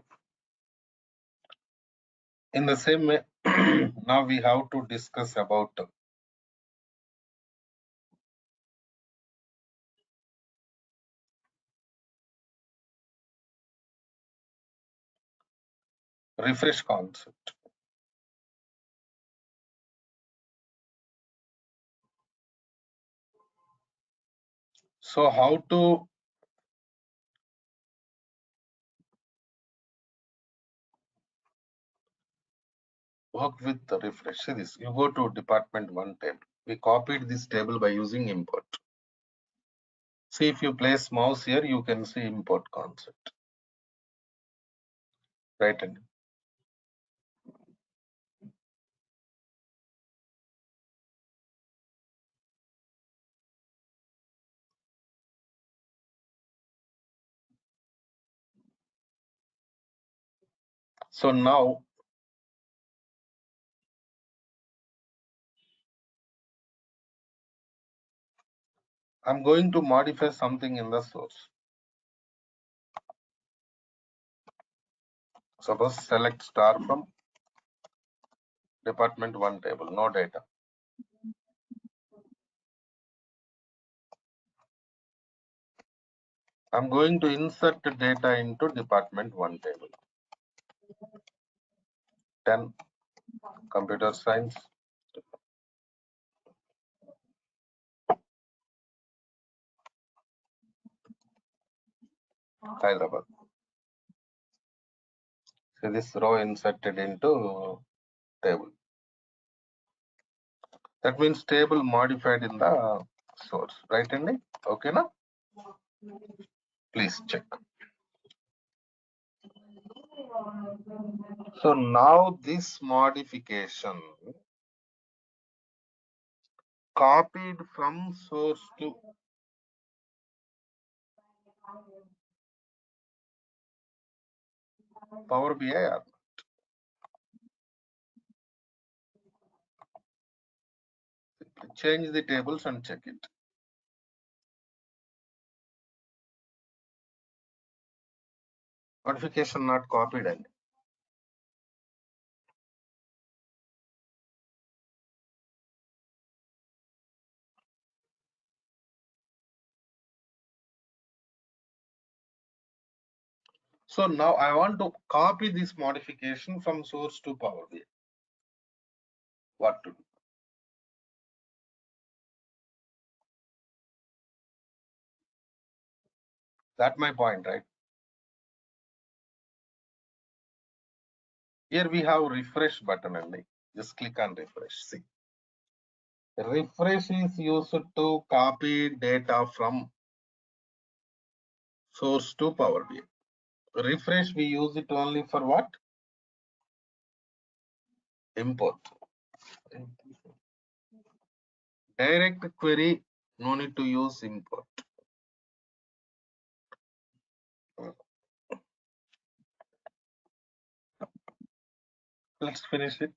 In the same way, now we have to discuss about refresh concept. So how to work with the refresh? See this, you go to department 1 table. We copied this table by using import. See, if you place mouse here, you can see import concept. Right. And so now I'm going to modify something in the source. Suppose select star from department 1 table, no data. I'm going to insert data into department 1 table. 10 computer science, Hyderabad. So this row inserted into table. That means table modified in the source, right? And okay, now please check. So now this modification copied from source to Power BI. Or change the tables and check it. Modification not copied. And so now I want to copy this modification from source to Power BI. What to do? That my point, right? Here we have refresh button only. Just click on refresh. See, refresh is used to copy data from source to Power BI. Refresh we use it only for what? Import. Direct query, no need to use import. Let's finish it.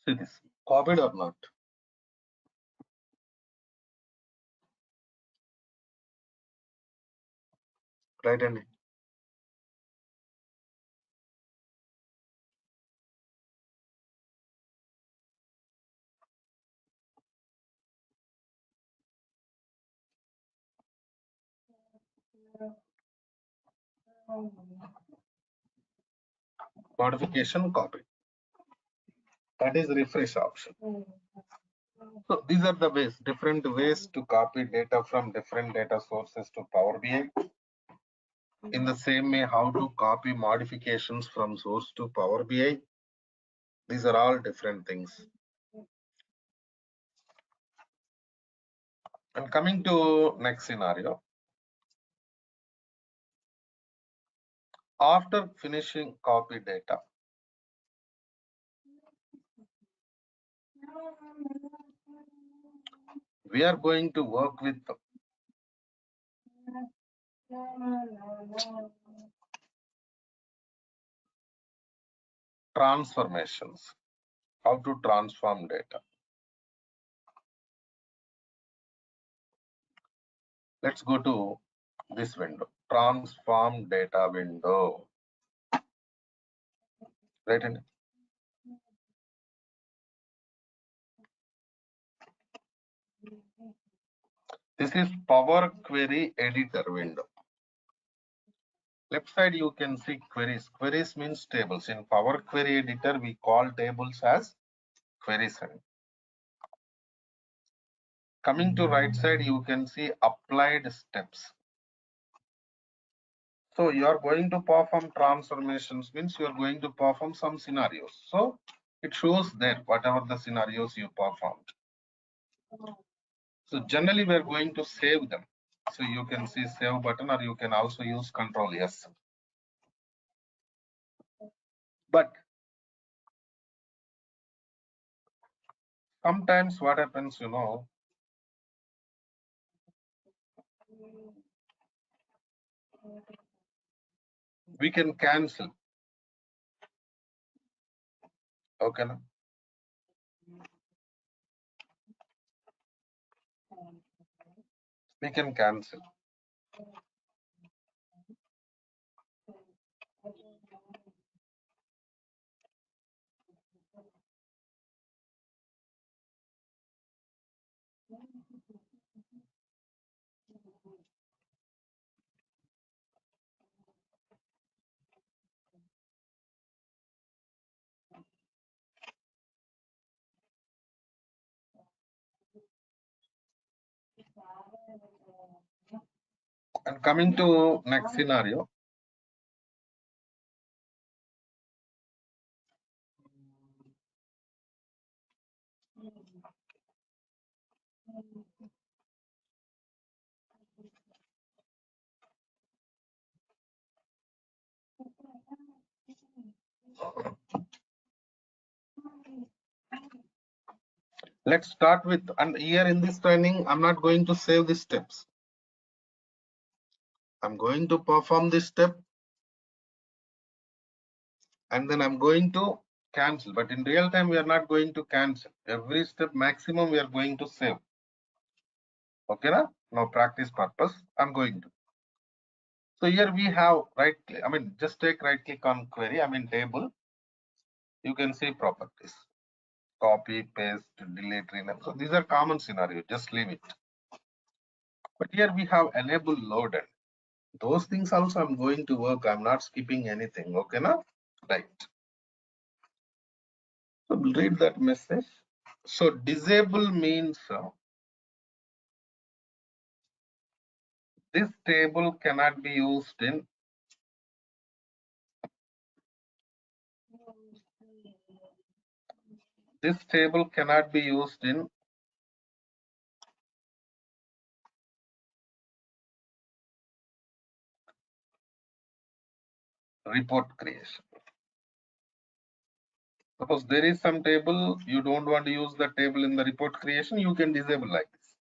See this, copied or not? Right, and modification copy. That is refresh option. So these are the ways, different ways to copy data from different data sources to Power BI. In the same way, how to copy modifications from source to Power BI. These are all different things. And coming to next scenario, after finishing copy data, we are going to work with transformations, how to transform data. Let's go to this window, transform data window. Right, and this is Power Query Editor window. Left side you can see queries. Queries means tables. In Power Query Editor, we call tables as queries. Coming to right side, you can see applied steps. So you are going to perform transformations, means you are going to perform some scenarios. So it shows there whatever the scenarios you performed. So generally we are going to save them. So you can see save button, or you can also use Control S. But sometimes what happens, we can cancel. Okay. We can cancel. And coming to next scenario, let's start with, and here in this training, I'm not going to save the steps. I'm going to perform this step, and then I'm going to cancel. But in real time, we are not going to cancel. Every step maximum we are going to save. Okay, now practice purpose, I'm going to. So here we have just take right click on query, table. You can see properties, copy, paste, delete, rename. So these are common scenario, just leave it. But here we have enable loaded. Those things also I'm going to work. I'm not skipping anything. Okay, now? Right. So read that message. So disable means this table cannot be used in report creation. Suppose there is some table, you don't want to use the table in the report creation, you can disable like this.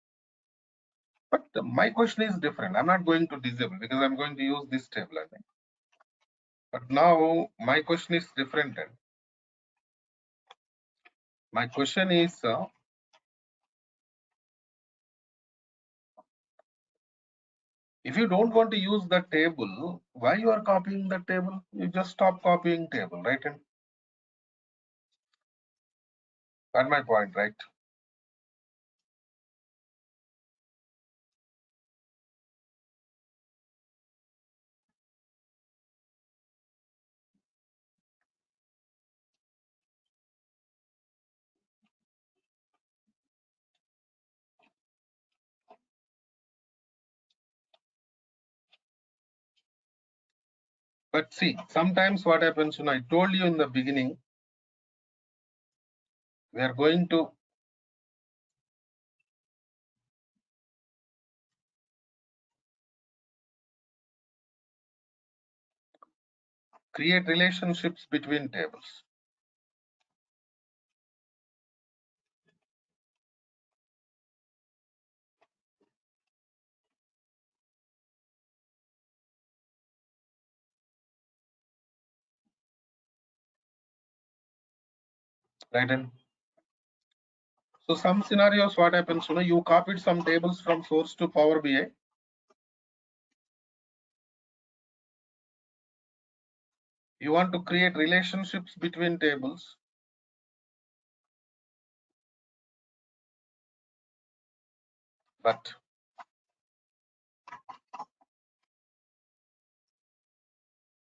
But my question is different. I'm not going to disable because I'm going to use this table, I think. But now my question is different. My question is, if you don't want to use the table, why you are copying the table? You just stop copying table, right? And that's my point, right? But see, sometimes what happens, I told you in the beginning, we are going to create relationships between tables. Right? And so some scenarios, what happens, you copied some tables from source to Power BI. You want to create relationships between tables. But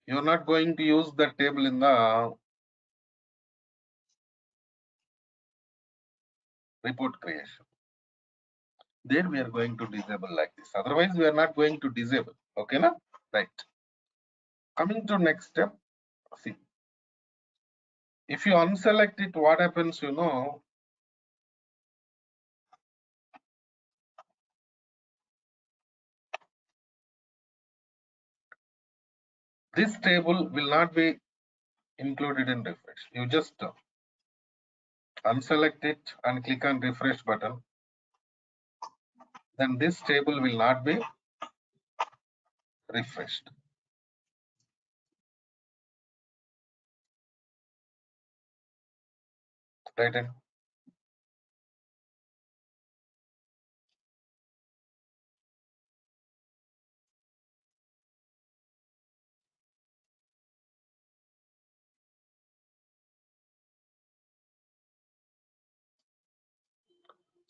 you're not going to use the table in the report creation. Then we are going to disable like this. Otherwise, we are not going to disable. Okay, na? Right. Coming to next step, see. If you unselect it, what happens, this table will not be included in refresh. You just unselect it and click on refresh button. Then this table will not be refreshed. Right? And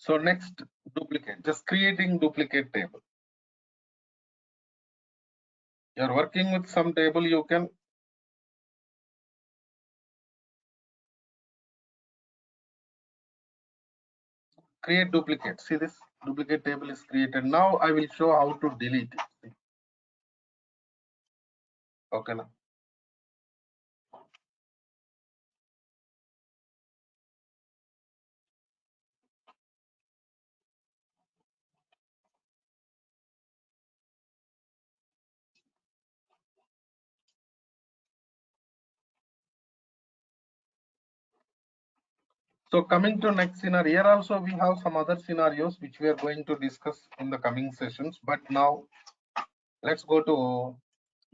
so next, duplicate, just creating duplicate table. You're working with some table, you can create duplicate. See, this duplicate table is created. Now I will show how to delete it. See. Okay. Now. So coming to next scenario, here also we have some other scenarios which we are going to discuss in the coming sessions. But now let's go to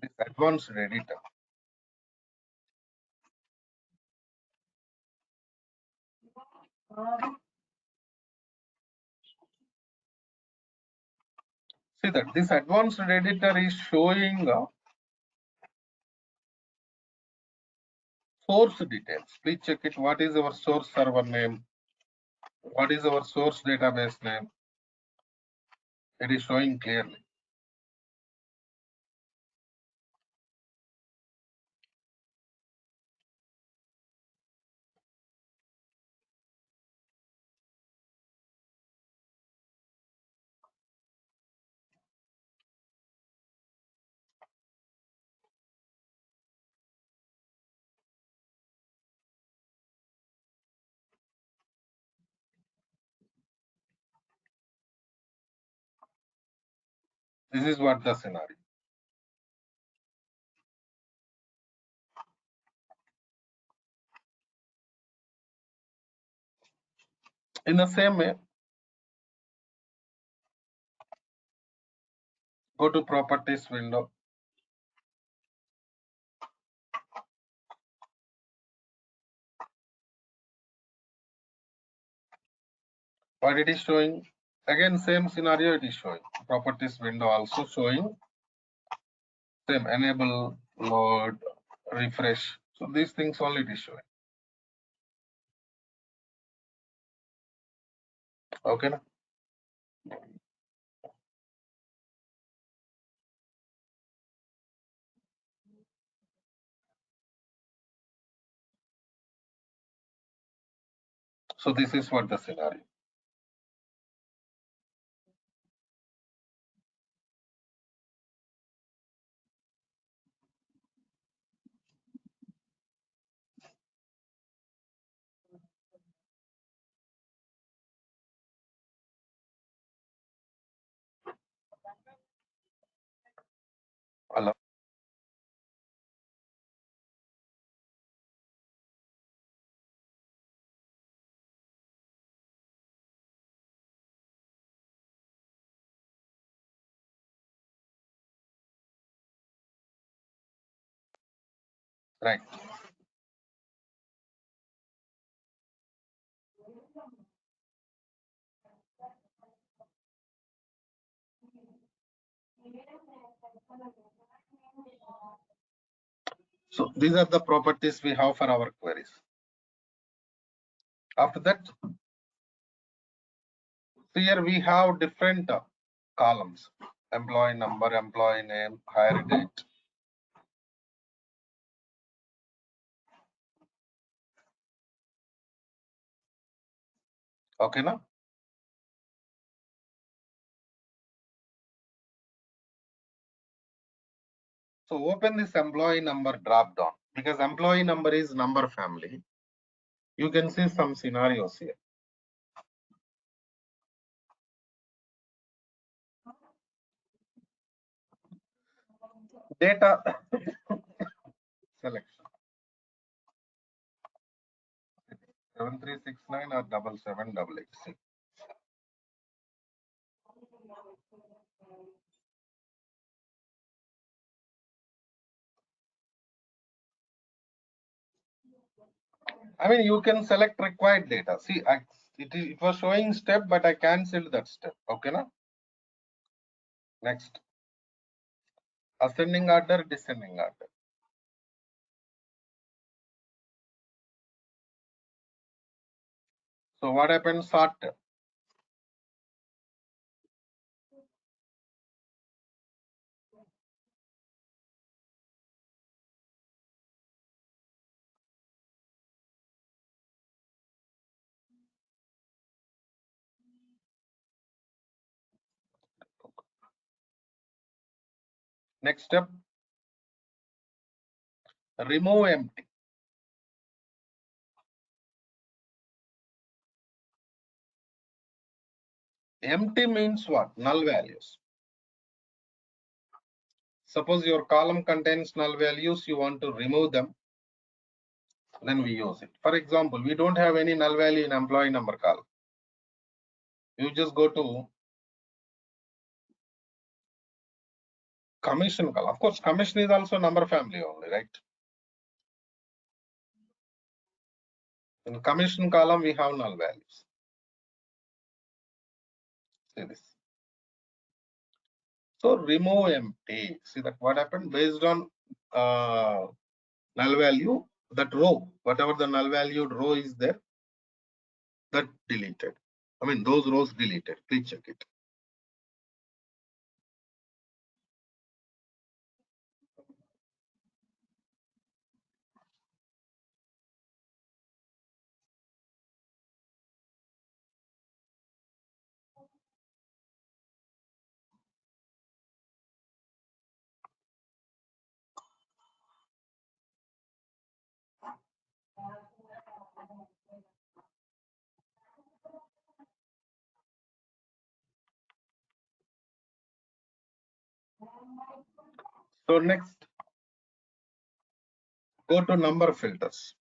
this advanced editor. See that this advanced editor is showing source details. Please check it. What is our source server name? What is our source database name? It is showing clearly. This is what the scenario. In the same way, go to properties window. What it is showing? Again, same scenario it is showing. Properties window also showing same enable, load, refresh. So these things only it is showing. Okay. Na? So this is what the scenario. Hello. Right. So these are the properties we have for our queries. After that, here we have different columns: employee number, employee name, hire date. Okay, now. So open this employee number drop down, because employee number is number family. You can see some scenarios here. Data selection 7369 or 77886. I mean, you can select required data. See, it was showing step, but I cancelled that step. Okay, now. Next, ascending order, descending order. So what happens? Sort. Next step, remove empty. Empty means what? Null values. Suppose your column contains null values, you want to remove them, then we use it. For example, we don't have any null value in employee number column. You just go to commission column. Of course, commission is also number family only, right? In commission column, we have null values. See this. So remove empty. See that what happened based on null value, that row, whatever the null valued row is there, that deleted. I mean, those rows deleted. Please check it. So next, go to number filters.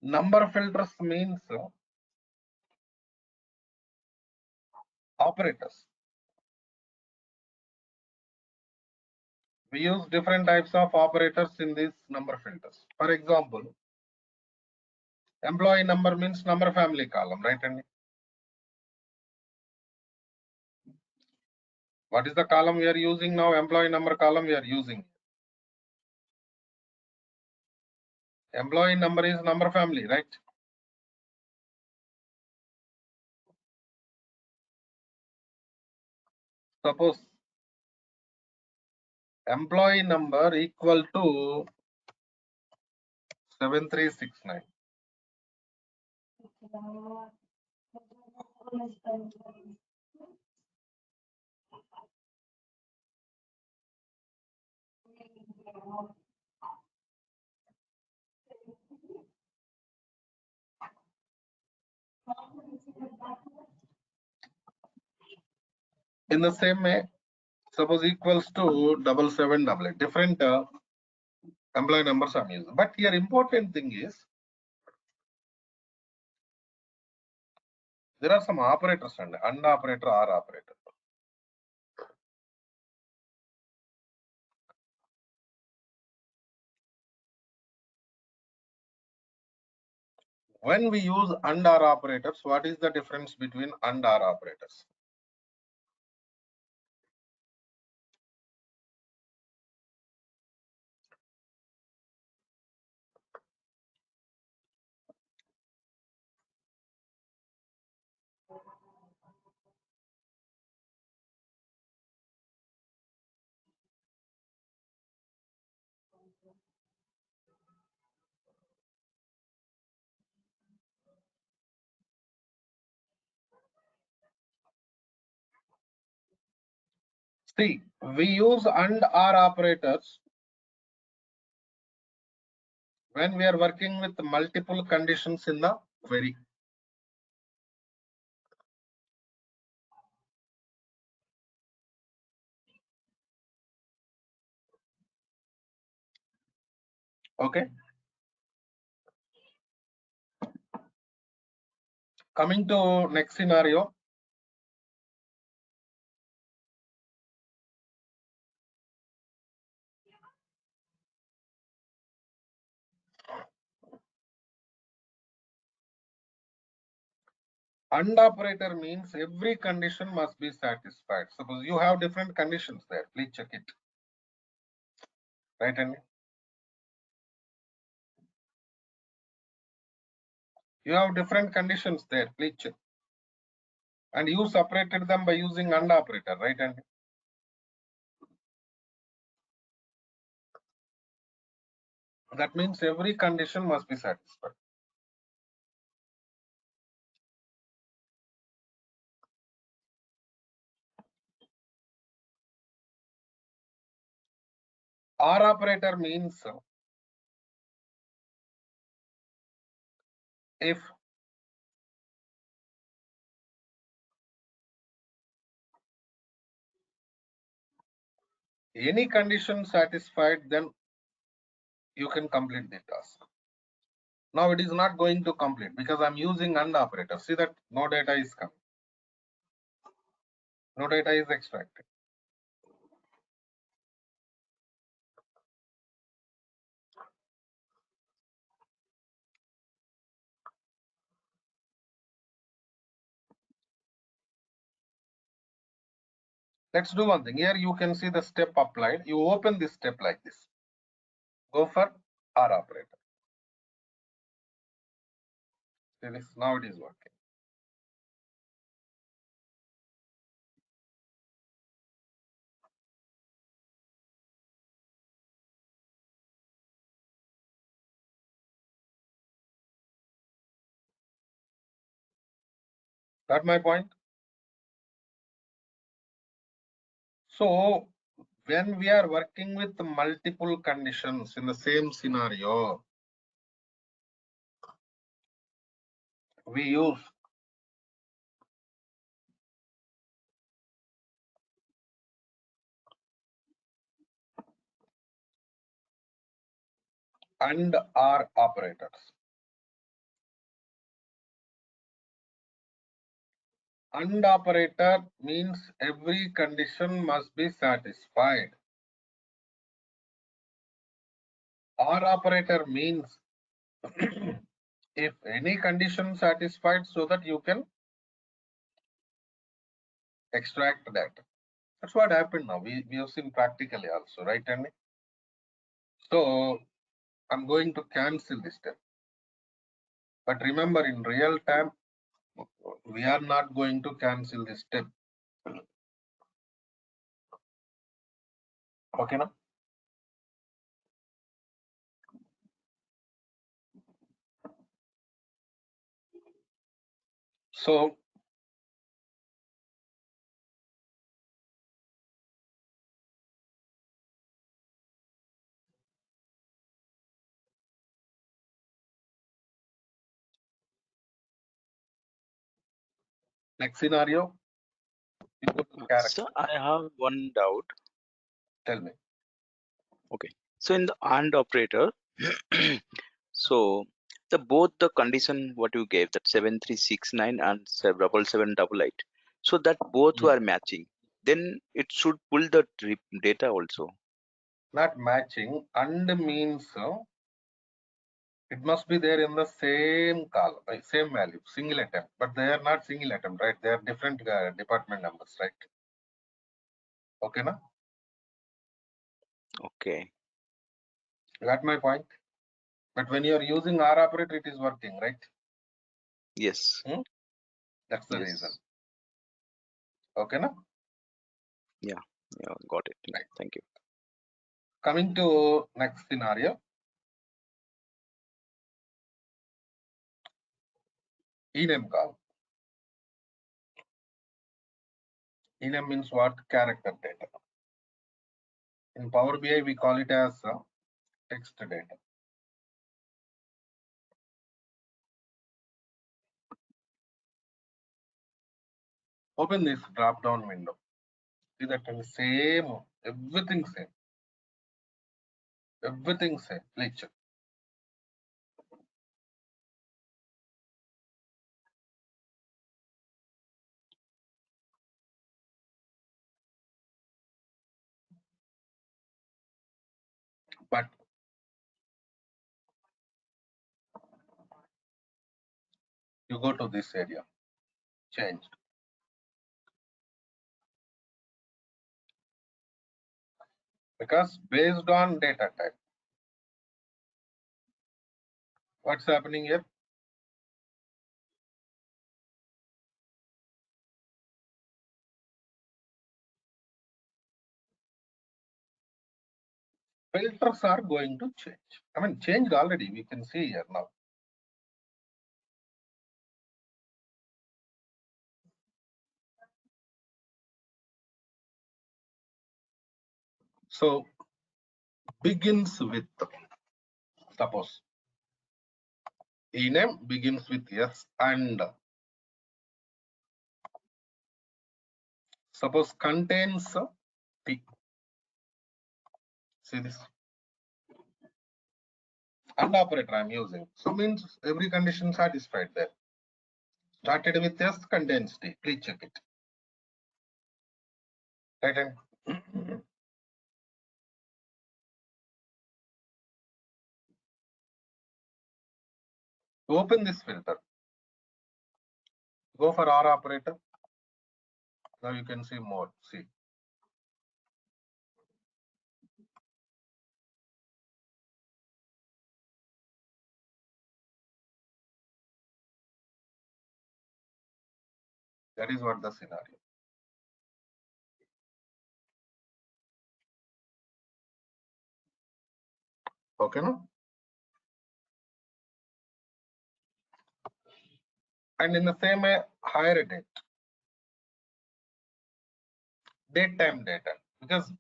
Number filters means operators. We use different types of operators in these number filters. For example, employee number means number family column, right? And what is the column we are using now? Employee number column we are using. Employee number is number family, right? Suppose employee number equal to 7369. In the same way, suppose equals to 7788. Different employee numbers are used. But here important thing is there are some operators and operator or operator. When we use and or operators, what is the difference between and or operators? See, we use and or operators when we are working with multiple conditions in the query. Okay. Coming to next scenario. And operator means every condition must be satisfied. Suppose you have different conditions there. Please check it. Right, and you have different conditions there. Please check. And you separated them by using and operator, right? And that means every condition must be satisfied. Or operator means if any condition satisfied, then you can complete the task. Now it is not going to complete because I'm using and operator. See that no data is coming. No data is extracted. Let's do one thing. Here you can see the step applied. You open this step like this. Go for R operator. See this, now it is working. Got my point? So when we are working with multiple conditions in the same scenario, we use and or operators. AND operator means every condition must be satisfied. OR operator means if any condition satisfied, so that you can extract that. That's what happened now. We have seen practically also, right, Andy? So I'm going to cancel this step. But remember, in real time, we are not going to cancel this step. Okay, now? So next scenario, you go to character. So I have one doubt. Tell me. Okay. So in the AND operator, so both the condition what you gave, that 7369 and 7788, so that both Hmm. were matching. Then it should pull the data also. Not matching. AND means it must be there in the same column, same value, single attempt. But they are not single attempt, right? They are different department numbers, right? Okay, na? Okay. You got my point? But when you are using R operator, it is working, right? Yes. That's the Yes. reason. Okay, na? Yeah. Got it. Right. Thank you. Coming to next scenario. Ename call. Ename means what? Character data. In Power BI, we call it as text data. Open this drop down window. See that is same, everything same. Everything same. Please check. But you go to this area, changed. Because based on data type, what's happening here? Filters are going to change. I mean, changed already. We can see here now. So begins with, suppose ename begins with yes and suppose contains P. See this and operator I'm using. So means every condition satisfied there. Started with yes, contains T. Please check it. Right hand. Open this filter. Go for R operator. Now you can see more. See. That is what the scenario. Okay, no? And in the same way, higher date time data. Because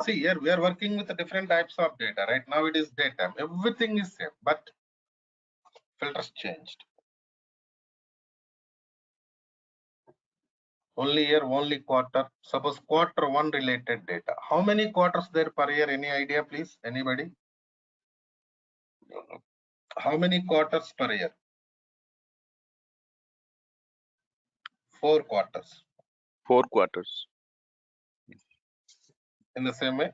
see here we are working with the different types of data. Right now it is date time. Everything is same, but filters changed. Only year, only quarter. Suppose quarter one related data. How many quarters there per year? Any idea, please? Anybody? How many quarters per year? 4 quarters. 4 quarters. In the same way,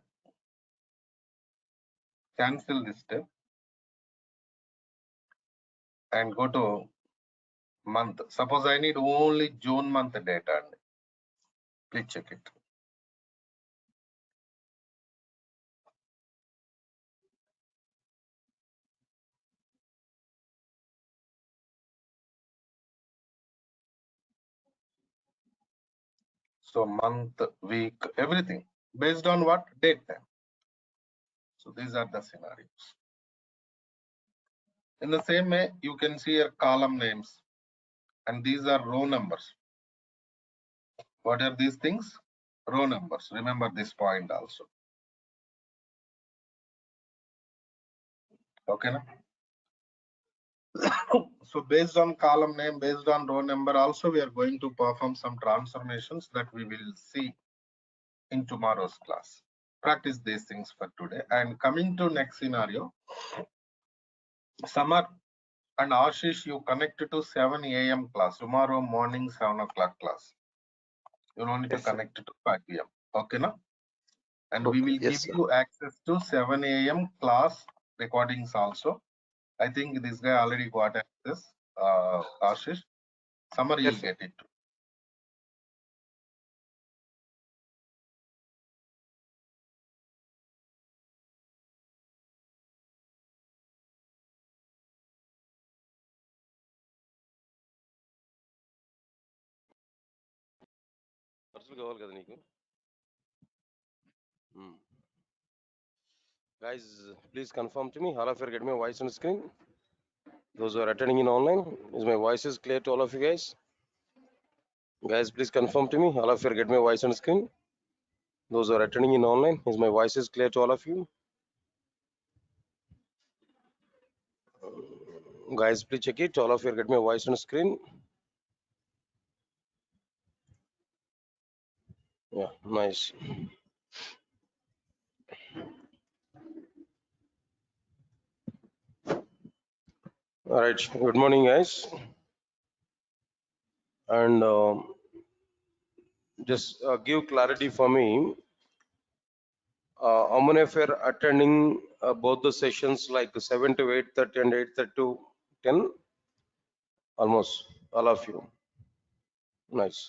cancel this step and go to month. Suppose I need only June month data. Please check it. So month, week, everything based on what? Date time. So these are the scenarios. In the same way, you can see your column names and these are row numbers. What are these things? Row numbers. Remember this point also. Okay. Na? So based on column name, based on row number, also we are going to perform some transformations that we will see in tomorrow's class. Practice these things for today. And coming to next scenario, Samar and Ashish, you connect to 7 a.m. class. Tomorrow morning, 7 o'clock class. You don't need to Yes, sir. connect to 5 p.m. Okay, na? And we Okay. will Yes, give sir. you access to 7 a.m. class recordings also. I think this guy already got access, Ashish. Samar, Yes, you'll sir. get it. ఖర్చులు కావాలి కదా నీకు guys please confirm to me all of you get my voice on the screen those who are attending in online is my voice is clear to all of you guys please confirm to me all of you get my voice on the screen those who are attending in online is my voice is clear to all of you guys please check it all of you get my voice on the screen yeah nice all right good morning guys and just give clarity for me how many of you are attending both the sessions like 7 to 8:30 and 8:30 to 10 almost all of you nice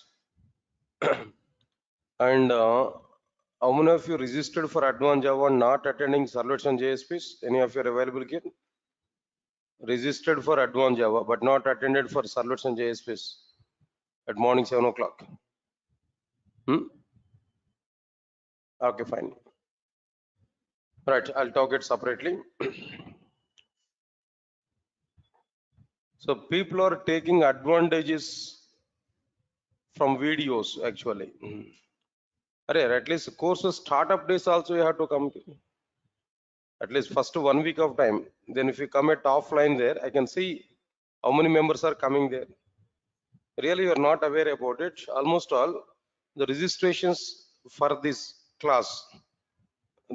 and how many of you registered for advanced Java not attending servlets and JSPs any of you are available here registered for advanced Java but not attended for servlets and JSPs at morning 7 o'clock okay fine right I'll talk it separately so people are taking advantages from videos actually at least courses startup days also you have to come at least first 1 week of time then if you come at offline there I can see how many members are coming there really you are not aware about it almost all the registrations for this class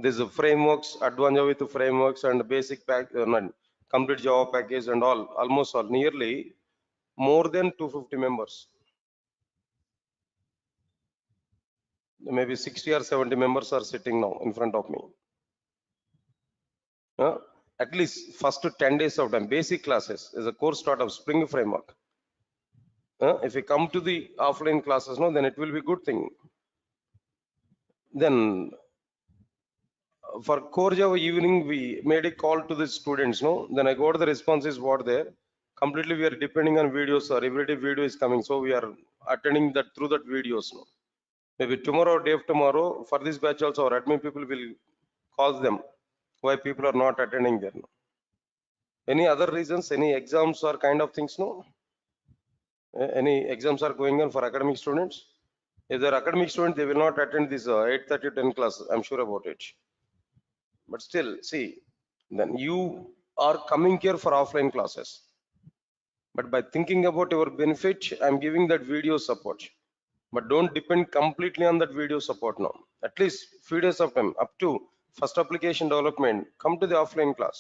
these frameworks advanced Java with frameworks and basic pack complete Java package and all almost all nearly more than 250 members maybe 60 or 70 members are sitting now in front of me at least first 10 days of time basic classes is a course start of spring framework if you come to the offline classes no then it will be good thing then for core Java evening we made a call to the students no then I got the responses what there completely we are depending on videos or every day video is coming so we are attending that through that videos no maybe tomorrow or day of tomorrow for this batch also our admin people will call them why people are not attending there no? Any other reasons any exams or kind of things no any exams are going on for academic students if they're academic students they will not attend this 8:30 to 10 class I'm sure about it but still see then you are coming here for offline classes but by thinking about your benefit I'm giving that video support but don't depend completely on that video support now at least few days of time up to first application development come to the offline class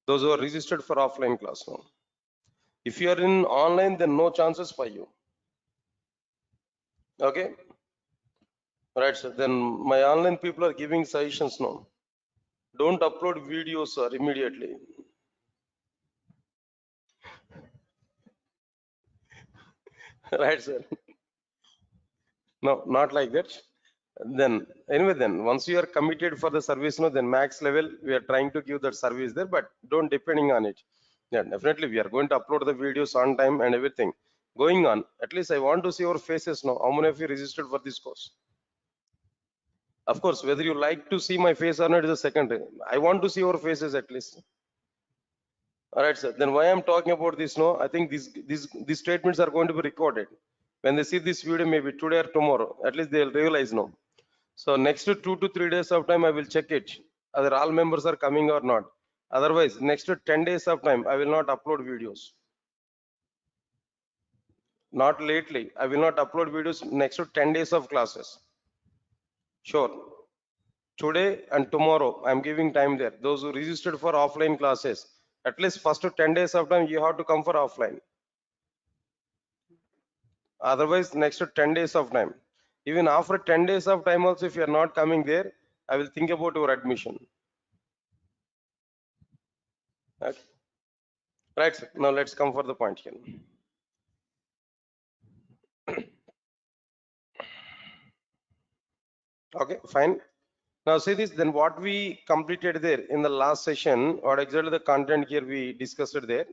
those who are registered for offline class now if you are in online then no chances for you Okay. Right, sir. Then my online people are giving suggestions now. Don't upload videos, sir, immediately. Right, sir. No, not like that. Then anyway, then once you are committed for the service, no, then max level we are trying to give that service there, but don't depending on it. Yeah, definitely we are going to upload the videos on time and everything. Going on, at least I want to see your faces now. How many of you registered for this course? Of course, whether you like to see my face or not is a secondary. I want to see your faces at least. All right, sir. Then why I'm talking about this? No, I think these statements are going to be recorded. When they see this video, maybe today or tomorrow, at least they'll realize no. So next 2 to 3 days of time, I will check it whether all members are coming or not. Otherwise, next 10 days of time, I will not upload videos. Not lately. I will not upload videos next 10 days of classes. Sure. Today and tomorrow, I'm giving time there. Those who registered for offline classes, at least first 10 days of time, you have to come for offline. Otherwise, next 10 days of time. Even after 10 days of time also, if you are not coming there, I will think about your admission. Okay. Right, sir. Now let's come for the point here. Okay, fine. Now see this, then what we completed there in the last session, or exactly the content here we discussed it there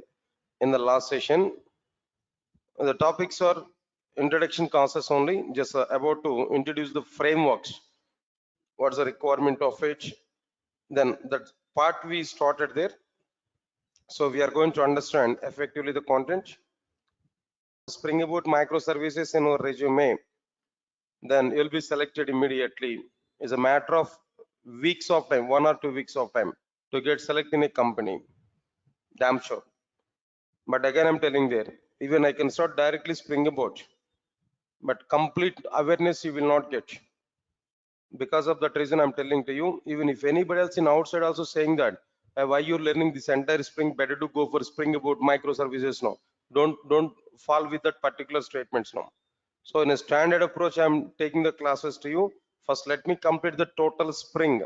in the last session. The topics are introduction classes only, just about to introduce the frameworks. What's the requirement of it? Then that part we started there. So we are going to understand effectively the content. Spring Boot microservices in our resume, then you'll be selected immediately. It's a matter of weeks of time, 1 or 2 weeks of time to get selected in a company. Damn sure. But again, I'm telling there, even I can start directly Spring Boot, but complete awareness you will not get. Because of that reason, I'm telling to you, even if anybody else in outside also saying that, why you're learning this entire Spring, better to go for Spring Boot microservices now. Don't fall with that particular statements now. So in a standard approach, I'm taking the classes to you. First, let me complete the total Spring.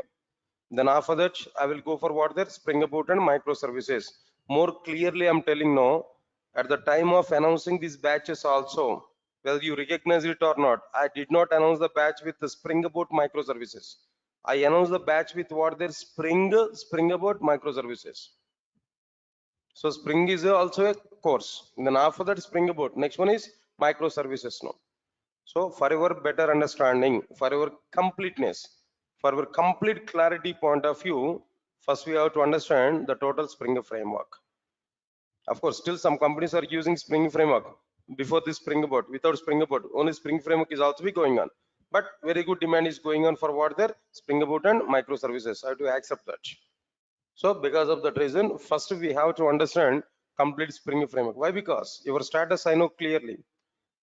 Then after that, I will go for what there Spring Boot and microservices. More clearly, I'm telling now, at the time of announcing these batches also, whether you recognize it or not, I did not announce the batch with the Spring Boot microservices. I announced the batch with what there Spring Boot microservices. So Spring is also a course. Then after that, Spring Boot. Next one is microservices now. So for your better understanding, for your completeness, for our complete clarity point of view, first we have to understand the total Spring framework. Of course, still some companies are using Spring framework before this Spring Boot. Without Spring Boot, only Spring framework is also be going on. But very good demand is going on for what there Spring Boot and microservices. I have to accept that. So because of that reason, first we have to understand complete Spring framework. Why? Because your status I know clearly.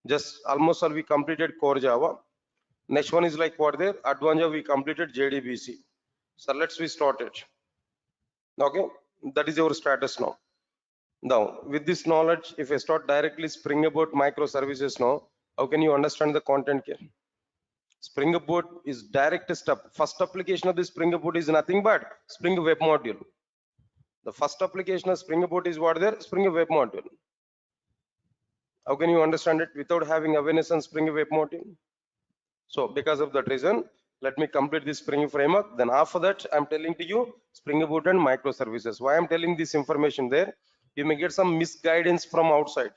Just almost all we completed core Java. Next one is like what there advanced Java we completed JDBC. So let's we start it. Okay, that is your status now. Now with this knowledge, if I start directly Spring Boot microservices now, how can you understand the content here? Spring Boot is direct step. First application of the Spring Boot is nothing but Spring Web Module. The first application of Spring Boot is what there Spring Web Module. How can you understand it without having awareness on Spring Web Module? So because of that reason, let me complete this Spring framework. Then after that, I'm telling to you Spring Boot and microservices. Why I'm telling this information there? You may get some misguidance from outside.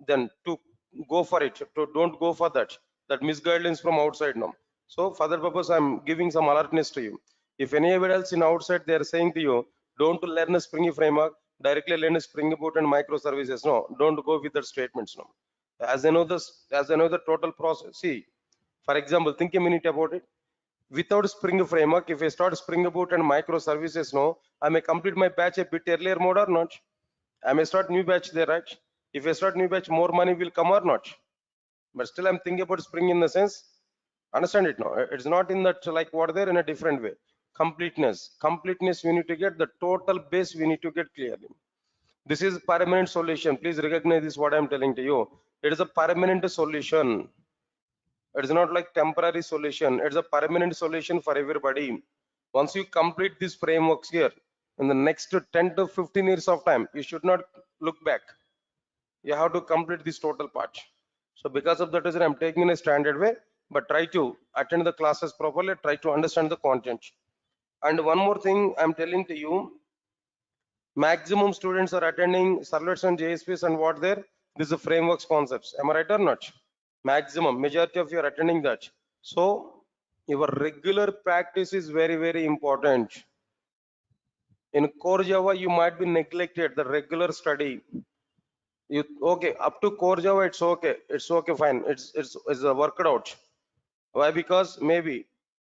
Then to go for it, to don't go for that. That misguidance from outside now. So for that purpose, I'm giving some alertness to you. If anybody else in outside they are saying to you, don't learn a Spring framework, directly learn a Spring Boot and microservices. No, don't go with that statements. No. As I know the total process. See, for example, think a minute about it. Without Spring framework, if I start Spring Boot and microservices, no, I may complete my batch a bit earlier mode or not. I may start new batch there, right? If I start new batch, more money will come or not. But still, I'm thinking about Spring in the sense, understand it now. It's not in that like what there in a different way. Completeness, we need to get the total base. We need to get clearly. This is permanent solution. Please recognize this. What I'm telling to you. It is a permanent solution. It is not like temporary solution. It's a permanent solution for everybody. Once you complete these frameworks here, in the next 10 to 15 years of time, you should not look back. You have to complete this total part. So because of that reason, I'm taking in a standard way, but try to attend the classes properly, try to understand the content. And one more thing I'm telling to you, maximum students are attending servlets and JSPs and what there, this is a frameworks concepts. Am I right or not? Maximum, majority of you are attending that. So your regular practice is very, very important. In core Java, you might be neglected the regular study. You okay up to core Java, it's okay, fine. It's worked out. Why? Because maybe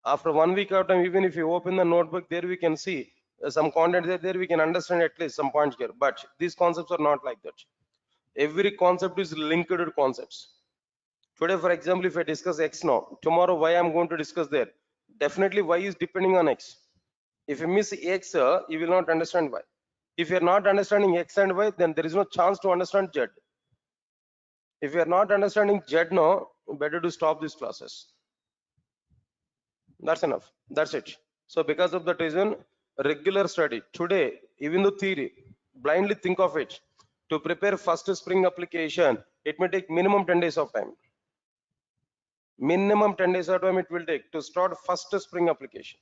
after 1 week of time, even if you open the notebook, there we can see some content there we can understand at least some points here. But these concepts are not like that. Every concept is linked to concepts. Today, for example, if I discuss X now, tomorrow Y I'm going to discuss there. Definitely Y is depending on X. If you miss X, you will not understand Y. If you are not understanding X and Y, then there is no chance to understand Z. If you are not understanding Z now, better to stop these classes. That's enough. That's it. So because of that reason, regular study. Today, even the theory, blindly think of it. To prepare first spring application, it may take minimum 10 days of time. Minimum 10 days of time it will take to start first spring application.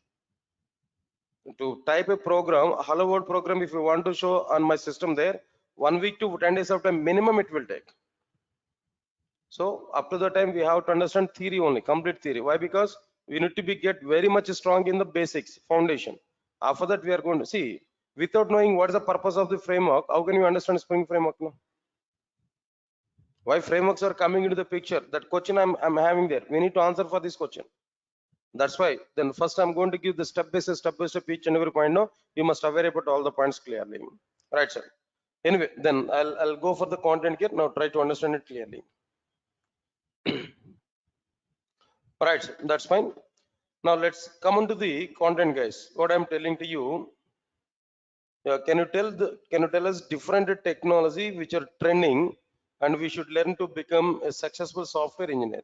To type a program, a hello world program, if you want to show on my system there, 1 week to 10 days of time minimum it will take. So up to the time we have to understand theory only, complete theory. Why? Because we need to be get very much strong in the basics, foundation. After that we are going to see, without knowing what is the purpose of the framework, how can you understand Spring framework now? Why frameworks are coming into the picture? That question I'm having there. We need to answer for this question. That's why then first I'm going to give the step by step each and every point. Now you must aware about all the points clearly. Right, sir. Anyway, then I'll go for the content here. Now try to understand it clearly. Right, sir. That's fine. Now let's come on to the content, guys. What I'm telling to you, can you tell us different technology which are trending and we should learn to become a successful software engineer?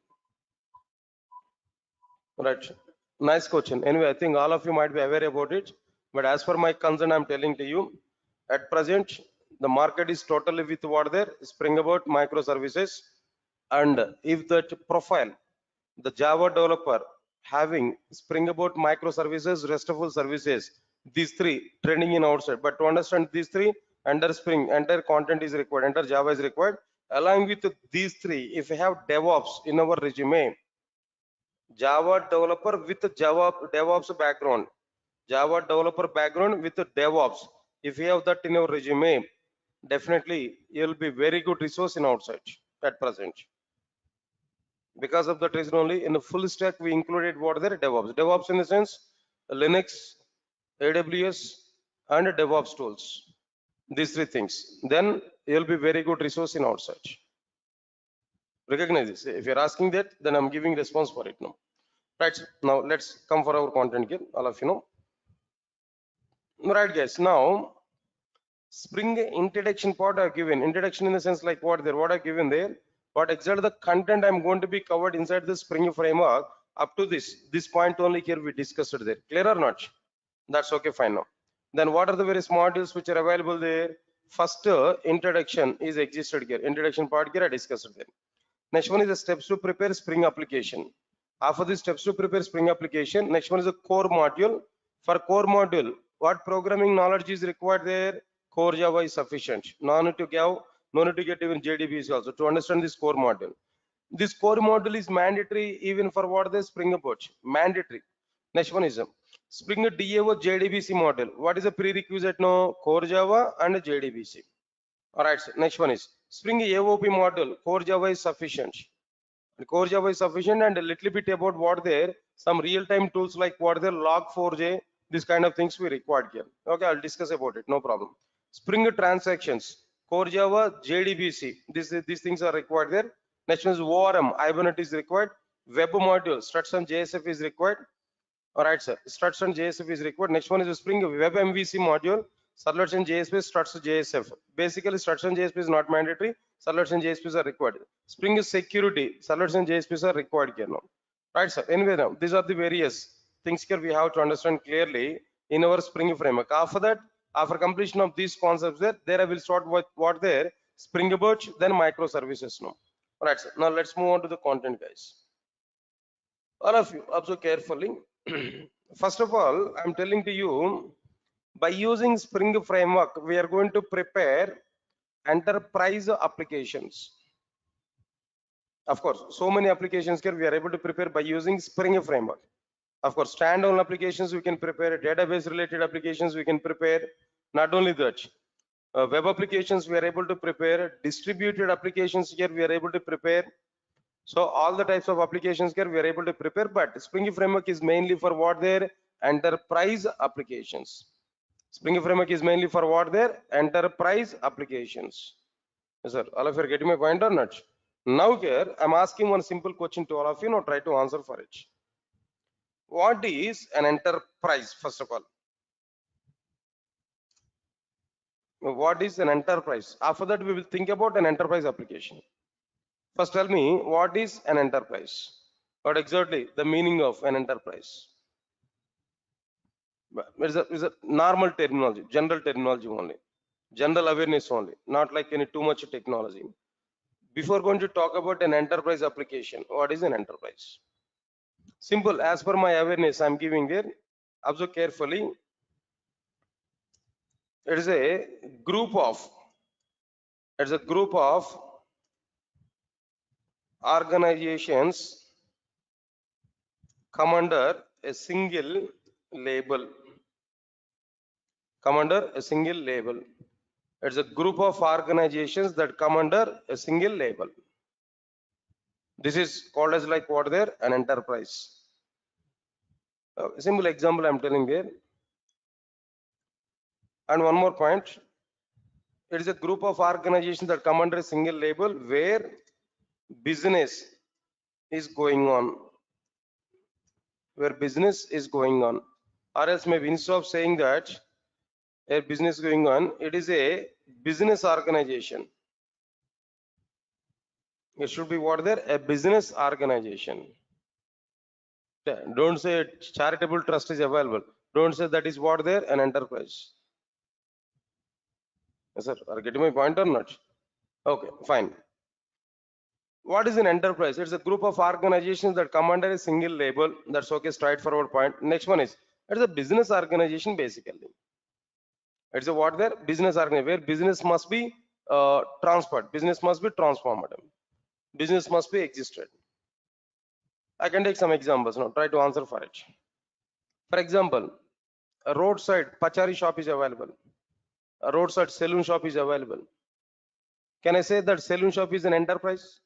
Right. Nice question. Anyway, I think all of you might be aware about it, but as per my concern, I'm telling to you, at present, the market is totally with what there, Spring Boot microservices, and if that profile, the Java developer having Spring Boot microservices, RESTful services, these three trending in outside. But to understand these three, under Spring, entire content is required, enter Java is required. Along with these three, if we have DevOps in our resume, Java developer with Java DevOps background, Java developer background with DevOps. If you have that in your resume, definitely you'll be very good resource in outside at present. Because of that reason only, in the full stack we included what there DevOps. DevOps in the sense Linux, AWS, and DevOps tools. These three things. Then you'll be very good resource in outside. Recognize this. If you're asking that, then I'm giving response for it now. Right, now let's come for our content here, all of you know. Right, guys, now Spring introduction part I've given. Introduction in the sense like what I've given there, what exactly the content I'm going to be covered inside the Spring framework. Up to this point only here we discussed it there. Clear or not? That's okay, fine now. Then what are the various modules which are available there? First introduction is existed here. Introduction part here I discussed it there. Next one is the steps to prepare Spring application. After the steps to prepare Spring application, next one is the core module. For core module, what programming knowledge is required there? Core Java is sufficient. No need to get even JDBC also to understand this core module. This core module is mandatory even for what the Spring approach. Mandatory. Next one is Spring DAO JDBC model. What is the prerequisite now? Core Java and JDBC. All right, so next one is Spring AOP model. Core Java is sufficient. Core Java is sufficient, and a little bit about what there, some real-time tools like what there, Log4j, this kind of things we required here. Okay, I'll discuss about it, no problem. Spring transactions, Core Java, JDBC, these things are required there. Next one is ORM, Hibernate is required. Web module, struts and JSF is required. All right, sir. Struts and JSF is required. Next one is a Spring Web MVC module. Servlets and JSP, struts JSF. Basically, struts and JSP is not mandatory. servlets and JSPs are required. Spring is security, servlets and JSPs are required here now. Right, sir. Anyway, now these are the various things here we have to understand clearly in our Spring framework. After that, after completion of these concepts there I will start with what there Spring Boot, then microservices now. All right, sir. Now let's move on to the content, guys. All of you observe carefully. First of all, I'm telling to you, by using Spring framework, we are going to prepare enterprise applications. Of course, so many applications here we are able to prepare by using Spring framework. Of course, standalone applications we can prepare, database related applications we can prepare. Not only that, web applications we are able to prepare, distributed applications here we are able to prepare. So all the types of applications here we are able to prepare, but Spring framework is mainly for what their enterprise applications. Spring framework is mainly for what their enterprise applications. Yes, sir. All of you are getting my point or not? Now here I'm asking one simple question to all of you. Now try to answer for it. What is an enterprise? First of all, what is an enterprise? After that we will think about an enterprise application. First tell me, what is an enterprise? What exactly the meaning of an enterprise? It's a normal terminology, general terminology only, general awareness only, not like any too much technology. Before going to talk about an enterprise application, what is an enterprise? Simple, as per my awareness I'm giving there. Observe carefully. It is a group of, it's a group of organizations come under a single label. Come under a single label. It's a group of organizations that come under a single label. This is called as like what there? An enterprise. A simple example I'm telling there. And one more point. It is a group of organizations that come under a single label where business is going on. Where business is going on. Or else maybe instead of saying that a business going on, it is a business organization. It should be what there? A business organization. Don't say charitable trust is available. Don't say that is what there? An enterprise. Yes, sir. Are you getting my point or not? Okay, fine. What is an enterprise? It's a group of organizations that come under a single label. That's okay, straightforward point. Next one is, it's a business organization basically. It's a what there? Business organization, where business must be transferred. Business must be transformed. Business must be existed. I can take some examples now. Try to answer for it. For example, a roadside pachari shop is available. A roadside saloon shop is available. Can I say that saloon shop is an enterprise?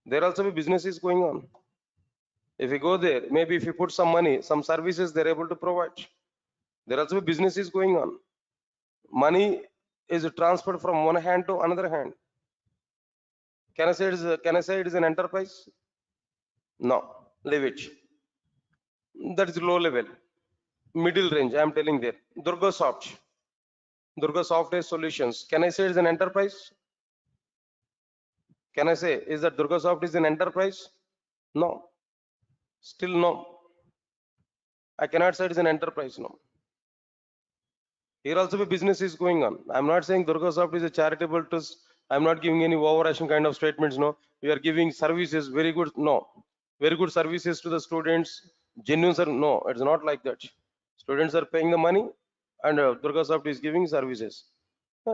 There also be businesses going on. If you go there, maybe if you put some money, some services they're able to provide. There also be businesses going on. Money is transferred from one hand to another hand. Can I say it is an enterprise? No, leave it. That is low level, middle range. I am telling there. Durga Software Solutions. Can I say it is an enterprise? Can I say is that Durga Soft is an enterprise? No. Still no. I cannot say it is an enterprise. No. Here also the business is going on. I'm not saying Durga Soft is a charitable trust. I'm not giving any overarching kind of statements. No. We are giving services, very good. No. Very good services to the students. Genuine sir. No, it's not like that. Students are paying the money and Durga Soft is giving services.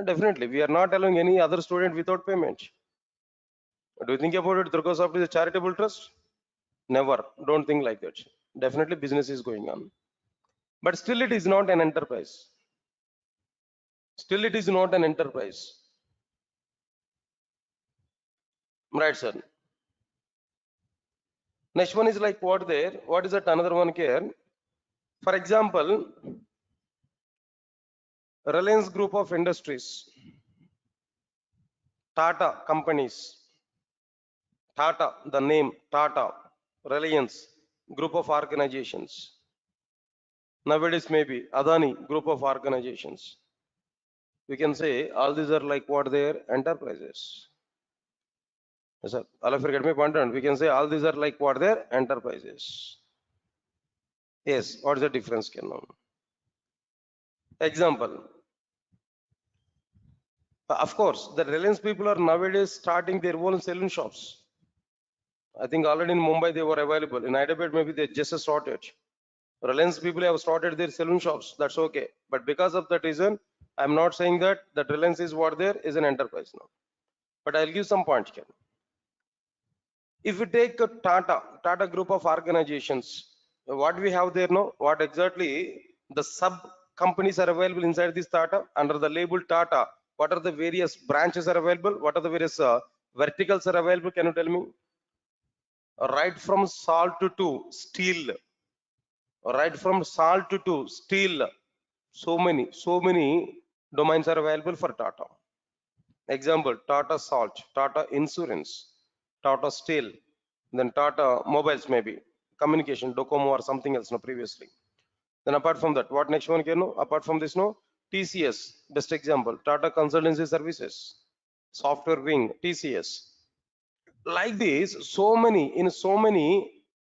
Definitely, we are not allowing any other student without payment. Do you think about it? Durga Soft is a charitable trust? Never. Don't think like that. Definitely, business is going on. But still, it is not an enterprise. Still, it is not an enterprise. Right, sir. Next one is like what there? What is that another one here? For example, Reliance Group of Industries, Tata companies, Tata, the name Tata, Reliance Group of organizations. Nowadays maybe Adani Group of organizations. We can say all these are like what their enterprises. Yes, sir. All of you get my point? We can say all these are like what their enterprises. Yes, what is the difference? Example. Of course, the Reliance people are nowadays starting their own saloon shops. I think already in Mumbai they were available. In Hyderabad, maybe they just started. Reliance people have started their saloon shops. That's okay. But because of that reason, I'm not saying that Reliance is what there is an enterprise now. But I'll give some points here. If we take a Tata group of organizations, what we have there now, what exactly the sub companies are available inside this Tata under the label Tata, what are the various branches are available, what are the various verticals are available, can you tell me? Right from salt to steel, right from salt to steel, so many domains are available for Tata. Example, Tata Salt, Tata Insurance, Tata Steel, then Tata Mobiles maybe, communication, Docomo or something else no previously. Then apart from that, what next one can know? Apart from this, no, TCS, best example, Tata Consultancy Services, Software Wing, TCS. Like this, so many,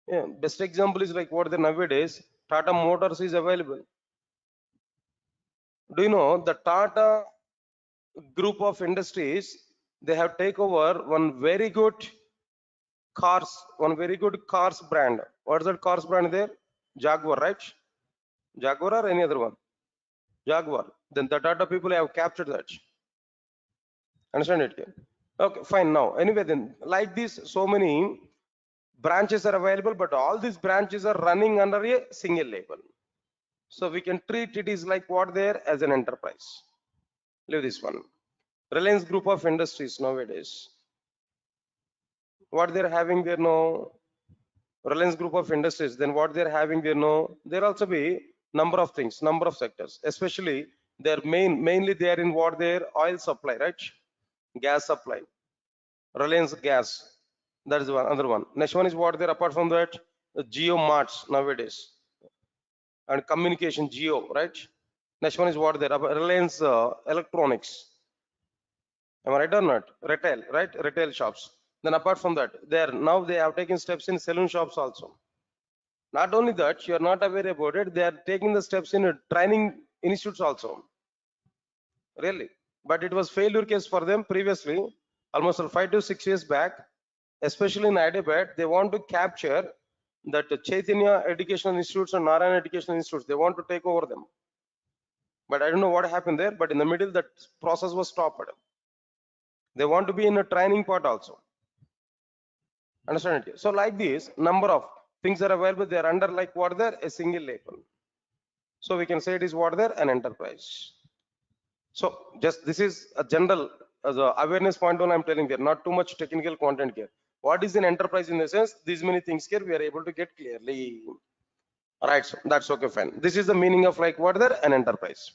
yeah, best example is like what the nowadays, Tata Motors is available. Do you know the Tata group of industries, they have taken over one very good cars brand. What is that cars brand there? Jaguar, right? Jaguar or any other one? Jaguar. Then the Tata people have captured that. Understand it here? Okay, fine. Now, anyway, then like this, so many branches are available, but all these branches are running under a single label. So we can treat it is like what there as an enterprise. Leave this one. Reliance group of industries nowadays. What they're having there no Reliance group of industries, then what they're having there no there also be number of things, number of sectors, especially they're mainly they are in what their oil supply, right? Gas supply, Reliance gas, that is one other one. Next one is what there apart from that, Geo marts nowadays and communication Geo, right? Next one is what there Reliance electronics. Am I right or not? Retail, right? Retail shops. Then apart from that, now they have taken steps in saloon shops also. Not only that, you are not aware about it, they are taking the steps in training institutes also. Really. But it was failure case for them previously, almost 5 to 6 years back, especially in Hyderabad, they want to capture that Chaitanya Educational Institutes and Narayana Educational Institutes, they want to take over them. But I don't know what happened there, but in the middle, that process was stopped. They want to be in a training part also. Understand it? So like this, number of things are available. They are under like what there a single label. So we can say it is what there an enterprise. So just this is a general as a awareness point on I'm telling there, not too much technical content here. What is an enterprise in the sense? These many things here we are able to get clearly. Right, so that's okay, fine. This is the meaning of like what there an enterprise.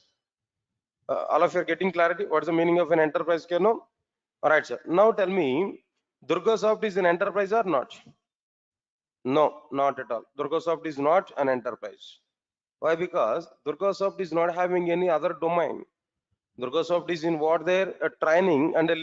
All of you are getting clarity. What is the meaning of an enterprise? Can know? All right, sir. Now tell me, Durga Soft is an enterprise or not? No, not at all. Durga Soft is not an enterprise. Why? Because Durga Soft is not having any other domain. Durga Soft is in what there a training and a